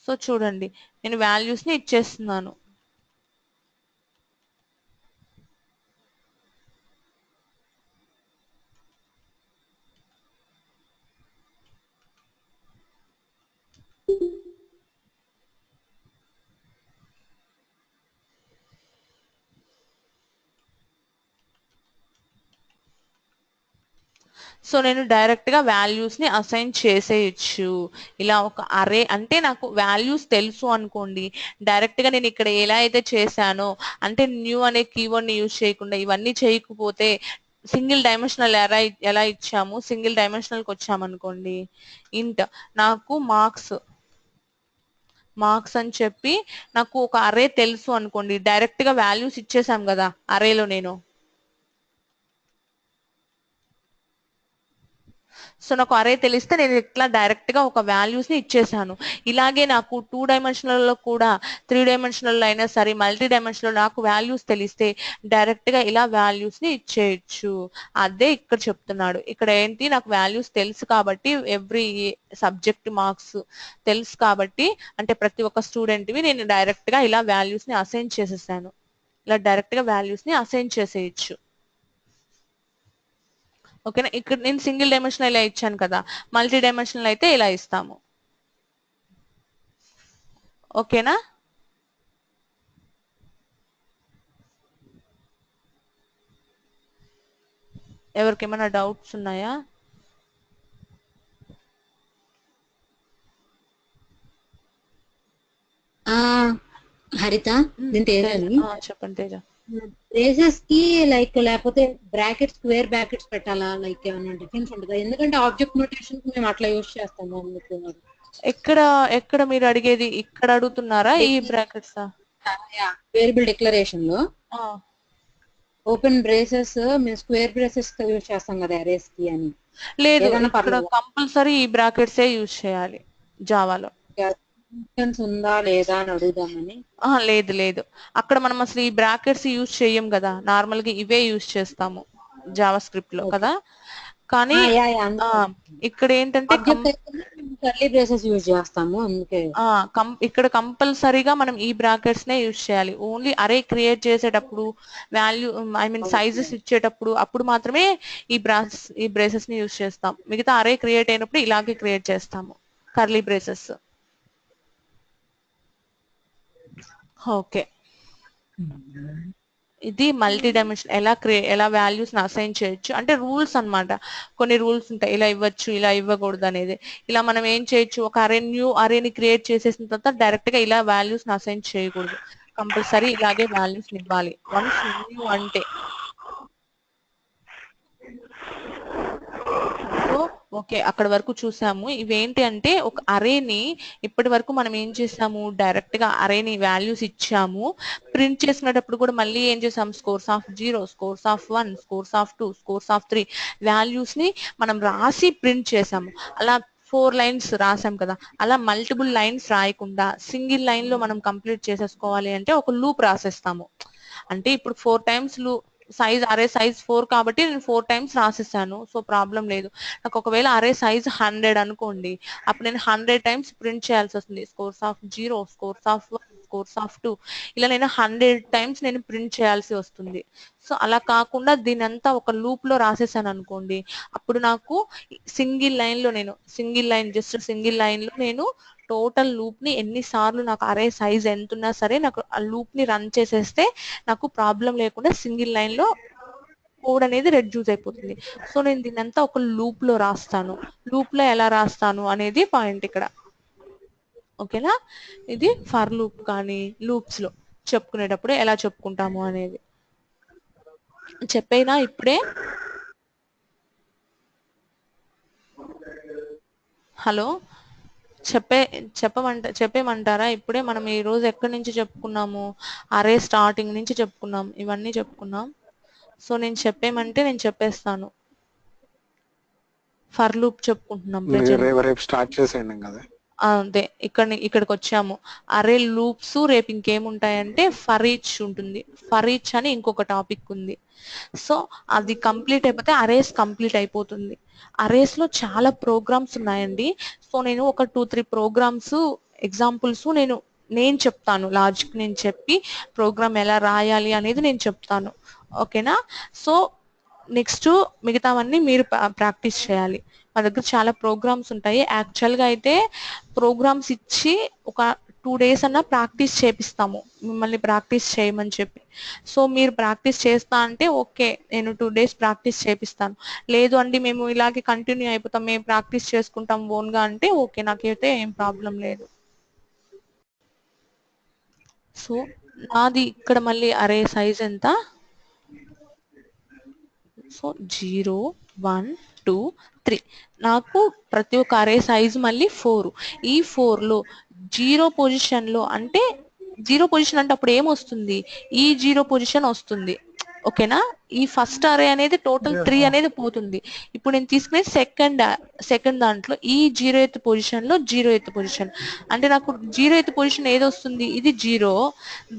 సో చూడండి నేను వాల్యూస్ ని ఇచ్చేస్తున్నాను. సో నేను డైరెక్ట్ గా వాల్యూస్ ని అసైన్ చేసేయచ్చు. ఇలా ఒక అరే అంటే నాకు వాల్యూస్ తెలుసు అనుకోండి, డైరెక్ట్ గా నేను ఇక్కడ ఎలా అయితే చేశానో అంటే న్యూ అనే కీవర్డ్ ని యూజ్ చేయకుండా ఇవన్నీ చేయకపోతే సింగిల్ డైమెన్షనల్ ఎలా ఇచ్చాము, సింగిల్ డైమెన్షనల్ కి వచ్చామనుకోండి, ఇంట్ నాకు మార్క్స్ అని చెప్పి నాకు ఒక అరే తెలుసు అనుకోండి, డైరెక్ట్ గా వాల్యూస్ ఇచ్చేసాం కదా అరేలో నేను. సో నాకు అరే తెలిస్తే నేను ఇట్లా డైరెక్ట్ గా ఒక వాల్యూస్ ని ఇచ్చేసాను. ఇలాగే నాకు 2 డైమెన్షనల్ లో కూడా 3 డైమెన్షనల్ లో అయినా సరే మల్టీ డైమెన్షనల్ నాకు వాల్యూస్ తెలిస్తే డైరెక్ట్ గా ఇలా వాల్యూస్ ని ఇచ్చేయచ్చు. అదే ఇక్కడ చెప్తున్నాడు. ఇక్కడ ఏంటి, నాకు వాల్యూస్ తెలుసు కాబట్టి ఎవ్రీ సబ్జెక్ట్ మార్క్స్ తెలుసు కాబట్టి అంటే ప్రతి ఒక్క స్టూడెంట్ వి నేను డైరెక్ట్ గా ఇలా వాల్యూస్ ని అసైన్ చేసేసాను. ఇలా డైరెక్ట్ గా వాల్యూస్ ని అసైన్ చేసేయచ్చు. ఓకేనా. ఇక్కడ నేను సింగిల్ డైమెన్షనల్ ఇలా ఇచ్చాను కదా, మల్టీ డైమెన్షనల్ అయితే ఇలా ఇస్తాము. ఓకేనా. ఎవరికేమైనా డౌట్స్ ఉన్నాయా? హరిత, నేను తేజని. చెప్పండి తేజ. బ్రేసెస్ కి లైక్ లేకపోతే బ్రాకెట్స్ స్క్వేర్ బ్రాకెట్స్ పెట్టాలా, లైక్ ఏమైనా డిఫరెన్స్ ఉంటుందా? ఎందుకంటే ఆబ్జెక్ట్ నోటేషన్ కి మేము అట్లా యూజ్ చేస్తాము అందుకు. ఎక్కడ మీరు అడిగేది, ఇక్కడ అడుగుతున్నారా ఈ బ్రాకెట్స్? వేరియబుల్ డిక్లరేషన్ లో ఓపెన్ బ్రేసెస్ మేము స్క్వేర్ బ్రేసెస్ యూజ్ చేస్తాం కదా అరేస్ కి అని. లేదు, ఇక్కడ కంపల్సరీ ఈ బ్రాకెట్సే యూజ్ చేయాలి జావాలో. ఉందా లేదా అని అడుగుదామని. లేదు, అక్కడ మనం అసలు ఈ బ్రాకెట్స్ యూజ్ చేయం కదా, నార్మల్ గా ఇవే యూజ్ చేస్తాము జావా స్క్రిప్ట్ లో కదా. కానీ ఇక్కడ ఏంటంటే కర్లీ బ్రేసెస్ యూజ్ చేస్తాము అందుకే. ఇక్కడ కంపల్సరీగా మనం ఈ బ్రాకెట్స్ నే యూజ్ చేయాలి. ఓన్లీ అరే క్రియేట్ చేసేటప్పుడు వాల్యూ సైజెస్ ఇచ్చేటప్పుడు అప్పుడు మాత్రమే ఈ బ్రేసెస్ ని యూజ్ చేస్తాం. మిగతా అరే క్రియేట్ అయినప్పుడు ఇలాగే క్రియేట్ చేస్తాము కర్లీ బ్రేసెస్. ఓకే, ఇది మల్టీ డైమెన్షన్ ఎలా వాల్యూస్ ని అసైన్ చేయొచ్చు అంటే రూల్స్ అన్నమాట. కొన్ని రూల్స్ ఉంటాయి, ఇలా ఇవ్వచ్చు ఇలా ఇవ్వకూడదు అనేది. ఇలా మనం ఏం చేయొచ్చు, ఒక న్యూ అరేని క్రియేట్ చేసేసిన తర్వాత డైరెక్ట్ గా ఇలా వాల్యూస్ ని అసైన్ చేయకూడదు, కంపల్సరీ ఇలాగే వాల్యూస్ ని ఇవ్వాలి వన్స్ న్యూ అంటే. సో ఓకే, అక్కడ వరకు చూసాము. ఇవేంటి అంటే ఒక అరేని ఇప్పటి వరకు మనం ఏం చేసాము, డైరెక్ట్ గా అరేని వాల్యూస్ ఇచ్చాము. ప్రింట్ చేసుకునేటప్పుడు కూడా మళ్ళీ ఏం చేసాం, scores of 0, scores of 1, scores of 2, scores of 3 values ని మనం రాసి ప్రింట్ చేసాము. అలా 4 లైన్స్ రాసాం కదా, అలా మల్టిపుల్ లైన్స్ రాయకుండా సింగిల్ లైన్ లో మనం కంప్లీట్ చేసేసుకోవాలి అంటే ఒక లూప్ రాసేస్తాము. అంటే ఇప్పుడు 4 టైమ్స్ సైజ్ అరే సైజ్ 4 కాబట్టి నేను 4 టైమ్స్ రాసేసాను, సో ప్రాబ్లం లేదు. నాకు ఒకవేళ అరే సైజ్ 100 అనుకోండి, అప్పుడు నేను 100 టైమ్స్ ప్రింట్ చేయాల్సి వస్తుంది. Scores of 0, scores of 1, scores of 2, ఇలా నేను 100 టైమ్స్ నేను ప్రింట్ చేయాల్సి వస్తుంది. సో అలా కాకుండా దీని అంతా ఒక లూప్ లో రాసేసాను అనుకోండి, అప్పుడు నాకు సింగిల్ లైన్ లో నేను టోటల్ లూప్ ని ఎన్నిసార్లు నాకు అరే సైజ్ ఎంత ఉన్నా సరే నాకు ఆ లూప్ ని రన్ చేసేస్తే నాకు ప్రాబ్లం లేకుండా సింగిల్ లైన్ లో కోడ్ అనేది రెడ్యూస్ అయిపోతుంది. సో నేను దీన్నంతా ఒక లూప్ లో రాస్తాను. లూప్ లో ఎలా రాస్తాను అనేది పాయింట్ ఇక్కడ. ఓకేనా, ఇది ఫర్ లూప్ కానీ లూప్స్ లో చెప్పుకునేటప్పుడు ఎలా చెప్పుకుంటాము అనేది చెప్పేనా ఇప్పుడే. హలో, చెప్పేమంటారా ఇప్పుడే. మనం ఈ రోజు ఎక్కడి నుంచి చెప్పుకున్నాము, అరే స్టార్టింగ్ నుంచి చెప్పుకున్నాం, ఇవన్నీ చెప్పుకున్నాం. సో నేను చెప్పేమంటే నేను చెప్పేస్తాను. ఫర్ లూప్ చెప్పుకుంటున్నాం ప్రెజెంట్. రేపు స్టార్ట్ చేసేయండి కదా. అదే ఇక్కడికి వచ్చాము. అరే లూప్స్ రేపు ఇంకేముంటాయంటే ఫర్ ఈచ్ ఉంటుంది. ఫర్ ఈచ్ అని ఇంకొక టాపిక్ ఉంది. సో అది కంప్లీట్ అయిపోతే అరేస్ కంప్లీట్ అయిపోతుంది. అరేస్ లో చాలా ప్రోగ్రామ్స్ ఉన్నాయండి. సో నేను ఒక 2-3 ప్రోగ్రామ్స్ ఎగ్జాంపుల్స్ నేను చెప్తాను. లాజిక్ నేను చెప్పి ప్రోగ్రామ్ ఎలా రాయాలి అనేది నేను చెప్తాను. ఓకేనా, సో నెక్స్ట్ మిగతావన్నీ మీరు ప్రాక్టీస్ చేయాలి. మా దగ్గర చాలా ప్రోగ్రామ్స్ ఉంటాయి. యాక్చువల్ గా అయితే ప్రోగ్రామ్స్ ఇచ్చి ఒక 2 days అన్నా ప్రాక్టీస్ చేపిస్తాము, మిమ్మల్ని ప్రాక్టీస్ చేయమని చెప్పి. సో మీరు ప్రాక్టీస్ చేస్తా అంటే ఓకే, నేను 2 days ప్రాక్టీస్ చేపిస్తాను. లేదు అండి మేము ఇలాగే కంటిన్యూ అయిపోతాం, మేము ప్రాక్టీస్ చేసుకుంటాం ఓన్ గా అంటే ఓకే, నాకైతే ఏం ప్రాబ్లం లేదు. సో నాది ఇక్కడ మళ్ళీ అరే సైజ్ ఎంత, సో 0, 1, 2, 3. నాకు ప్రతి ఒక్క అరే సైజ్ మళ్ళీ 4. ఈ 4 లో 0 పొజిషన్ లో అంటే 0 పొజిషన్ అంటే అప్పుడు ఏమొస్తుంది, ఈ 0 పొజిషన్ వస్తుంది. ఓకేనా, ఈ ఫస్ట్ అరే అనేది టోటల్ 3 అనేది పోతుంది. ఇప్పుడు నేను తీసుకునే సెకండ్ దాంట్లో ఈ 0th పొజిషన్ లో 0th పొజిషన్ అంటే నాకు 0th పొజిషన్ ఏది వస్తుంది, ఇది 0.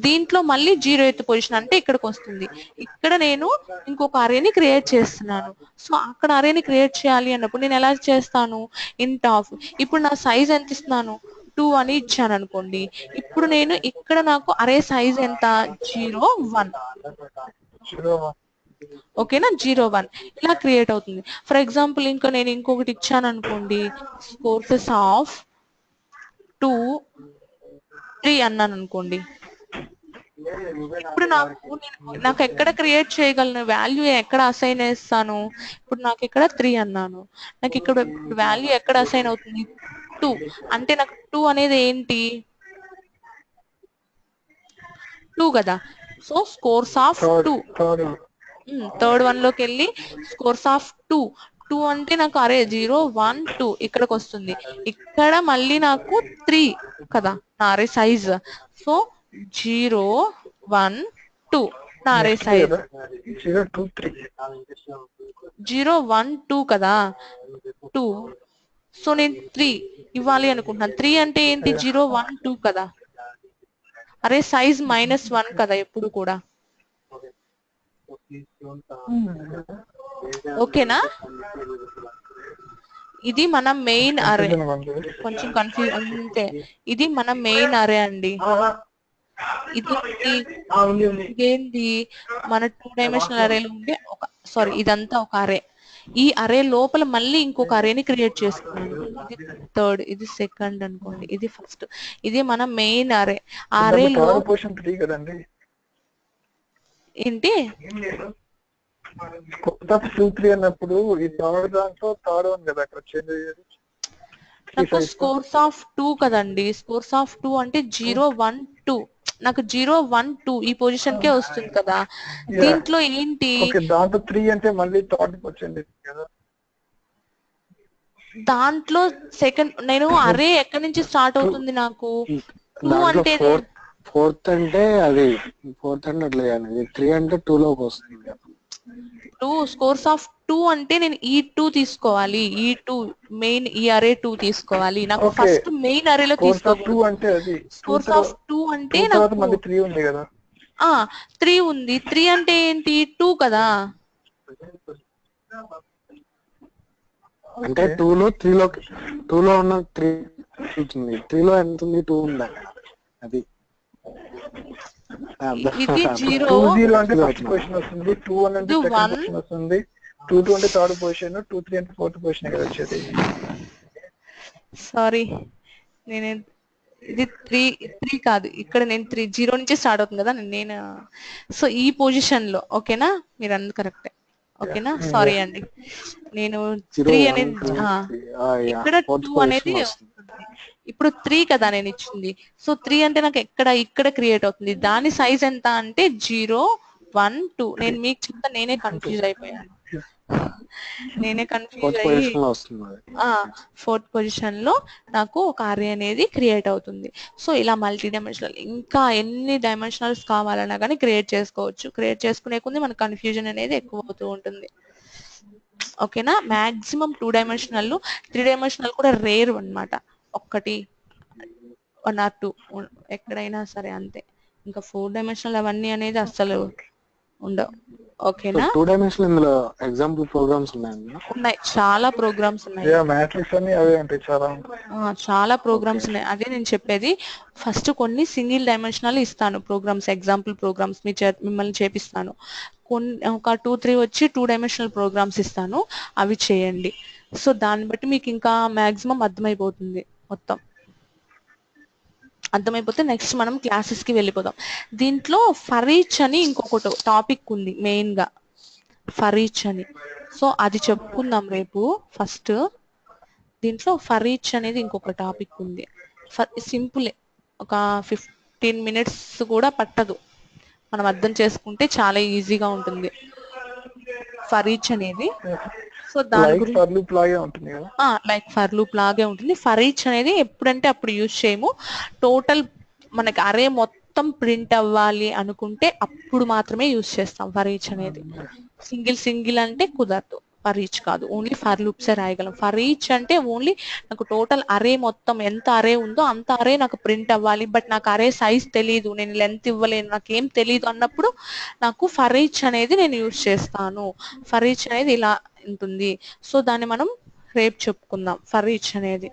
దీంట్లో మళ్ళీ 0th పొజిషన్ అంటే ఇక్కడికి వస్తుంది. ఇక్కడ నేను ఇంకొక అరేని క్రియేట్ చేస్తున్నాను. సో అక్కడ అరేని క్రియేట్ చేయాలి అన్నప్పుడు నేను ఎలా చేస్తాను, ఇంట్ ఆఫ్. ఇప్పుడు నా సైజ్ ఎంత ఇస్తున్నాను, 2 అని ఇచ్చాను అనుకోండి. ఇప్పుడు నేను ఇక్కడ నాకు అరే సైజ్ ఎంత, 0, 1. ఓకేనా, 0, 1 ఇలా క్రియేట్ అవుతుంది. ఫర్ ఎగ్జాంపుల్ ఇంకా నేను ఇంకొకటి ఇచ్చాను అనుకోండి, కోర్సెస్ ఆఫ్ 2, 3 అన్నాను అనుకోండి. ఇప్పుడు నాకు ఎక్కడ క్రియేట్ చేయగలను, వాల్యూ ఎక్కడ అసైన్ చేస్తాను. ఇప్పుడు నాకు ఇక్కడ 3 అన్నాను, నాకు ఇక్కడ వాల్యూ ఎక్కడ అసైన్ అవుతుంది, 2. అంటే నాకు 2 అనేది ఏంటి, 2 కదా. So scores of 2, third one లోకి వెళ్ళి స్కోర్స్ ఆఫ్ 2 అంటే నాకు అరే 0, 1, 2 ఇక్కడికి వస్తుంది. ఇక్కడ మళ్ళీ నాకు 3 కదా నా అరే సైజ్. సో 0, 1, 2 నా అరే సైజ్ 0, 1, 2 కదా, 2. సో నేను 3 ఇవ్వాలి అనుకుంటున్నాను. 3 అంటే ఏంటి, 0, 1, 2 కదా. అరే సైజ్ -1 కదా ఎప్పుడు కూడా. ఓకేనా, ఇది మన మెయిన్ అరే. కొంచెం కన్ఫ్యూజ్ అంతే, ఇది మన మెయిన్ అరే అండి. ఇదేంటి మన 2 డైమెన్షనల్ అరేలో ఉండే ఇదంతా ఒక అరే. ఈ అరే లోపల మళ్ళీ ఇంకొక అరేని క్రియేట్ చేసుకున్నాను. ఇది థర్డ్, ఇది సెకండ్ అనుకోండి, ఇది ఫస్ట్. ఇది మన మెయిన్ అరే. అరే లో ఏంటి అన్నప్పుడు ఈ థర్డ్ దాంట్లో థర్డ్ వన్ కదా అక్కడ చేంజ్ అయ్యేది. నాకు స్కోర్స్ ఆఫ్ 2 కదండి, స్కోర్స్ ఆఫ్ 2 అంటే 0, 1, 2. నాకు 0, 1, 2 ఈ పొజిషన్ కే వస్తుంది కదా. దీంట్లో ఏంటి, దాంట్లో 3 అంటే మళ్ళీ థర్డ్ వచ్చింది కదా. దాంట్లో సెకండ్ నేను అరే ఎక్కడి నుంచి స్టార్ట్ అవుతుంది నాకు టూ దాంట్లో అంటే ఫోర్త్ అంటే అది ఫోర్త్ అంటే అట్లా కానీ 3 అంటే 2 లోకి వస్తుంది కదా. టూ స్కోర్స్ ఆఫ్ 2 అంటే నేను ఈ 2 తీసుకోవాలి, ఈ 2 మెయిన్ ఈ అరే 2 తీసుకోవాలి. నాకు Okay. ఫస్ట్ మెయిన్ అరేలో కోర్స్ ఆఫ్ 2 తీసుకోకూడదు. అంటే అది స్కోర్స్ ఆఫ్ 2 అంటే 2 తర్వాత నాకు మళ్ళీ 3 ఉంది కదా. 3 ఉంది. 3 అంటే ఏంటి 2 కదా. అంటే 2 లో 2 లో ఉన్న 3 ఉంటుంది, 3 లో ఎంత ఉంది 2 ఉంది అక్కడ. అది ఇది 0 2 0 అంటే ఫస్ట్ పొజిషన్ వస్తుంది, 2 1 అంటే ఇది సెకండ్ 1 పొజిషన్ వస్తుంది, 2 2 అంటే థర్డ్ పొజిషన్, 2 3 అంటే ఫోర్త్ పొజిషన్ కదా వచ్చేది. సారీ నేను ఇది 3 కాదు, ఇక్కడ నేను 0 నుంచి స్టార్ట్ అవుతుంది కదా నేను. సో ఈ పొజిషన్ లో ఓకేనా, మీరు అన్నది కరెక్టే. ఓకేనా, సారీ అండి. నేను 3 అనేది ఇక్కడ 2 అనేది ఇప్పుడు 3 కదా నేను ఇచ్చింది. సో 3 అంటే నాకు ఇక్కడ క్రియేట్ అవుతుంది. దాని సైజ్ ఎంత అంటే 0 1 2. నేను మీకు చెప్తా, నేనే కన్ఫ్యూజ్ అయిపోయాను. నేనే కన్ఫ్యూజ్ అయ్యి ఫోర్త్ పొజిషన్ లో నాకు ఒక అరే అనేది క్రియేట్ అవుతుంది. సో ఇలా మల్టీ డైమెన్షనల్ ఇంకా ఎన్ని డైమెన్షనల్స్ కావాలన్నా కానీ క్రియేట్ చేసుకోవచ్చు. క్రియేట్ చేసుకునే కొద్ది మనకు కన్ఫ్యూజన్ అనేది ఎక్కువ అవుతూ ఉంటుంది. ఓకేనా, మాక్సిమం 2 డైమెన్షనల్ 3 డైమెన్షనల్ కూడా రేర్ అన్నమాట. ఒక్కటి 1 or 2 ఎక్కడైనా సరే అంతే. ఇంకా 4 డైమెన్షనల్ అవన్నీ అనేది అస్సలు ఉండవు. ఓకేనా, 2 డైమెన్షనల్ ఇందులో ఎగ్జాంపుల్ ప్రోగ్రామ్స్ ఉన్నాయి, చాలా ప్రోగ్రామ్స్ ఉన్నాయి. మ్యాట్రిక్స్ అన్ని అవే ఉంటాయి, చాలా ఉంటాయి. చాలా ప్రోగ్రామ్స్ ఉన్నాయి. అదే నేను చెప్పేది. ఫస్ట్ కొన్ని సింగిల్ డైమెన్షనల్ ఇస్తాను ప్రోగ్రామ్స్, ఎగ్జాంపుల్ ప్రోగ్రామ్స్ మిమ్మల్ని చేపిస్తాను. కొన్ని ఒక 2-3 వచ్చి 2 డైమెన్షనల్ ప్రోగ్రామ్స్ ఇస్తాను, అవి చేయండి. సో దాన్ని బట్టి మీకు ఇంకా మాక్సిమం అర్థమైపోతుంది. మొత్తం అర్థమైపోతే నెక్స్ట్ మనం క్లాసెస్ కి వెళ్ళిపోదాం. దీంట్లో ఫర్ ఈచ్ అని ఇంకొకటి టాపిక్ ఉంది మెయిన్ గా, ఫర్ ఈచ్ అని. సో అది చెప్పుకుందాం రేపు. ఫస్ట్ దీంట్లో ఫర్ ఈచ్ అనేది ఇంకొక టాపిక్ ఉంది. సింపులే, ఒక 15 minutes కూడా పట్టదు. మనం అర్థం చేసుకుంటే చాలా ఈజీగా ఉంటుంది ఫర్ ఈచ్ అనేది. సో దాని గురించి లైక్ ఫర్ లూప్ లాగే ఉంటుంది. ఫర్ ఈచ్ అనేది ఎప్పుడంటే అప్పుడు యూజ్ చేయము. టోటల్ మనకి అరే మొత్తం ప్రింట్ అవ్వాలి అనుకుంటే అప్పుడు మాత్రమే యూజ్ చేస్తాం ఫర్ ఈచ్ అనేది. సింగిల్ అంటే కుదరదు. ఫర్ ఈచ్ కాదు, ఓన్లీ ఫర్ లూప్సే రాయగలం. ఫర్ ఈచ్ అంటే ఓన్లీ నాకు టోటల్ అరే మొత్తం ఎంత అరే ఉందో అంత అరే నాకు ప్రింట్ అవ్వాలి. బట్ నాకు అరే సైజ్ తెలియదు, నేను లెంత్ ఇవ్వలేను, నాకేం తెలియదు అన్నప్పుడు నాకు ఫర్ ఈచ్ అనేది నేను యూజ్ చేస్తాను. ఫర్ ఈచ్ అనేది ఇలా ఉంటుంది. సో దాన్ని మనం రేపు చెప్పుకుందాం ఫర్ ఈచ్ అనేది.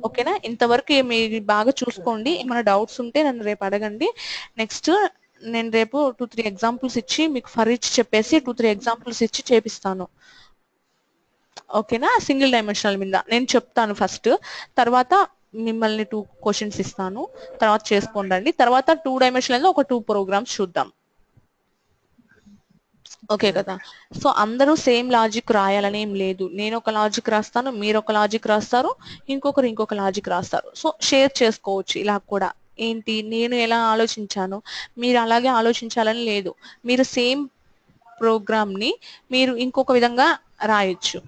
ఓకేనా, ఇంతవరకు మీరు బాగా చూసుకోండి. ఏమైనా డౌట్స్ ఉంటే నన్ను రేపు అడగండి. నెక్స్ట్ నేను రేపు 2-3 ఎగ్జాంపుల్స్ ఇచ్చి మీకు ఫర్ ఈచ్ చెప్పేసి 2-3 ఎగ్జాంపుల్స్ ఇచ్చి చేపిస్తాను. ఓకేనా, సింగిల్ డైమెన్షనల్ మీద నేను చెప్తాను ఫస్ట్, తర్వాత మిమ్మల్ని 2 క్వశ్చన్స్ ఇస్తాను, తర్వాత చేసుకోండి. తర్వాత 2 డైమెన్షనల్ ఒక 2 ప్రోగ్రామ్స్ చూద్దాం. ఓకే కదా. సో అందరూ సేమ్ లాజిక్ రాయాలని ఏం లేదు. నేను ఒక లాజిక్ రాస్తాను, మీరు ఒక లాజిక్ రాస్తారు, ఇంకొక లాజిక్ రాస్తారు. సో షేర్ చేసుకోవచ్చు ఇలా కూడా. ఏంటి నేను ఎలా ఆలోచించాను మీరు అలాగే ఆలోచించాలని లేదు. మీరు సేమ్ ప్రోగ్రామ్ ని మీరు ఇంకొక విధంగా రాయొచ్చు,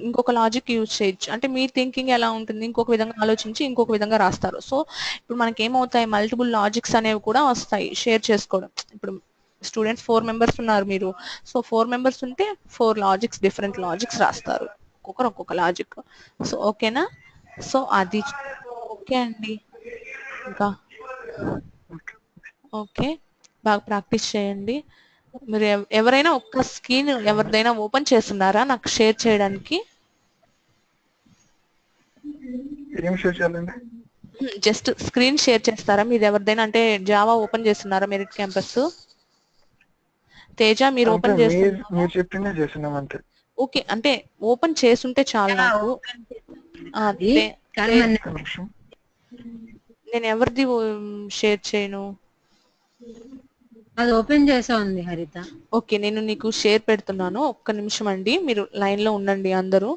ఇంకొక లాజిక్ యూజ్ చేయొచ్చు. అంటే మీ థింకింగ్ ఎలా ఉంటుంది, ఇంకొక విధంగా ఆలోచించి ఇంకొక విధంగా రాస్తారు. సో ఇప్పుడు మనకి ఏమవుతాయి, మల్టిపుల్ లాజిక్స్ అనేవి కూడా వస్తాయి షేర్ చేసుకోవడం. ఇప్పుడు స్టూడెంట్స్ 4 members ఉన్నారు మీరు. సో 4 members ఉంటే 4 లాజిక్స్, డిఫరెంట్ లాజిక్స్ రాస్తారు, ఒక్కొక్క లాజిక్. సో ఓకేనా, సో అది ఓకే అండి. ఇంకా ఓకే, బాగా ప్రాక్టీస్ చేయండి. మీరు ఎవరైనా ఒక్క స్క్రీన్ ఎవరిదైనా ఓపెన్ చేస్తున్నారా నాకు షేర్ చేయడానికి? జస్ట్ స్క్రీన్ షేర్ చేస్తారా మీరు ఎవరిదైనా? అంటే జావా ఓపెన్ చేస్తున్నారా మెరిట్ క్యాంపస్? తేజ మీరు ఓపెన్ చేస్తున్నారా? ఓకే, అంటే ఓపెన్ చేసుంటే చాలు నాకు. నేను ఎవరిది షేర్ చేయను, అది ఓపెన్ చేసా ఉంది హరిత. ఓకే, నేను నీకు షేర్ పెడుతున్నాను. ఒక్క నిమిషం అండి, మీరు లైన్ లో ఉండండి అందరూ.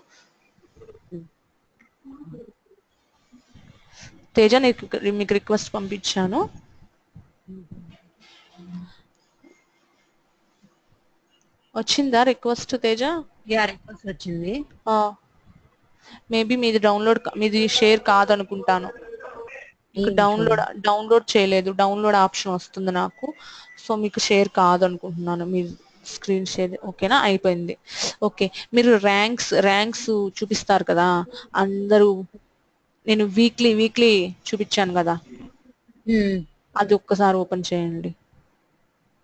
తేజ మీకు రిక్వెస్ట్ పంపించాను. వచ్చిందా రిక్వెస్ట్ తేజ? రిక్వెస్ట్ వచ్చింది. మేబీ మీది షేర్ కాదనుకుంటాను. మీకు డౌన్లోడ్ చేయలేదు, డౌన్లోడ్ ఆప్షన్ వస్తుంది నాకు. సో మీకు షేర్ కాదనుకుంటున్నాను మీ స్క్రీన్ షేర్. ఓకేనా, అయిపోయింది. ఓకే, మీరు ర్యాంక్స్ చూపిస్తారు కదా అందరూ. నేను వీక్లీ చూపించాను కదా, అది ఒక్కసారి ఓపెన్ చేయండి.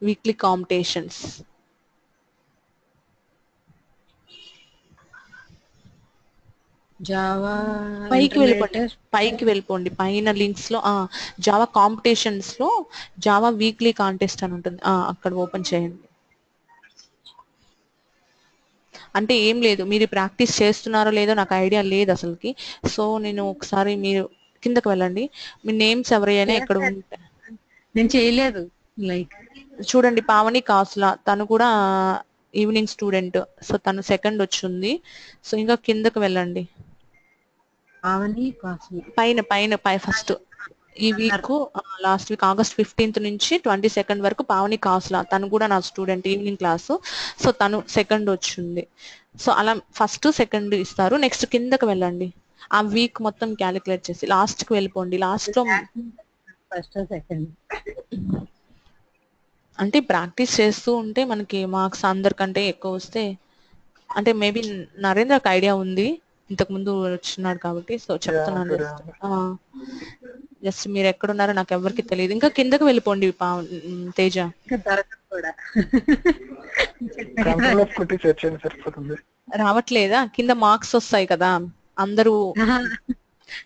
Weekly competitions. జావా పైకి వెళ్ళిపోండి. పైన లింక్స్ లో జావా కాంపిటీషన్స్ లో జావా వీక్లీ కాంటెస్ట్ అని ఉంటుంది, అక్కడ ఓపెన్ చేయండి. అంటే ఏం లేదు, మీరు ప్రాక్టీస్ చేస్తున్నారో లేదో నాకు ఐడియా లేదు అసలుకి. సో నేను ఒకసారి మీరు కిందకి వెళ్ళండి. మీ నేమ్స్ ఎవరైనా ఇక్కడ ఉంటాయి. నేను చేయలేదు. లైక్ చూడండి, పావని కాసుల, తను కూడా ఈవినింగ్ స్టూడెంట్. సో తను సెకండ్ వచ్చింది. సో ఇంకా కిందకి వెళ్ళండి. పావని కాసుల పైన ఫస్ట్ ఈ week last week August 15th నుంచి 22nd వరకు పావని కాసుల, తను కూడా నా స్టూడెంట్ ఈవినింగ్ క్లాసు. సో తను సెకండ్ వచ్చింది. సో అలా ఫస్ట్ సెకండ్ ఇస్తారు. నెక్స్ట్ కిందకి వెళ్ళండి, ఆ వీక్ మొత్తం క్యాలిక్యులేట్ చేసి లాస్ట్ కి వెళ్ళిపోండి. లాస్ట్ లో ఫస్ట్ సెకండ్ అంటే ప్రాక్టీస్ చేస్తూ ఉంటే మనకి మార్క్స్ అందరికంటే ఎక్కువ వస్తే, అంటే మేబీ నరేంద్రకు ఐడియా ఉంది, ఇంతకు ముందు వచ్చినాడు కాబట్టి. సో చెప్తున్నాను జస్ట్ మీరు ఎక్కడున్నారో నాకు ఎవరికి తెలియదు. ఇంకా కిందకి వెళ్ళిపోండి తేజ. రావట్లేదా? కింద మార్క్స్ వస్తాయి కదా అందరూ.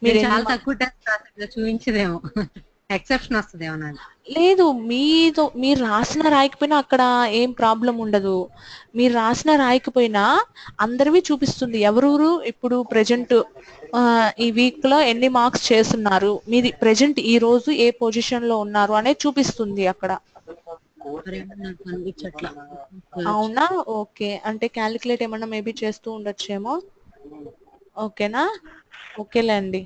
మీరు చాలా తక్కువ టెస్ట్ చూపించదేమో, ఎక్సెప్షన్ వస్తుందేమో. లేదు, మీరు రాసిన రాయకపోయినా అక్కడ ఏం ప్రాబ్లం ఉండదు. మీరు రాసిన రాయకపోయినా అందరివి చూపిస్తుంది. ఎవరెవరు ఇప్పుడు ప్రెజెంట్ ఈ వీక్ లో ఎన్ని మార్క్స్ చేస్తున్నారు, మీది ప్రెజెంట్ ఈ రోజు ఏ పొజిషన్ లో ఉన్నారు అనేది చూపిస్తుంది అక్కడ. అవునా, ఓకే. అంటే క్యాలిక్యులేట్ ఏమన్నా మేబీ చేస్తూ ఉండొచ్చేమో. ఓకేనా, ఓకేలేండి.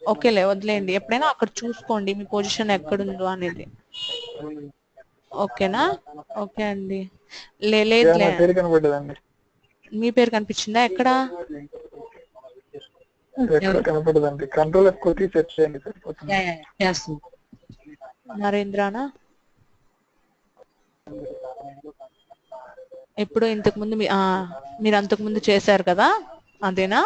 ఓకేలే, వదిలేయండి. ఎప్పుడైనా అక్కడ చూసుకోండి మీ పొజిషన్ ఎక్కడుందో అనేది. ఓకేనా, ఓకే అండి. లేదులే, మీ పేరు కనిపించిందా ఎక్కడ? కనపడదండి. కంట్రోల్ కొట్టి సెర్చ్ చేయండి. నరేంద్రనా? ఎప్పుడు ఇంతకు ముందు మీరు అంతకు ముందు చేశారు కదా, అదేనా?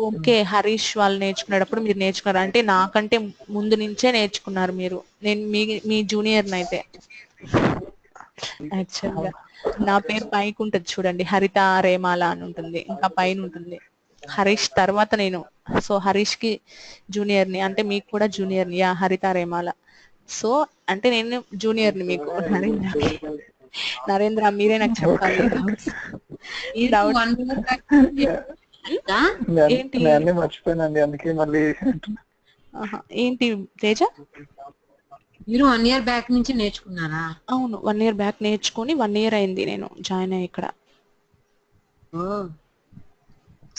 ఓకే, హరీష్ వాళ్ళు నేర్చుకునేటప్పుడు మీరు నేర్చుకున్నారు అంటే నాకంటే ముందు నుంచే నేర్చుకున్నారు మీరు. నేను మీ జూనియర్ అయితే. యాక్చువల్గా నా పేరు పైకి ఉంటుంది చూడండి, హరిత రేమాల అని ఉంటుంది, ఇంకా పైన ఉంటుంది హరీష్ తర్వాత నేను. సో హరీష్ కి జూనియర్ని, అంటే మీకు కూడా జూనియర్ని. హరిత రేమాల. సో అంటే నేను జూనియర్ని మీకు. నరేంద్ర మీరే నాకు చెప్పాలి. మర్చిపోయినండి, అందుకే మళ్ళీ. ఏంటి తేజ? మీరు 1 year బ్యాక్ నుంచి నేర్చుకున్నారా? అవును, 1 year బ్యాక్ నేర్చుకుని 1 year అయింది నేను జాయిన్ అయ్యి ఇక్కడ.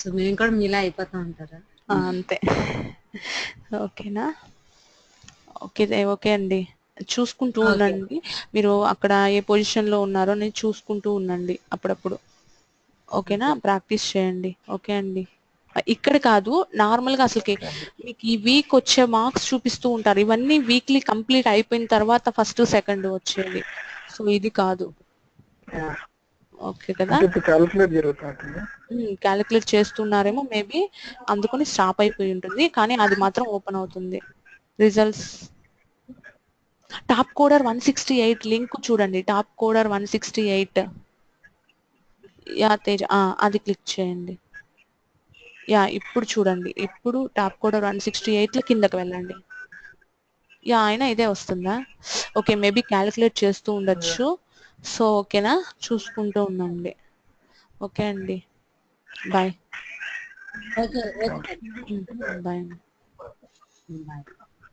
సో మేము కూడా మీలా అయిపోతా ఉంటారా? అంతే. ఓకేనా, ఓకే అండి. చూసుకుంటూ ఉండండి మీరు అక్కడ ఏ పొజిషన్ లో ఉన్నారో నేను చూసుకుంటూ ఉండండి అప్పుడప్పుడు. ఓకేనా, ప్రాక్టీస్ చేయండి. ఓకే అండి. ఇక్కడ కాదు, నార్మల్ గా అసలుకి మీకు ఈ వీక్ వచ్చే మార్క్స్ చూపిస్తూ ఉంటారు. ఇవన్నీ వీక్లీ కంప్లీట్ అయిపోయిన తర్వాత ఫస్ట్ సెకండ్ వచ్చేది. సో ఇది కాదు. ఓకే కదా, క్యాలిక్యులేట్ చేస్తున్నారేమో మేబీ, అందుకని స్టాప్ అయిపోయి ఉంటుంది. కానీ అది మాత్రం ఓపెన్ అవుతుంది. రిజల్ట్స్ టాప్ కోడర్ 168 లింక్ చూడండి. టాప్ కోడర్ 168. తేజ అది క్లిక్ చేయండి. ఇప్పుడు చూడండి, ఇప్పుడు టాప్ కోడర్ 168 లో కిందకి వెళ్ళండి. అయినా ఇదే వస్తుందా? ఓకే, మేబీ క్యాలిక్యులేట్ చేస్తూ ఉండొచ్చు. సో ఓకేనా, చూసుకుంటూ ఉండండి. ఓకే అండి, బాయ్. Okay, bye.